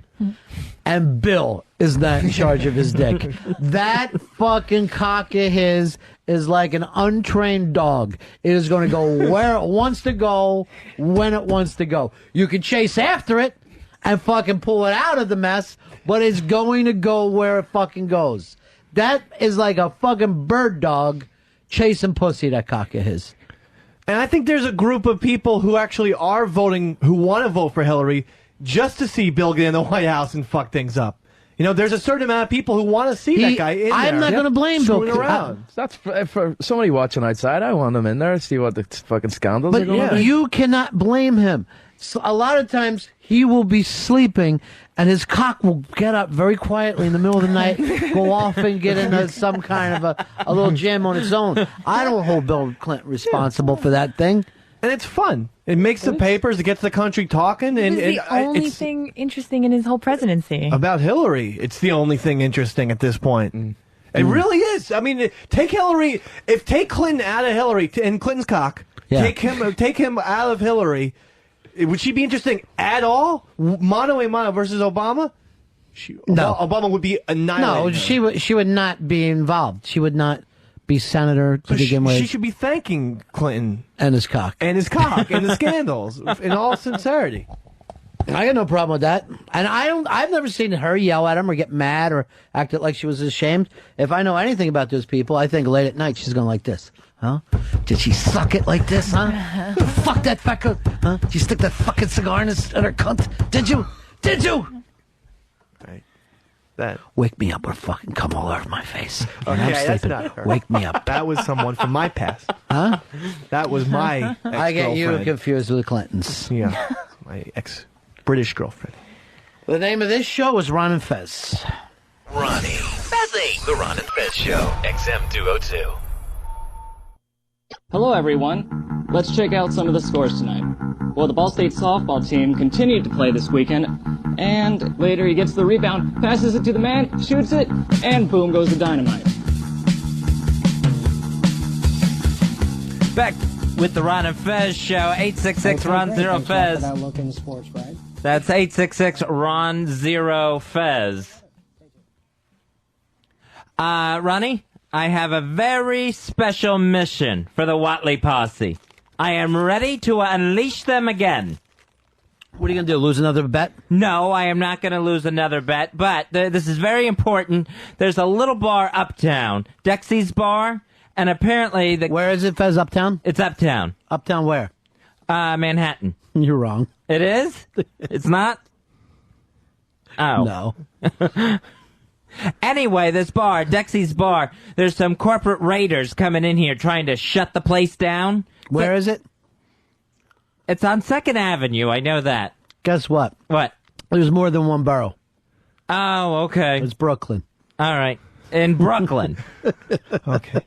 and Bill is not in charge of his dick. That fucking cock of his is like an untrained dog. It is going to go where it wants to go, when it wants to go. You can chase after it and fucking pull it out of the mess, but it's going to go where it fucking goes. That is like a fucking bird dog chasing pussy, that cock of his. And I think there's a group of people who actually are voting, who want to vote for Hillary just to see Bill get in the White House and fuck things up. You know, there's a certain amount of people who want to see that guy in there. I'm not going to blame Bill. Around. That's for somebody watching outside. I want him in there to see what the fucking scandals But are going on. you cannot blame him. So a lot of times he will be sleeping and his cock will get up very quietly in the middle of the night, go off and get into some kind of a little jam on its own. I don't hold Bill Clinton responsible for that thing. And it's fun. It makes the papers. It gets the country talking. And This is the only thing interesting in his whole presidency. About Hillary, it's the only thing interesting at this point. It really is. I mean, take Clinton out of Hillary and Clinton's cock. Yeah. Take him out of Hillary. Would she be interesting at all? Mano a mano versus Obama? No. Obama would be annihilated. No, she would not be involved. She would not be senator to begin with. She should be thanking Clinton and his cock and the scandals in all sincerity. I got no problem with that, and I've never seen her yell at him or get mad or act like she was ashamed. If I know anything about those people, I think late at night she's going like this. Huh? Did she suck it like this, huh? Fuck that fucker, huh? Did you stick that fucking cigar in her cunt? Did you? Did you? Right. That. Wake me up or fucking come all over my face. And Okay, I'm that's sleeping. not her. Wake me up. That was someone from my past. Huh? That was my I get you ex-girlfriend. confused with the Clintons. Yeah, my ex-British girlfriend. The name of this show is Ron and Fez. Ronnie. Fezzy. The Ron and Fez Show. XM 202. Hello, everyone. Let's check out some of the scores tonight. Well, the Ball State softball team continued to play this weekend, and later he gets the rebound, passes it to the man, shoots it, and boom goes the dynamite. Back with the Ron and Fez Show, 866-RON-0-FEZ. Look in sports, right? That's 866-RON-0-FEZ. Ronnie, I have a very special mission for the Watley Posse. I am ready to unleash them again. What are you going to do, lose another bet? No, I am not going to lose another bet, but this is very important. There's a little bar uptown, Dexy's Bar, and apparently... Where is it, Fez? Uptown? It's uptown. Uptown where? Manhattan. You're wrong. It is? It's not? Oh. No. Anyway, this bar, Dexy's Bar, there's some corporate raiders coming in here trying to shut the place down. Where is it? It's on 2nd Avenue, I know that. Guess what? What? There's more than one borough. Oh, okay. It's Brooklyn. All right. In Brooklyn. Okay.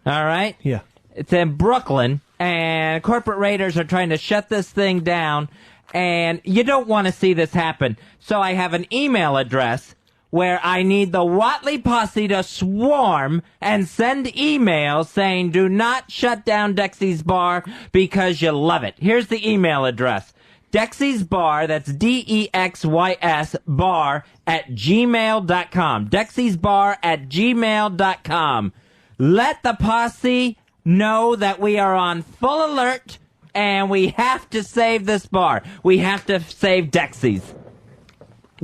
All right? Yeah. It's in Brooklyn, and corporate raiders are trying to shut this thing down, and you don't want to see this happen. So I have an email address where I need the Watley Posse to swarm and send emails saying, do not shut down Dexy's Bar because you love it. Here's the email address. Dexy's Bar, that's DEXYS bar @gmail.com. Dexy's Bar @gmail.com. Let the posse know that we are on full alert and we have to save this bar. We have to save Dexy's.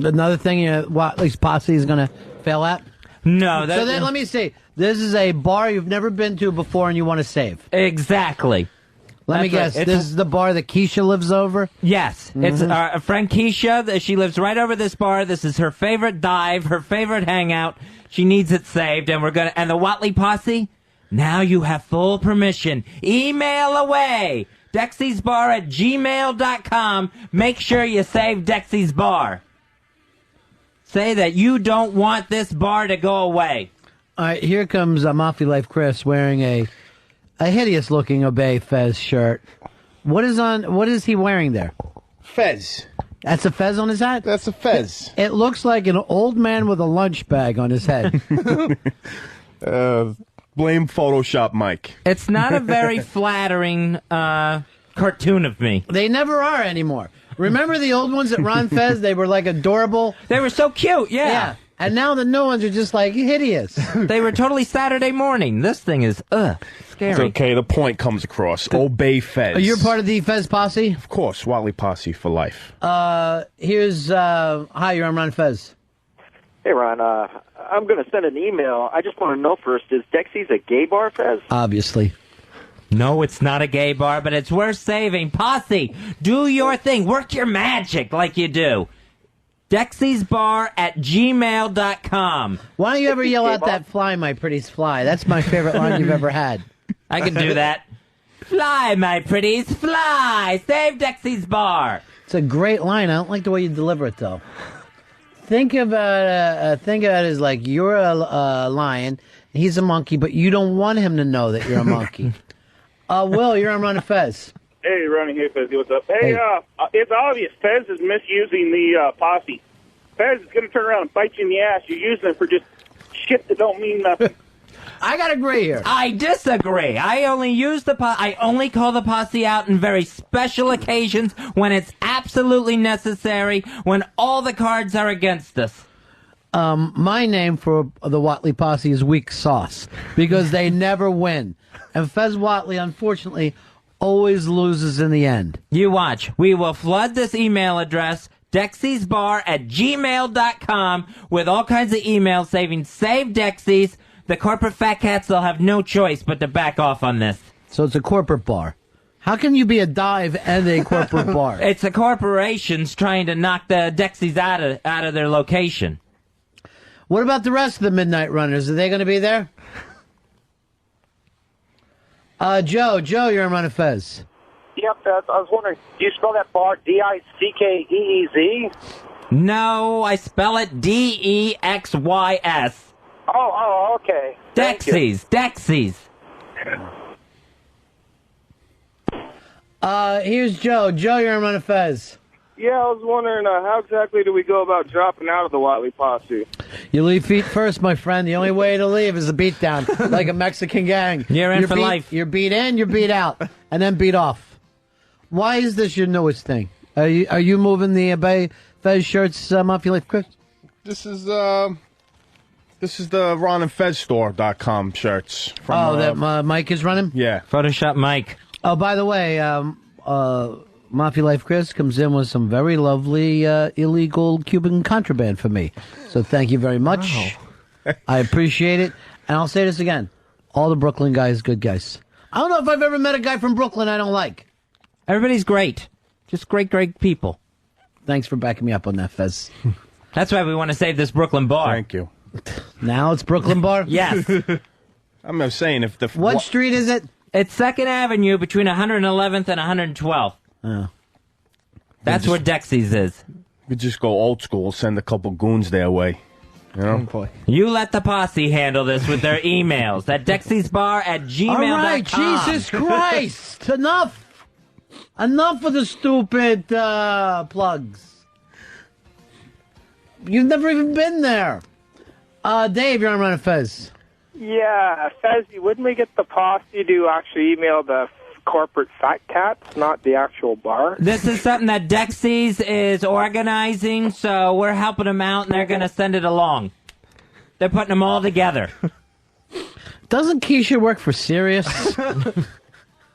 Another thing Watley's Posse is going to fail at? No. So then let me see. This is a bar you've never been to before and you want to save. Exactly. Let me guess. Right. This is the bar that Keisha lives over? Yes. It's our friend Keisha. She lives right over this bar. This is her favorite dive, her favorite hangout. She needs it saved, and and the Watley Posse, now you have full permission. Email away. Dexy's Bar @gmail.com. Make sure you save Dexy's Bar. Say that you don't want this bar to go away. All right, here comes Mafia Life Chris wearing a hideous-looking Obey Fez shirt. What is he wearing there? Fez. That's a Fez on his hat? That's a Fez. It looks like an old man with a lunch bag on his head. Blame Photoshop Mike. It's not a very flattering cartoon of me. They never are anymore. Remember the old ones at Ron Fez? They were like adorable. They were so cute, yeah. And now the new ones are just like hideous. They were totally Saturday morning. This thing is, scary. It's okay, the point comes across. Obey Fez. You're part of the Fez Posse? Of course, Watley Posse for life. Hi, you're on Ron Fez. Hey, Ron, I'm going to send an email. I just want to know first, is Dexy's a gay bar, Fez? Obviously. No, it's not a gay bar, but it's worth saving. Posse, do your thing. Work your magic like you do. Dexy's Bar @gmail.com. Why don't you ever yell out that fly, my pretties, fly? That's my favorite line you've ever had. I can do that. Fly, my pretties, fly. Save Dexy's Bar. It's a great line. I don't like the way you deliver it, though. Think about it as like you're a lion, he's a monkey, but you don't want him to know that you're a monkey. Will, you're on Ron and Fez. Hey, Ronnie. Hey, Fez. What's up? Hey, it's obvious Fez is misusing the posse. Fez is going to turn around and bite you in the ass. You're using them for just shit that don't mean nothing. I got to agree here. I disagree. I only use I only call the posse out in very special occasions when it's absolutely necessary, when all the cards are against us. My name for the Watley Posse is Weak Sauce because they never win. And Fez Watley, unfortunately, always loses in the end. You watch. We will flood this email address, Dexy's Bar @gmail.com, with all kinds of emails saving Save Dexy's. The corporate fat cats, they'll have no choice but to back off on this. So it's a corporate bar. How can you be a dive and a corporate bar? It's the corporations trying to knock the Dexys out of their location. What about the rest of the Midnight Runners? Are they going to be there? Joe, you're on Ron and Fez. Yep, I was wondering, do you spell that bar D-I-C-K-E-E-Z? No, I spell it D-E-X-Y-S. Oh, okay. Dexys. Here's Joe. Joe, you're on Ron and Fez. Yeah, I was wondering, how exactly do we go about dropping out of the Watley Posse? You leave feet first, my friend. The only way to leave is a beat down, like a Mexican gang. You're in for life. You're beat in, you're beat out, and then beat off. Why is this your newest thing? Are you moving the Bay Fez shirts, Mafia Life, Chris? This is the ronandfezstore.com shirts. That Mike is running? Yeah. Photoshop Mike. Oh, by the way, Mafia Life Chris comes in with some very lovely illegal Cuban contraband for me. So thank you very much. Wow. I appreciate it. And I'll say this again. All the Brooklyn guys, good guys. I don't know if I've ever met a guy from Brooklyn I don't like. Everybody's great. Just great people. Thanks for backing me up on that, Fez. That's why we want to save this Brooklyn bar. Thank you. Now it's Brooklyn bar? Yes. I'm saying if the... What street is it? It's 2nd Avenue between 111th and 112th. Oh. That's where Dexy's is. We just go old school, send a couple goons their way. You know? Oh, boy. You let the posse handle this with their emails at Dexy'sBar@gmail.com. All right, Jesus Christ. Enough of the stupid plugs. You've never even been there. Dave, you're on Ron and Fez. Yeah, Fezzy, wouldn't we get the posse to actually email the corporate fat cats, not the actual bar? This is something that Dexys is organizing, so we're helping them out, and they're going to send it along. They're putting them all together. Doesn't Keisha work for Sirius?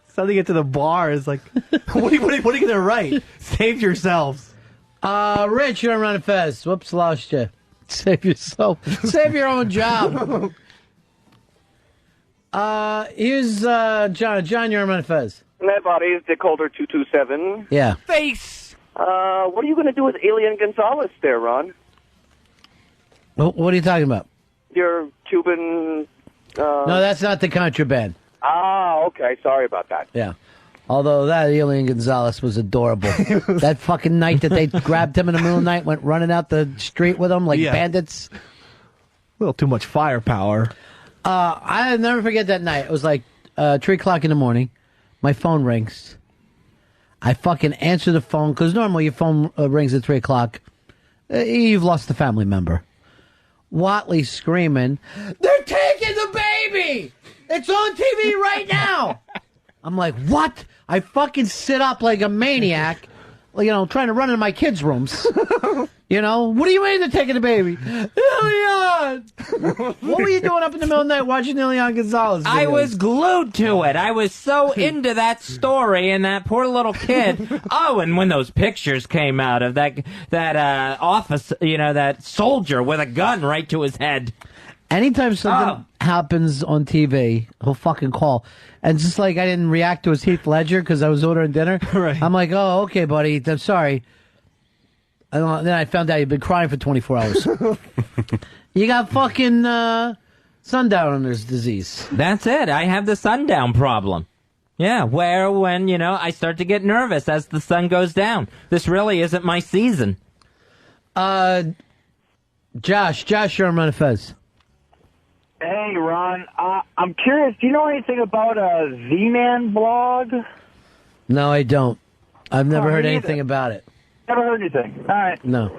Sending it to the bar is like, what are you going to write? Save yourselves. Rich, you're on Ron and Fez. Whoops, lost you. Save yourself. Save your own job. Here's John. John, you're on Ron and Fez. My body is Dick Holder 227. Yeah. Face! What are you going to do with Alien Gonzalez there, Ron? What are you talking about? Your Cuban... No, that's not the contraband. Ah, okay. Sorry about that. Yeah. Although that Alien Gonzalez was adorable. That fucking night that they grabbed him in the middle of the night, went running out the street with him like bandits. A little too much firepower. I'll never forget that night. It was like 3 o'clock in the morning. My phone rings. I fucking answer the phone, because normally your phone rings at 3 o'clock. You've lost a family member. Watley screaming, "They're taking the baby! It's on TV right now!" I'm like, what? I fucking sit up like a maniac, trying to run into my kids' rooms. What do you mean they're taking the baby? Ilion! What were you doing up in the middle of the night watching Ilion Gonzalez videos? I was glued to it. I was so into that story and that poor little kid. Oh, and when those pictures came out of that office, that soldier with a gun right to his head. Anytime something happens on TV, he'll fucking call. And just like I didn't react to his Heath Ledger because I was ordering dinner. Right. I'm like, oh, okay, buddy. I'm sorry. And then I found out you'd been crying for 24 hours. You got fucking sundowner's disease. That's it. I have the sundown problem. Yeah, where when, I start to get nervous as the sun goes down. This really isn't my season. Josh, you're on Ron and Fez. Hey, Ron. I'm curious, do you know anything about a Z-Man blog? No, I don't. I've never heard anything about it. Never heard anything. All right. No.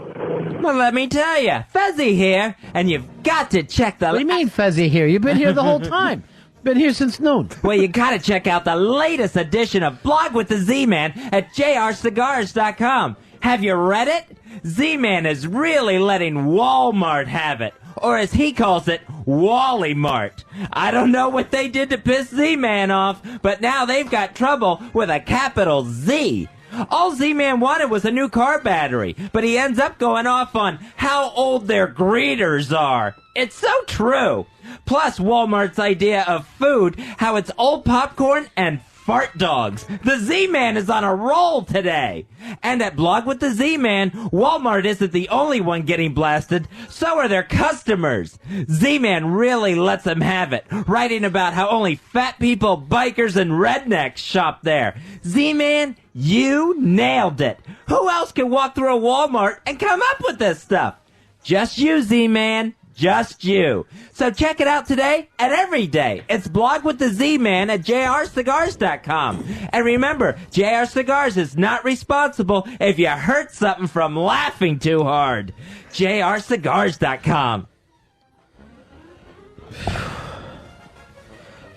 Well, let me tell you, Fezzy here, and you've got to check the... What do you mean, Fezzy here? You've been here the whole time. Been here since noon. Well, you got to check out the latest edition of Blog with the Z-Man at jrcigars.com. Have you read it? Z-Man is really letting Walmart have it. Or as he calls it, Wally Mart. I don't know what they did to piss Z-Man off, but now they've got trouble with a capital Z. All Z-Man wanted was a new car battery, but he ends up going off on how old their greeters are. It's so true. Plus Walmart's idea of food, how it's old popcorn and fart dogs. The Z-Man is on a roll today. And at Blog with the Z-Man, Walmart isn't the only one getting blasted. So are their customers. Z-Man really lets them have it, writing about how only fat people, bikers, and rednecks shop there. Z-Man, you nailed it. Who else can walk through a Walmart and come up with this stuff? Just you, Z-Man. Just you. So check it out today and every day. It's Blog with the Z-Man at jrcigars.com. And remember, JR Cigars is not responsible if you hurt something from laughing too hard. jrcigars.com.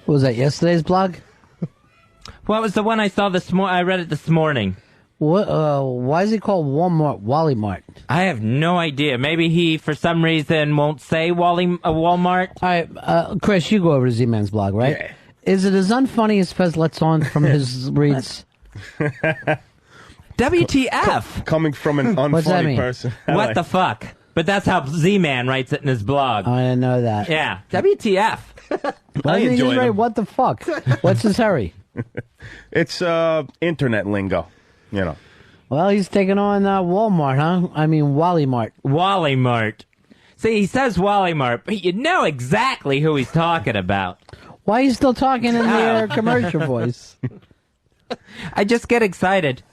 What was that, yesterday's blog? What was the one I saw this morning? I read it this morning. What? Why is it called Walmart? Wally Mart? I have no idea. Maybe he, for some reason, won't say Walmart. All right, Chris, you go over to Z-Man's blog, right? Yeah. Is it as unfunny as Fez lets on from his reads? WTF? Coming from an What's that unfunny mean? person. What the fuck? But that's how Z-Man writes it in his blog. I didn't know that. Yeah. WTF? Why didn't he just write, what the fuck? What's his hurry? It's internet lingo, you know. Well, he's taking on Walmart, huh? I mean, Wally Mart. Wally Mart. See, he says Wally Mart, but you know exactly who he's talking about. Why are you still talking in their commercial voice? I just get excited.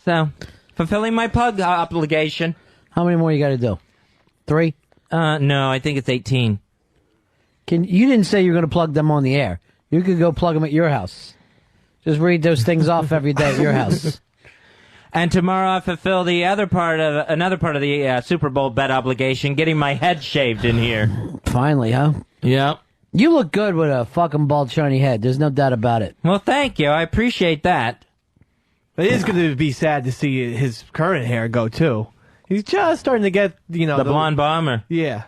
So, fulfilling my pug obligation. How many more you got to do? 3? No, I think it's 18. You didn't say you were going to plug them on the air. You could go plug them at your house. Just read those things off every day at your house. And tomorrow I fulfill another part of the Super Bowl bet obligation, getting my head shaved in here. Finally, huh? Yep. You look good with a fucking bald, shiny head. There's no doubt about it. Well, thank you. I appreciate that. It is going to be sad to see his current hair go, too. He's just starting to get, the blonde bomber. Yeah.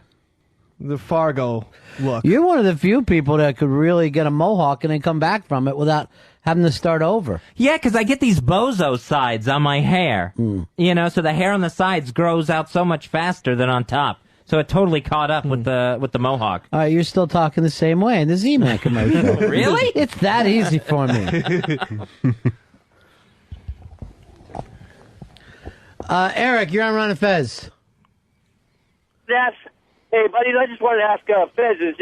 The Fargo look. You're one of the few people that could really get a mohawk and then come back from it without having to start over. Yeah, because I get these bozo sides on my hair. So the hair on the sides grows out so much faster than on top. So it totally caught up with the mohawk. All right, you're still talking the same way in the Z-Man commercial. Really? It's that easy for me. Eric, you're on Ron and Fez. Yes. Hey, buddy, I just wanted to ask Fez, is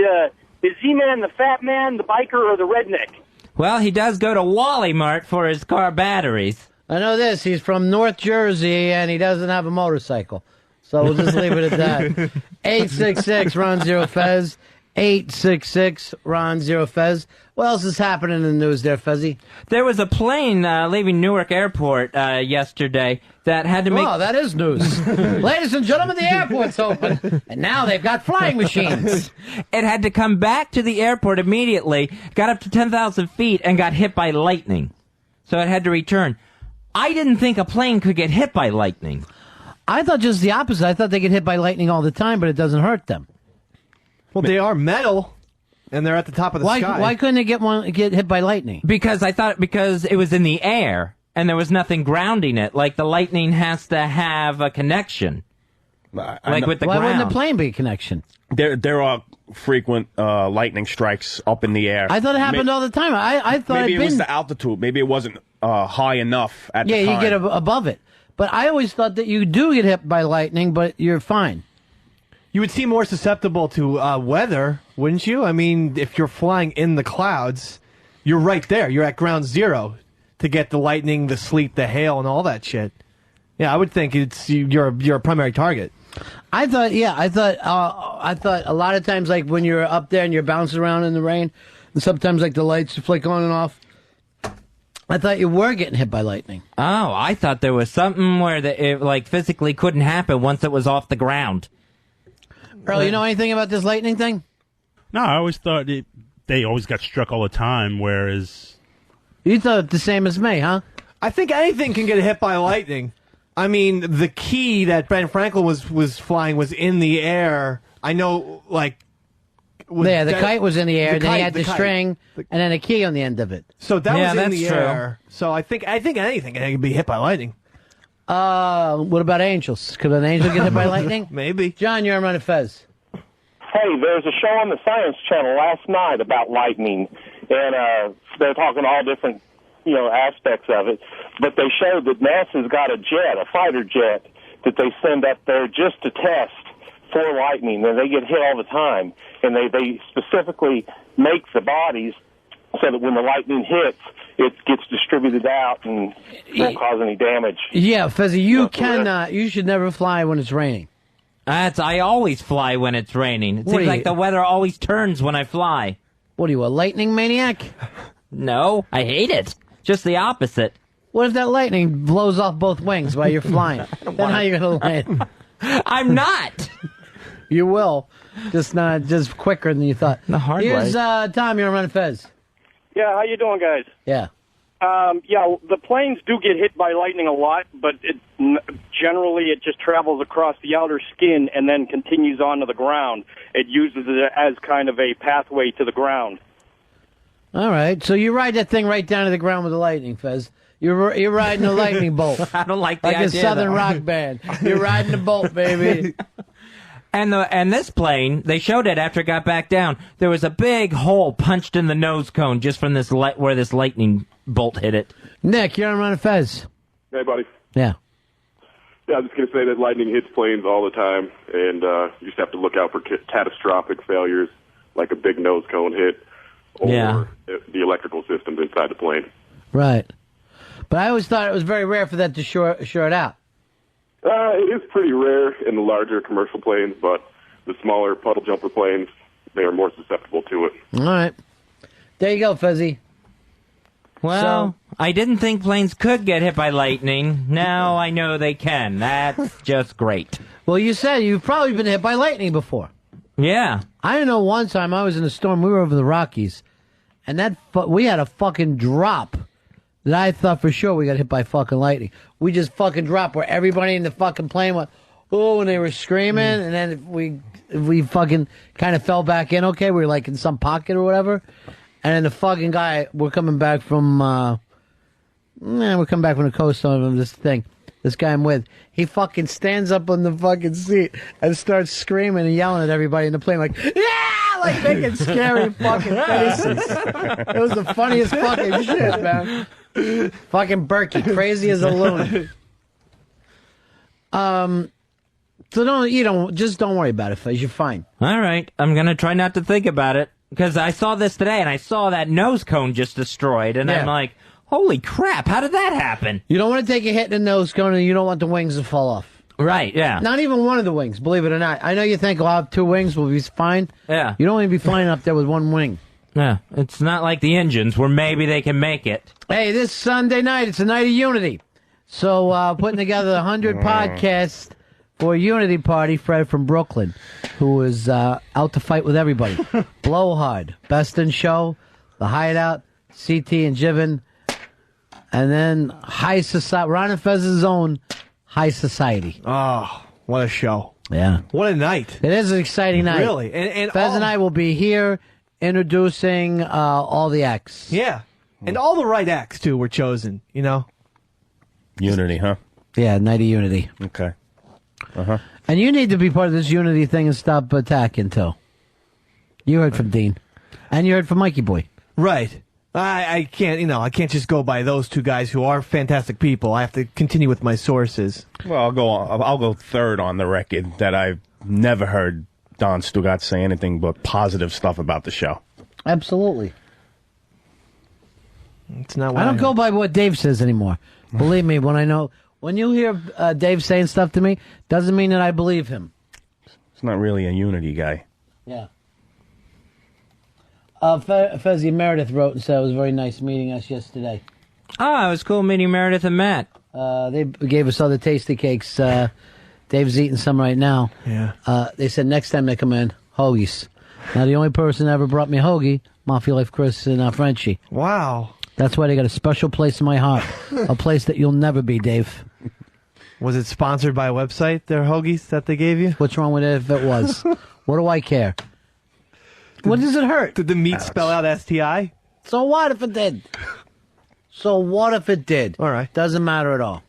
Z-Man the fat man, the biker, or the redneck? Well, he does go to Wally Mart for his car batteries. I know this. He's from North Jersey, and he doesn't have a motorcycle. So we'll just leave it at that. 866-RON-0-FEZ. 866-RON-0-FEZ. What else is happening in the news there, Fezzy? There was a plane leaving Newark Airport yesterday that had to make... Oh, that is news. Ladies and gentlemen, the airport's open. And now they've got flying machines. It had to come back to the airport immediately, got up to 10,000 feet, and got hit by lightning. So it had to return. I didn't think a plane could get hit by lightning. I thought just the opposite. I thought they get hit by lightning all the time, but it doesn't hurt them. Well, they are metal, and they're at the top of the sky. Why couldn't they get hit by lightning? Because it was in the air, and there was nothing grounding it. Like, the lightning has to have a connection. With the ground. Why wouldn't the plane be a connection? There are frequent lightning strikes up in the air. I thought it happened all the time. I thought maybe it was the altitude. Maybe it wasn't high enough at the time. Yeah, you get above it. But I always thought that you do get hit by lightning, but you're fine. You would seem more susceptible to weather, wouldn't you? I mean, if you're flying in the clouds, you're right there. You're at ground zero to get the lightning, the sleet, the hail, and all that shit. Yeah, I would think you're a primary target. I thought a lot of times, like when you're up there and you're bouncing around in the rain, and sometimes like the lights flick on and off. I thought you were getting hit by lightning. Oh, I thought there was something where it physically couldn't happen once it was off the ground. Earl, you know anything about this lightning thing? No, I always thought they always got struck all the time, whereas... You thought the same as me, huh? I think anything can get hit by lightning. I mean, the key that Ben Franklin was flying was in the air. I know, like... Yeah, the kite was in the air, then he had the string, and then a key on the end of it. So that was in the air. So I think anything can be hit by lightning. What about angels? Could an angel get hit by lightning? Maybe. John, you're on Ron and Fez. Hey, there's a show on the Science Channel last night about lightning, and they're talking all different aspects of it. But they showed that NASA's got a jet, a fighter jet, that they send up there just to test for lightning. And they get hit all the time. And they specifically make the bodies so that when the lightning hits, it gets distributed out and won't cause any damage. Yeah, Fezzy, you should never fly when it's raining. I always fly when it's raining. It seems like the weather always turns when I fly. What are you, a lightning maniac? No, I hate it. Just the opposite. What if that lightning blows off both wings while you're flying? Then how are you going to land? I'm not. You will. Just quicker than you thought. The hard way. Here's Tom, you're on Ron and Fez. Yeah, how you doing, guys? Yeah. The planes do get hit by lightning a lot, but generally it just travels across the outer skin and then continues onto the ground. It uses it as kind of a pathway to the ground. All right, so you ride that thing right down to the ground with the lightning, Fez. You're riding a lightning bolt. I don't like the idea. Like a Southern rock band. You're riding the bolt, baby. And this plane, they showed it after it got back down. There was a big hole punched in the nose cone just from this where this lightning bolt hit it. Nick, you're on Ron and Fez. Hey, buddy. Yeah. Yeah, I was just going to say that lightning hits planes all the time, and you just have to look out for catastrophic failures, like a big nose cone hit, or the electrical systems inside the plane. Right. But I always thought it was very rare for that to short out. It is pretty rare in the larger commercial planes, but the smaller puddle jumper planes, they are more susceptible to it. All right. There you go, Fuzzy. Well, I didn't think planes could get hit by lightning. Now I know they can. That's just great. Well, you said you've probably been hit by lightning before. Yeah. I know one time I was in a storm. We were over the Rockies, and we had a fucking drop that I thought for sure we got hit by fucking lightning. We just fucking dropped where everybody in the fucking plane went, oh, and they were screaming, and then we fucking kind of fell back in, okay? We were like in some pocket or whatever. And then the fucking guy, we're coming back from the coast on this thing. This guy I'm with, he fucking stands up on the fucking seat and starts screaming and yelling at everybody in the plane like, yeah! Like making scary fucking faces. It was the funniest fucking shit, man. Fucking Berkey, crazy as a loon. So don't worry about it, Fez. You're fine. All right, I'm gonna try not to think about it because I saw this today and I saw that nose cone just destroyed, and I'm like, holy crap! How did that happen? You don't want to take a hit in the nose cone, and you don't want the wings to fall off. Right? Yeah. Not even one of the wings, believe it or not. I know you think, I'll have 2 wings, we'll be fine. Yeah. You don't want to be flying up there with 1 wing. Yeah, it's not like the engines where maybe they can make it. Hey, this Sunday night, it's a night of unity. So, putting together 100 podcasts for a unity party, Fred from Brooklyn, who is out to fight with everybody. Blowhard, Best in Show, The Hideout, CT and Jiven, and then High Society, Ron and Fez's own High Society. Oh, what a show. Yeah. What a night. It is an exciting night. Really. And Fez and I will be here introducing all the acts. Yeah. And all the right acts, too, were chosen, you know? Unity, huh? Yeah, Night of Unity. Okay. Uh-huh. And you need to be part of this unity thing and stop attacking, too. You heard from Dean. And you heard from Mikey Boy. Right. I can't just go by those 2 guys who are fantastic people. I have to continue with my sources. Well, I'll go third on the record that I've never heard Don Stugat say anything but positive stuff about the show. Absolutely. It's not. I don't go by what Dave says anymore. Believe me, when you hear Dave saying stuff to me, doesn't mean that I believe him. He's not really a unity guy. Yeah. Fezzy Meredith wrote and said it was very nice meeting us yesterday. Oh, it was cool meeting Meredith and Matt. They gave us all the tasty cakes. Dave's eating some right now. Yeah. They said next time they come in, hoagies. Now, the only person that ever brought me a hoagie, Mafia Life Chris and Frenchie. Wow. That's why they got a special place in my heart. A place that you'll never be, Dave. Was it sponsored by a website, their hoagies that they gave you? What's wrong with it if it was? What do I care? What does it hurt? Did the meat spell out STI? So what if it did? So what if it did? All right. Doesn't matter at all.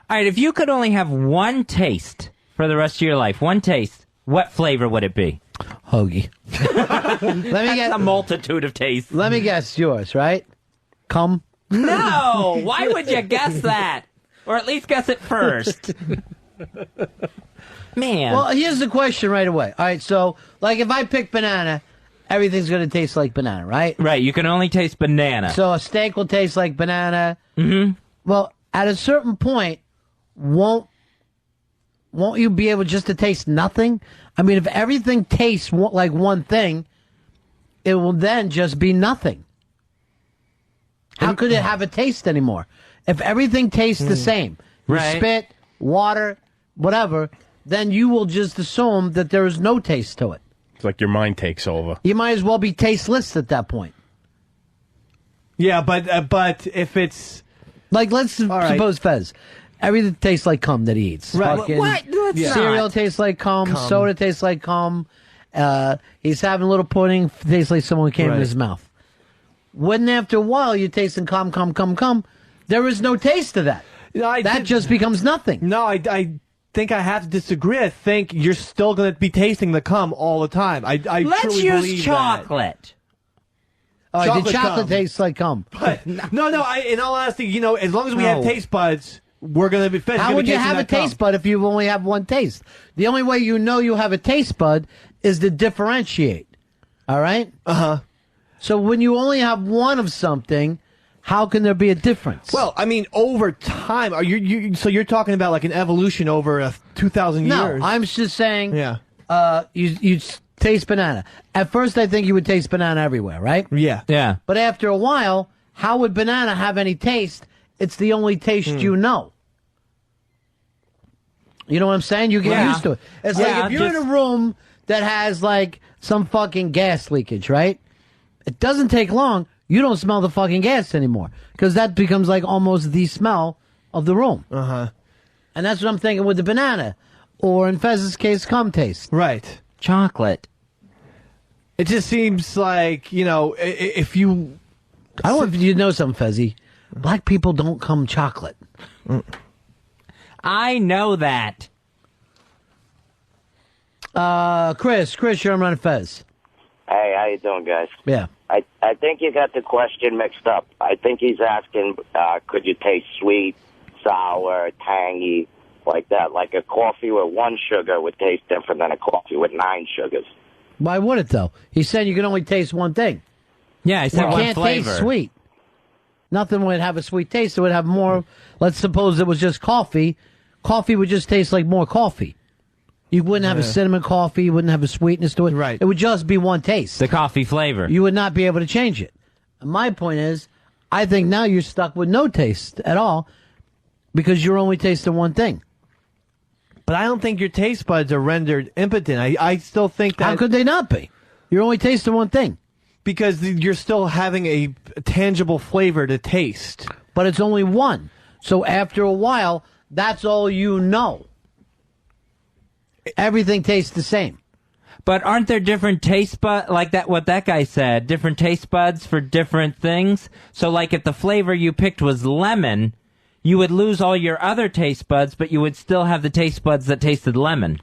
All right, if you could only have one taste for the rest of your life, one taste, what flavor would it be? Hoagie. That's a multitude of tastes. Let me guess yours, right? Cum? No! Why would you guess that? Or at least guess it first. Man. Well, here's the question right away. All right, so, like, if I pick banana, everything's going to taste like banana, right? Right, you can only taste banana. So a steak will taste like banana. Mm-hmm. Well, at a certain point, won't you be able just to taste nothing? I mean, if everything tastes like one thing, it will then just be nothing. How could it have a taste anymore? If everything tastes the same, your Right. spit, water, whatever, then you will just assume that there is no taste to it. It's like your mind takes over. You might as well be tasteless at that point. Yeah, but if it's like, let's suppose Fez, everything tastes like cum that he eats. Right. Fucking What? No, it's cereal not. tastes like cum. Soda tastes like cum. He's having a little pudding. Tastes like someone came in Right. his mouth. Wouldn't after a while you tasting cum. There is no taste to that. That just becomes nothing. No, I think I have to disagree. I think you're still going to be tasting the cum all the time. I Let's truly use believe chocolate. All right, the chocolate cum. tastes like cum. But, no. In all honesty, as long as we have No. taste buds, we're going to be. Fez, How gonna would be you tasting have a that cum. taste bud if you only have one taste? The only way you know you have a taste bud is to differentiate. All right? Uh-huh. So when you only have one of something, how can there be a difference? Well, I mean, over time, so you're talking about like an evolution over 2,000 no, years. I'm just saying. Yeah. You taste banana. At first, I think you would taste banana everywhere, right? Yeah. Yeah. But after a while, how would banana have any taste? It's the only taste you know. You know what I'm saying? You get used to it. It's like if you're in a room that has like some fucking gas leakage, right? It doesn't take long. You don't smell the fucking gas anymore because that becomes like almost the smell of the room. Uh-huh. And that's what I'm thinking with the banana, or in Fez's case, cum taste. Right. Chocolate. It just seems like, if you... I don't know if you know something, Fezzy. Black people don't cum chocolate. I know that. Chris, you're on Ron and Fez. Hey, how you doing, guys? Yeah. I think you got the question mixed up. I think he's asking, could you taste sweet, sour, tangy, like that? Like a coffee with one sugar would taste different than a coffee with 9 sugars. Why would it, though? He's saying you can only taste one thing. Yeah, he said You one can't flavor. taste sweet. Nothing would have a sweet taste. It would have more. Let's suppose it was just coffee. Coffee would just taste like more coffee. You wouldn't have a cinnamon coffee. You wouldn't have a sweetness to it. Right. It would just be one taste. The coffee flavor. You would not be able to change it. My point is, I think now you're stuck with no taste at all because you're only tasting one thing. But I don't think your taste buds are rendered impotent. I still think that... How could they not be? You're only tasting one thing. Because you're still having a tangible flavor to taste. But it's only one. So after a while, that's all you know. Everything tastes the same. But aren't there different taste buds, like that? What that guy said, different taste buds for different things. So, like, if the flavor you picked was lemon, you would lose all your other taste buds, but you would still have the taste buds that tasted lemon.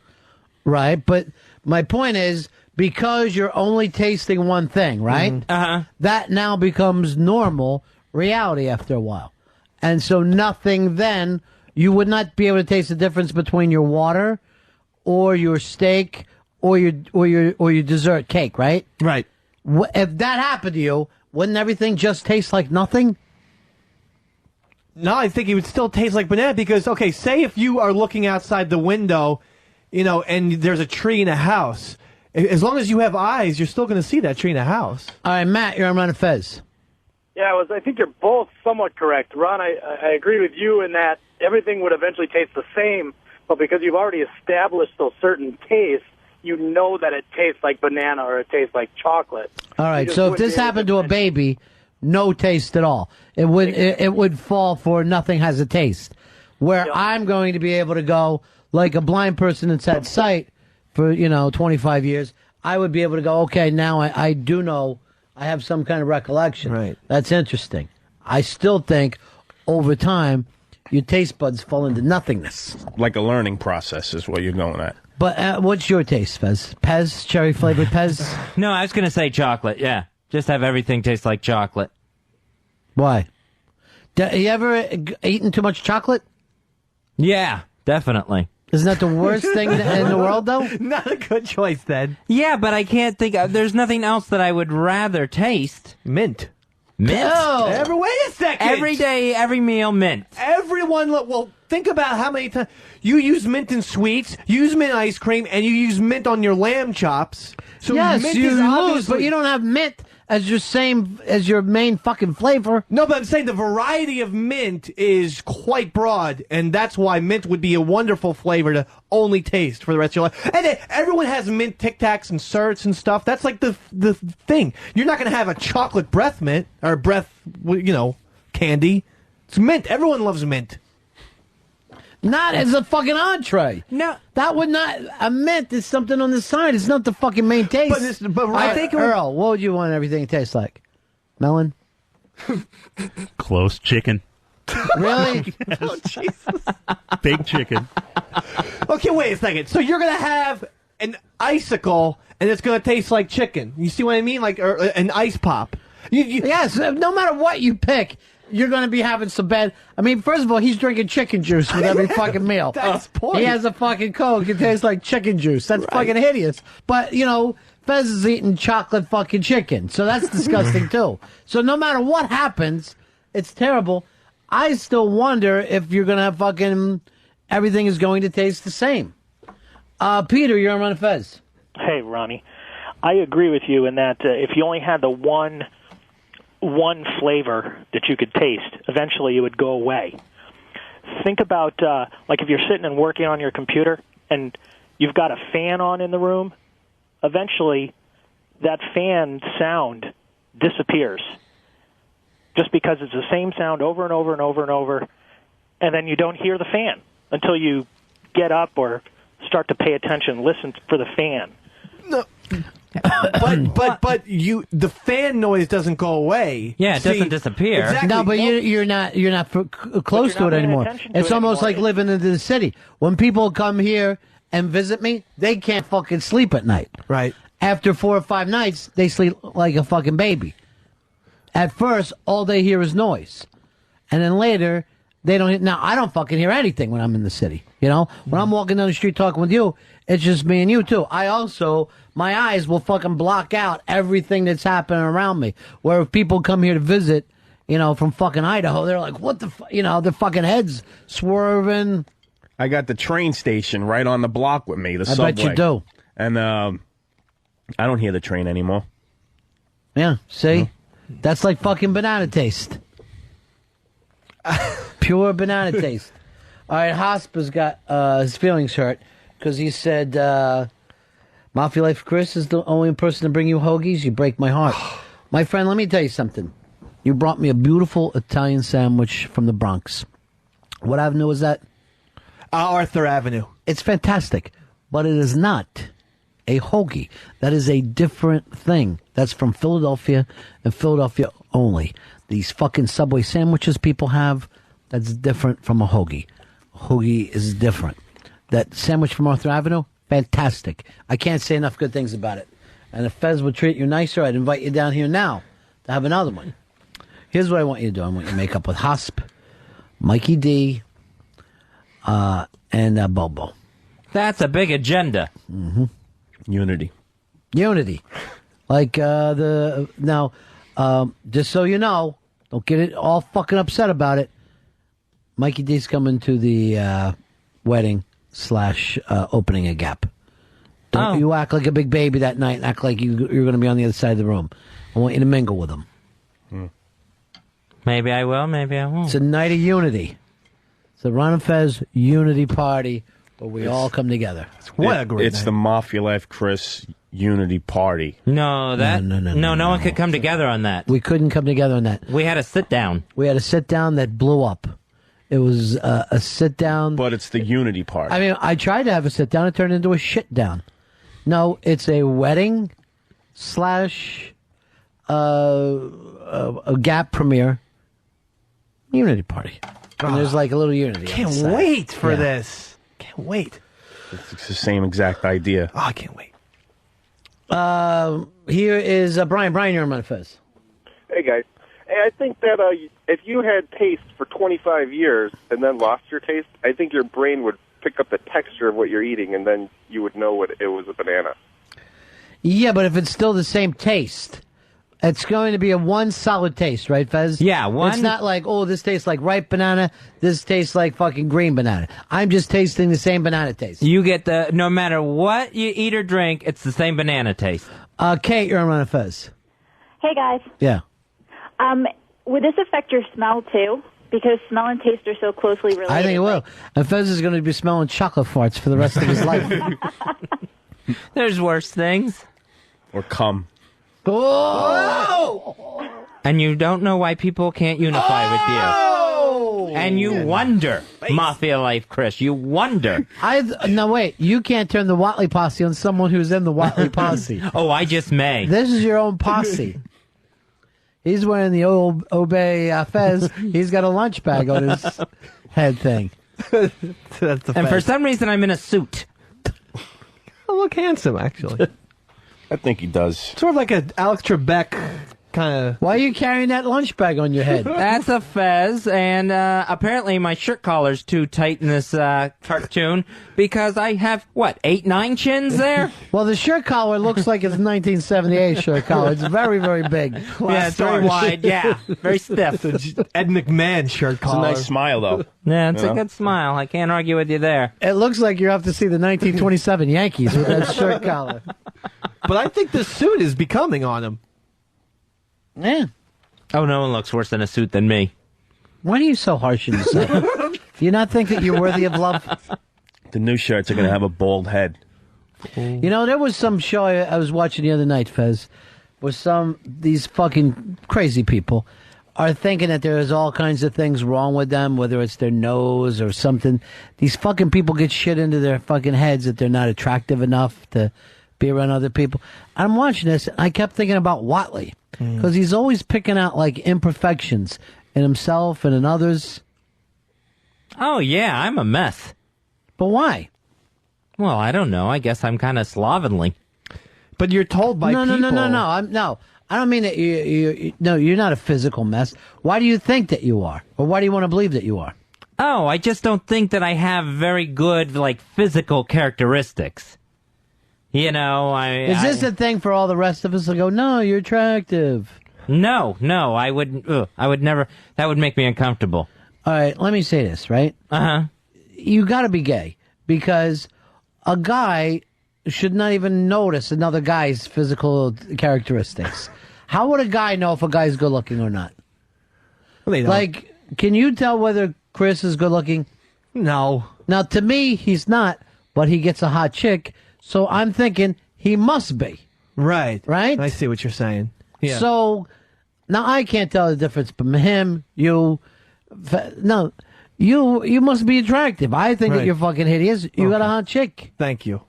Right, but my point is, because you're only tasting one thing, right? Uh-huh. That now becomes normal reality after a while. And so nothing then, you would not be able to taste the difference between your water or your steak or your dessert cake, right? Right. If that happened to you, wouldn't everything just taste like nothing? No, I think it would still taste like banana because, okay, say if you are looking outside the window, and there's a tree in a house. As long as you have eyes, you're still going to see that tree in a house. All right, Matt, you're on Ron and Fez. Yeah, I think you're both somewhat correct. Ron, I agree with you in that everything would eventually taste the same, but because you've already established those certain tastes, you know that it tastes like banana or it tastes like chocolate. All right, so if this happened to a baby, no taste at all. It would fall for nothing has a taste. Where I'm going to be able to go like a blind person that's had sight for 25 years, I would be able to go, okay, now I do know, I have some kind of recollection. Right. That's interesting. I still think over time your taste buds fall into nothingness. Like a learning process is what you're going at. But what's your taste, Fez? Pez, cherry flavored Pez? No, I was going to say chocolate, yeah. Just have everything taste like chocolate. Why? You ever eaten too much chocolate? Yeah, definitely. Isn't that the worst thing in the world, though? Not a good choice, then. Yeah, but I can't think. There's nothing else that I would rather taste. Mint. Mint? Wait a second. Every day, every meal, mint. Everyone, well, think about how many times you use mint in sweets, you use mint ice cream, and you use mint on your lamb chops. So yes, mint you is lose, obviously- but you don't have mint as your main fucking flavor. No, but I'm saying the variety of mint is quite broad, and that's why mint would be a wonderful flavor to only taste for the rest of your life. And then everyone has mint Tic Tacs and certs and stuff. That's like the thing. You're not going to have a chocolate breath mint or breath, candy. It's mint. Everyone loves mint. Not as a fucking entree. No. That would not... A mint is something on the side. It's not the fucking main taste. I think Earl, what would you want everything to taste like? Melon? Close. Chicken. Really? Oh, Jesus. Big chicken. Okay, wait a second. So you're going to have an icicle, and it's going to taste like chicken. You see what I mean? Like an ice pop. Yes, no matter what you pick, you're going to be having some bad... I mean, first of all, he's drinking chicken juice with every fucking meal. That's the point. He has a fucking Coke. It tastes like chicken juice. That's fucking hideous. But, Fez is eating chocolate fucking chicken. So that's disgusting, too. So no matter what happens, it's terrible. I still wonder if you're going to have fucking... Everything is going to taste the same. Peter, you're on Ron and Fez. Hey, Ronnie. I agree with you in that if you only had the one flavor that you could taste, eventually it would go away. Think about, like if you're sitting and working on your computer and you've got a fan on in the room, eventually that fan sound disappears just because it's the same sound over and over and over and over, and then you don't hear the fan until you get up or start to pay attention, listen for the fan. No. But the fan noise doesn't go away. Yeah, it doesn't disappear. Exactly. No, but you're not close to it anymore. It's almost like living in the city. When people come here and visit me, they can't fucking sleep at night. Right. After 4 or 5 nights, they sleep like a fucking baby. At first, all they hear is noise. And then later, they don't... Now, I don't fucking hear anything when I'm in the city. When I'm walking down the street talking with you, it's just me and you, too. My eyes will fucking block out everything that's happening around me. Where if people come here to visit, from fucking Idaho, they're like, what the fuck? Their fucking heads swerving. I got the train station right on the block with me, the subway. I bet you do. And I don't hear the train anymore. Yeah, see? That's like fucking banana taste. Pure banana taste. All right, Hospa's got his feelings hurt because he said, Mafia Life Chris is the only person to bring you hoagies. You break my heart. My friend, let me tell you something. You brought me a beautiful Italian sandwich from the Bronx. What avenue is that? Arthur Avenue. It's fantastic, but it is not a hoagie. That is a different thing. That's from Philadelphia and Philadelphia only. These fucking Subway sandwiches people have, that's different from a hoagie. Hoagie is different. That sandwich from Arthur Avenue, fantastic. I can't say enough good things about it. And if Fez would treat you nicer, I'd invite you down here now to have another one. Here's what I want you to do. I want you to make up with Hosp, Mikey D, and Bobo. That's a big agenda. Mm-hmm. Unity. Like now, just so you know, don't get it all fucking upset about it. Mikey D's coming to the wedding / opening a Gap. Don't you act like a big baby that night and act like you're going to be on the other side of the room. I want you to mingle with him. Maybe I will, maybe I won't. It's a night of unity. It's the Ron and Fez unity party where we all come together. What a great It's night. the Mafia Life Chris unity party. No, no one could come together on that. We couldn't come together on that. We had a sit down. We had a sit down that blew up. It was a sit down. But it's the unity party. I mean, I tried to have a sit down. It turned into a shit down. No, it's a wedding / a Gap premiere unity party. And there's like a little unity. Can't outside. wait for Yeah. this. Can't wait. It's the same exact idea. Oh, I can't wait. Here is Brian. Brian, you're on my Fez. Hey, guys. I think that if you had taste for 25 years and then lost your taste, I think your brain would pick up the texture of what you're eating, and then you would know what it was a banana. Yeah, but if it's still the same taste, it's going to be a one solid taste, right, Fez? Yeah, one. It's not like, oh, this tastes like ripe banana, this tastes like fucking green banana. I'm just tasting the same banana taste. You get no matter what you eat or drink, it's the same banana taste. Kate, you're on Ron and Fez. Hey, guys. Yeah. Would this affect your smell, too? Because smell and taste are so closely related. I think it will. And Fez is going to be smelling chocolate farts for the rest of his life. There's worse things. Or cum. Oh! And you don't know why people can't unify with you. And you wonder, Mafia Life Chris, you wonder. No, wait. You can't turn the Watley posse on someone who's in the Watley posse. Oh, I just may. This is your own posse. He's wearing the old Obey Fez. He's got a lunch bag on his head thing. And for some reason, I'm in a suit. I look handsome, actually. I think he does. Sort of like an Alex Trebek kind of. Why are you carrying that lunch bag on your head? That's a Fez, and apparently my shirt collar's too tight in this cartoon because I have, 8, 9 chins there? Well, the shirt collar looks like it's 1978 shirt collar. It's very, very big. Yeah, it's very wide. Yeah, very stiff. Ed McMahon shirt collar. It's a nice smile, though. Yeah, it's a good smile. I can't argue with you there. It looks like you have to see the 1927 Yankees with that shirt collar. But I think the suit is becoming on him. Yeah. Oh, no one looks worse in a suit than me. Why are you so harsh on yourself? Do you not think that you're worthy of love? The new shirts are going to have a bald head. You know, there was some show I was watching the other night, Fez, where these fucking crazy people are thinking that there's all kinds of things wrong with them, whether it's their nose or something. These fucking people get shit into their fucking heads that they're not attractive enough to be around other people. I'm watching this, and I kept thinking about Watley, because he's always picking out, like, imperfections in himself and in others. Oh, yeah, I'm a mess. But why? Well, I don't know. I guess I'm kind of slovenly. But you're told by people... No. I don't mean that you're not a physical mess. Why do you think that you are? Or why do you want to believe that you are? Oh, I just don't think that I have very good, physical characteristics. You know, Is this a thing for all the rest of us to go, no, you're attractive? No, I would never, that would make me uncomfortable. All right, let me say this, right? Uh-huh. You gotta be gay, because a guy should not even notice another guy's physical characteristics. How would a guy know if a guy's good looking or not? Well, they don't. Like, can you tell whether Chris is good looking? No. Now, to me, he's not, but he gets a hot chick. So I'm thinking he must be. Right. Right? I see what you're saying. Yeah. So now I can't tell the difference between him, you. No, you must be attractive. I think that you're fucking hideous. You got a hot chick. Thank you.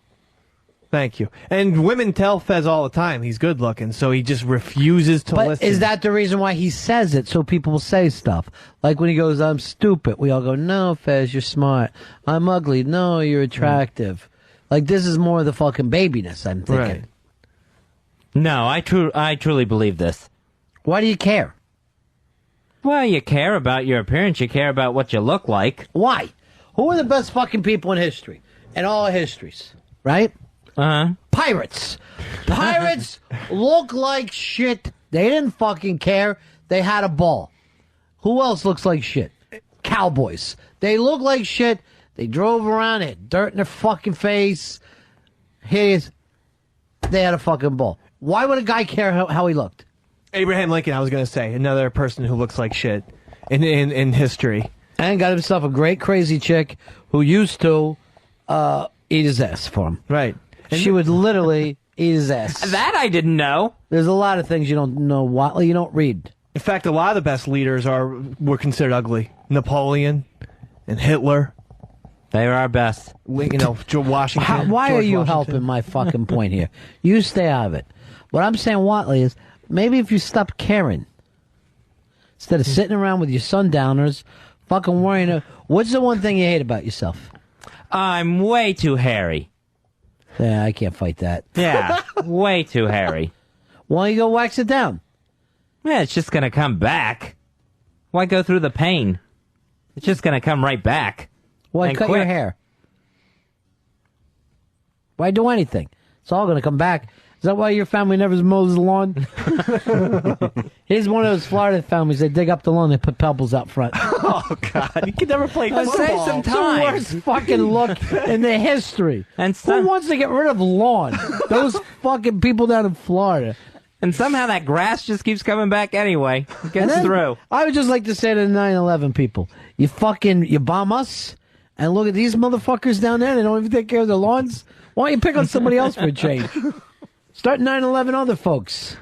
And women tell Fez all the time he's good looking, so he just refuses to listen. Is that the reason why he says it, so people will say stuff? Like when he goes, I'm stupid, we all go, no, Fez, you're smart. I'm ugly. No, you're attractive. Like, this is more of the fucking babiness, I'm thinking. Right. No, I truly believe this. Why do you care? Well, you care about your appearance. You care about what you look like. Why? Who are the best fucking people in history? In all histories, right? Uh-huh. Pirates. Pirates look like shit. They didn't fucking care. They had a ball. Who else looks like shit? Cowboys. They look like shit. They drove around, they had dirt in their fucking face. Hideous. They had a fucking ball. Why would a guy care how he looked? Abraham Lincoln, I was going to say. Another person who looks like shit in history. And got himself a great crazy chick who used to eat his ass for him. Right. She would literally eat his ass. That I didn't know. There's a lot of things you don't know, Watley. You don't read. In fact, a lot of the best leaders were considered ugly. Napoleon and Hitler. They were our best. George Washington. Why are you helping my fucking point here? You stay out of it. What I'm saying, Watley, is maybe if you stop caring, instead of sitting around with your sundowners, fucking worrying. What's the one thing you hate about yourself? I'm way too hairy. Yeah, I can't fight that. Yeah, way too hairy. Why don't you go wax it down? Yeah, it's just going to come back. Why go through the pain? It's just going to come right back. Why cut your hair? Why do anything? It's all going to come back. Is that why your family never mows the lawn? Here's one of those Florida families. They dig up the lawn, they put pebbles out front. Oh, God. You can never play football. Say some time. It's the worst fucking look in the history. And who wants to get rid of lawn? Those fucking people down in Florida. And somehow that grass just keeps coming back anyway. It gets through. I would just like to say to the 9/11 people, you bomb us, and look at these motherfuckers down there. They don't even take care of their lawns. Why don't you pick on somebody else for a change? Start 9/11 other folks.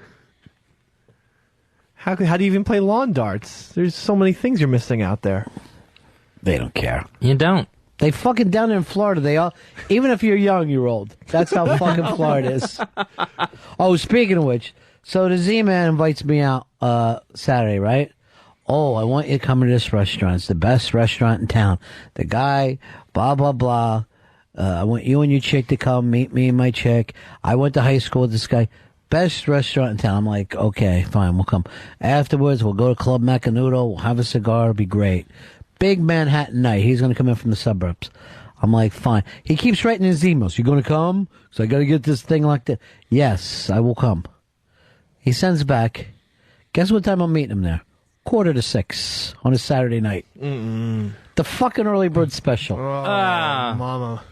How do you even play lawn darts? There's so many things you're missing out there. They don't care. You don't. They fucking down there in Florida. They all, even if you're young, you're old. That's how fucking Florida is. Oh, speaking of which, so the Z-Man invites me out Saturday, right? Oh, I want you to come to this restaurant. It's the best restaurant in town. The guy, blah, blah, blah. I want you and your chick to come meet me and my chick. I went to high school with this guy. Best restaurant in town. I'm like, okay, fine, we'll come. Afterwards, we'll go to Club Macanudo. We'll have a cigar. It'll be great. Big Manhattan night. He's going to come in from the suburbs. I'm like, fine. He keeps writing his emails. You going to come? So I got to get this thing like that. Yes, I will come. He sends back. Guess what time I'm meeting him there? 5:45 on a Saturday night. The fucking early bird special. Mama.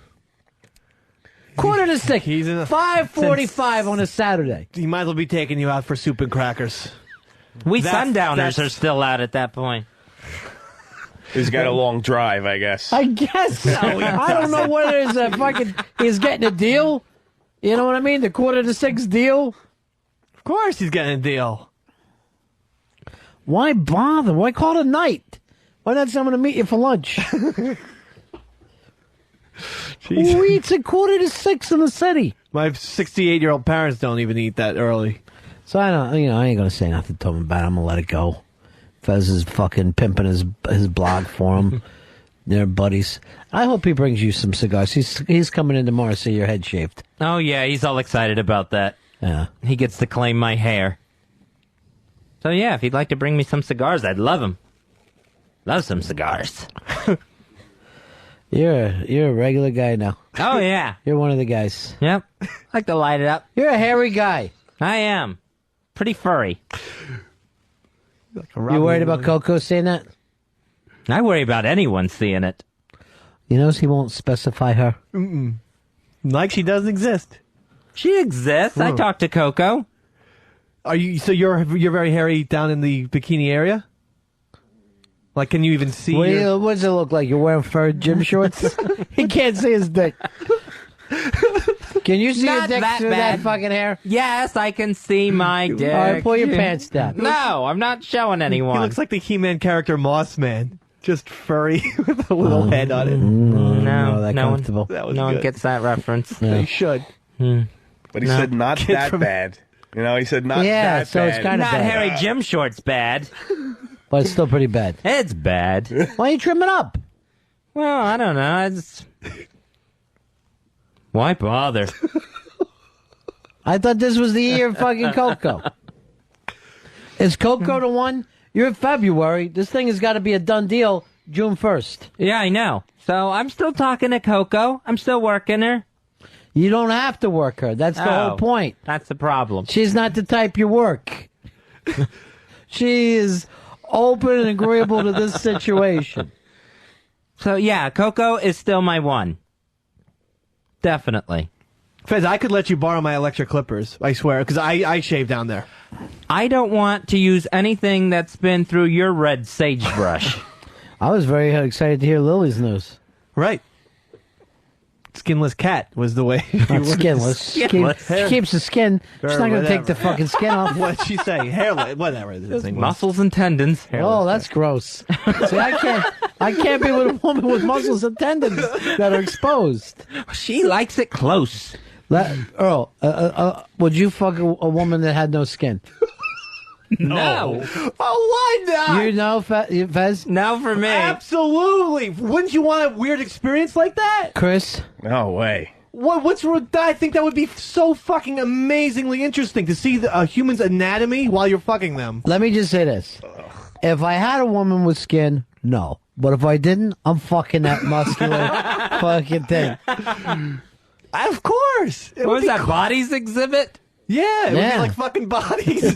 5:45. He's in 5:45 on a Saturday. He might as well be taking you out for soup and crackers. Sundowners are still out at that point. He's got a long drive, I guess. I guess so. I don't know whether it's a fucking he's getting a deal. You know what I mean? The 5:45 deal. Of course he's getting a deal. Why bother? Why call it a night? Why not someone to meet you for lunch? Who eats at 5:45 in the city? My 68-year-old parents don't even eat that early. So I don't, I ain't gonna say nothing to him about it. I'm gonna let it go. Fez is fucking pimping his blog for him. They're buddies. I hope he brings you some cigars. He's coming in tomorrow to see your head shaved. Oh yeah, he's all excited about that. Yeah. He gets to claim my hair. So yeah, if he'd like to bring me some cigars, I'd love them. Love some cigars. You're a regular guy now. Oh yeah. You're one of the guys. Yep. I like to light it up. You're a hairy guy. I am. Pretty furry. You worried about Coco saying that? I worry about anyone seeing it. You notice he won't specify her? Like she doesn't exist. She exists. I talked to Coco. You're very hairy down in the bikini area? Like, can you even see? What does it look like? You're wearing fur gym shorts? He can't see his dick. Can you see your dick through that fucking hair? Yes, I can see my dick. All right, pull your pants down. No, I'm not showing anyone. He looks like the He-Man character Moss Man. Just furry with a little head on it. No, that no comfortable. No one gets that reference. They should. But he said not that bad. He said not that bad. so it's kind of not bad. hairy gym shorts bad. But it's still pretty bad. It's bad. Why are you trimming up? Well, I don't know. Why bother? I thought this was the year of fucking Coco. Is Coco the one? You're in February. This thing has got to be a done deal June 1st. Yeah, I know. So I'm still talking to Coco. I'm still working her. You don't have to work her. That's the whole point. That's the problem. She's not the type you work. She is open and agreeable to this situation. So yeah, Coco is still my one. Definitely. Fez, I could let you borrow my electric clippers, I swear, because I shave down there. I don't want to use anything that's been through your red sagebrush. I was very excited to hear Lily's news. Right. Skinless cat was the way. Not skinless. She keeps the skin. She's not going to take the fucking skin off. What'd she say? Hairline, whatever. Muscles and tendons. Oh, that's gross. See, I can't be with a woman with muscles and tendons that are exposed. She likes it close. Earl, would you fuck a woman that had no skin? No. Oh, why not? You know, Fez? No for me. Absolutely. Wouldn't you want a weird experience like that? Chris? No way. What's wrong? I think that would be so fucking amazingly interesting to see a human's anatomy while you're fucking them. Let me just say this. If I had a woman with skin, no. But if I didn't, I'm fucking that muscular fucking thing. Of course. What was that, Bodies exhibit? Yeah, it would be like fucking bodies.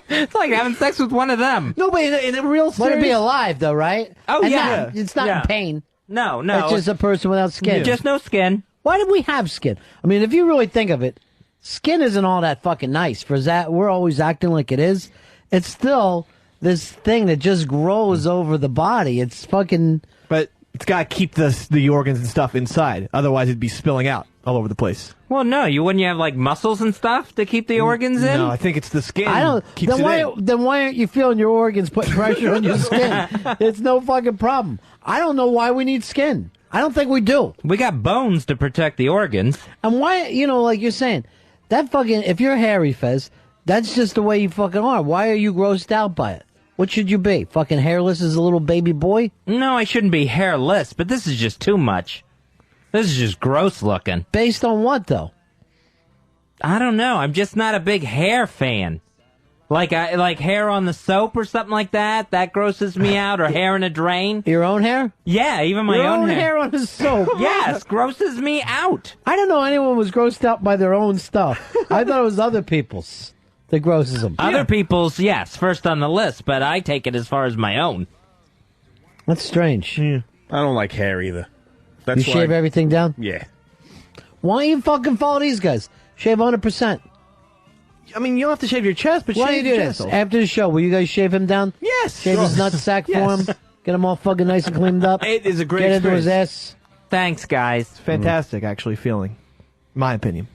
It's like having sex with one of them. No, but in a real serious... Let it be alive, though, right? Oh, And yeah. not- it's not Yeah. in pain. No. It's just a person without skin. Just no skin. Why did we have skin? I mean, if you really think of it, skin isn't all that fucking nice. For that, we're always acting like it is. It's still this thing that just grows over the body. It's fucking... But it's got to keep the organs and stuff inside. Otherwise, it'd be spilling out all over the place. Well, no, wouldn't you have like muscles and stuff to keep the organs in? No, I think it's the skin. I don't. Keeps Then it why? in. Then why aren't you feeling your organs putting pressure on your skin? It's no fucking problem. I don't know why we need skin. I don't think we do. We got bones to protect the organs. And why? Like you're saying, that fucking. If you're hairy, Fez, that's just the way you fucking are. Why are you grossed out by it? What should you be? Fucking hairless as a little baby boy? No, I shouldn't be hairless, but this is just too much. This is just gross looking. Based on what, though? I don't know. I'm just not a big hair fan. Like hair on the soap or something like that. That grosses me out. Or hair in a drain. Your own hair? Yeah, even my Your own hair on the soap. Yes, grosses me out. I don't know anyone was grossed out by their own stuff. I thought it was other people's that grosses them. Other people's, yes, first on the list, but I take it as far as my own. That's strange. I don't like hair either. You shave everything down? Yeah. Why don't you fucking follow these guys? Shave 100%. I mean, you don't have to shave your chest, but Why shave do you do your this? chest. After the show, will you guys shave him down? Yes. Shave his nutsack for Yes. him? Get him all fucking nice and cleaned up? It is a great Get into his experience. ass? Thanks, guys. It's fantastic, actually, feeling. My opinion.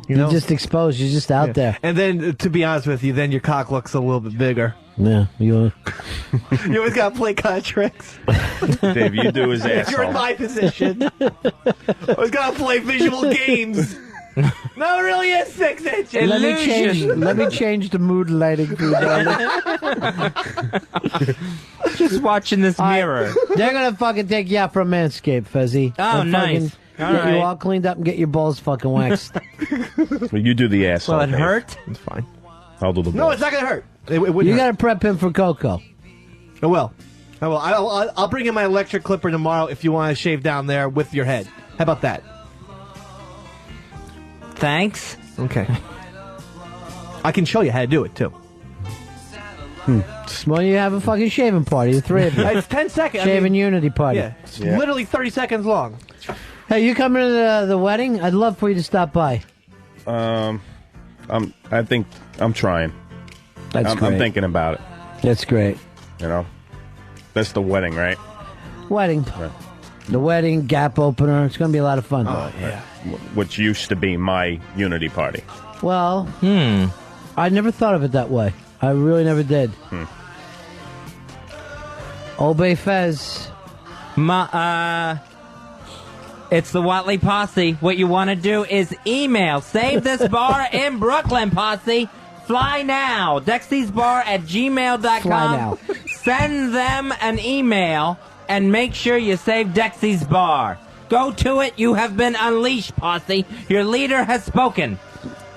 You're just exposed. You're just out there. And then, to be honest with you, then your cock looks a little bit bigger. Yeah. You always got to play kind of tricks. Dave, you do his If you're in asshole. my position, always got to play visual games. No, it really is 6 inches. Let me change the mood lighting for you, darling. Just watching this mirror. They're gonna fucking take you out for a manscape, Fezzy. Oh, They'll nice. fucking All Get you right. all cleaned up and get your balls fucking waxed. Well, you do the asshole. Will it Dave. hurt? It's fine. I'll do the No, balls. it's not going to hurt. It wouldn't You hurt. gotta prep him for Coco. I will. I'll bring in my electric clipper tomorrow if you want to shave down there with your head. How about that? Thanks. Okay. I can show you how to do it, too. Well, you have a fucking shaving party, the three of you. It's 10 seconds. Shaving unity party. Yeah, it's literally 30 seconds long. Hey, you coming to the wedding? I'd love for you to stop by. I think I'm trying. That's I'm great. thinking about it. That's great. You know, that's the wedding, right? Wedding. The wedding, gap opener. It's going to be a lot of fun. Oh, yeah. Which used to be my unity party. Well, I never thought of it that way. I really never did. Obey Fez. It's the Watley Posse. What you want to do is email Save This Bar in Brooklyn Posse. Fly now. Dexy'sBar@gmail.com. Fly now. Send them an email and make sure you save Dexy's Bar. Go to it. You have been unleashed, Posse. Your leader has spoken.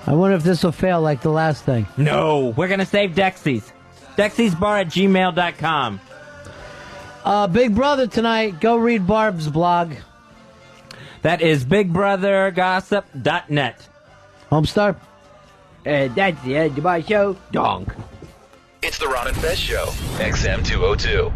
I wonder if this will fail like the last thing. No, we're going to save Dexy's. Dexy'sBar@gmail.com. Big Brother tonight. Go read Barb's blog. That is BigBrotherGossip.net. Homestar. That's the end of my show. Donk. It's the Ron and Fez Show, XM 202.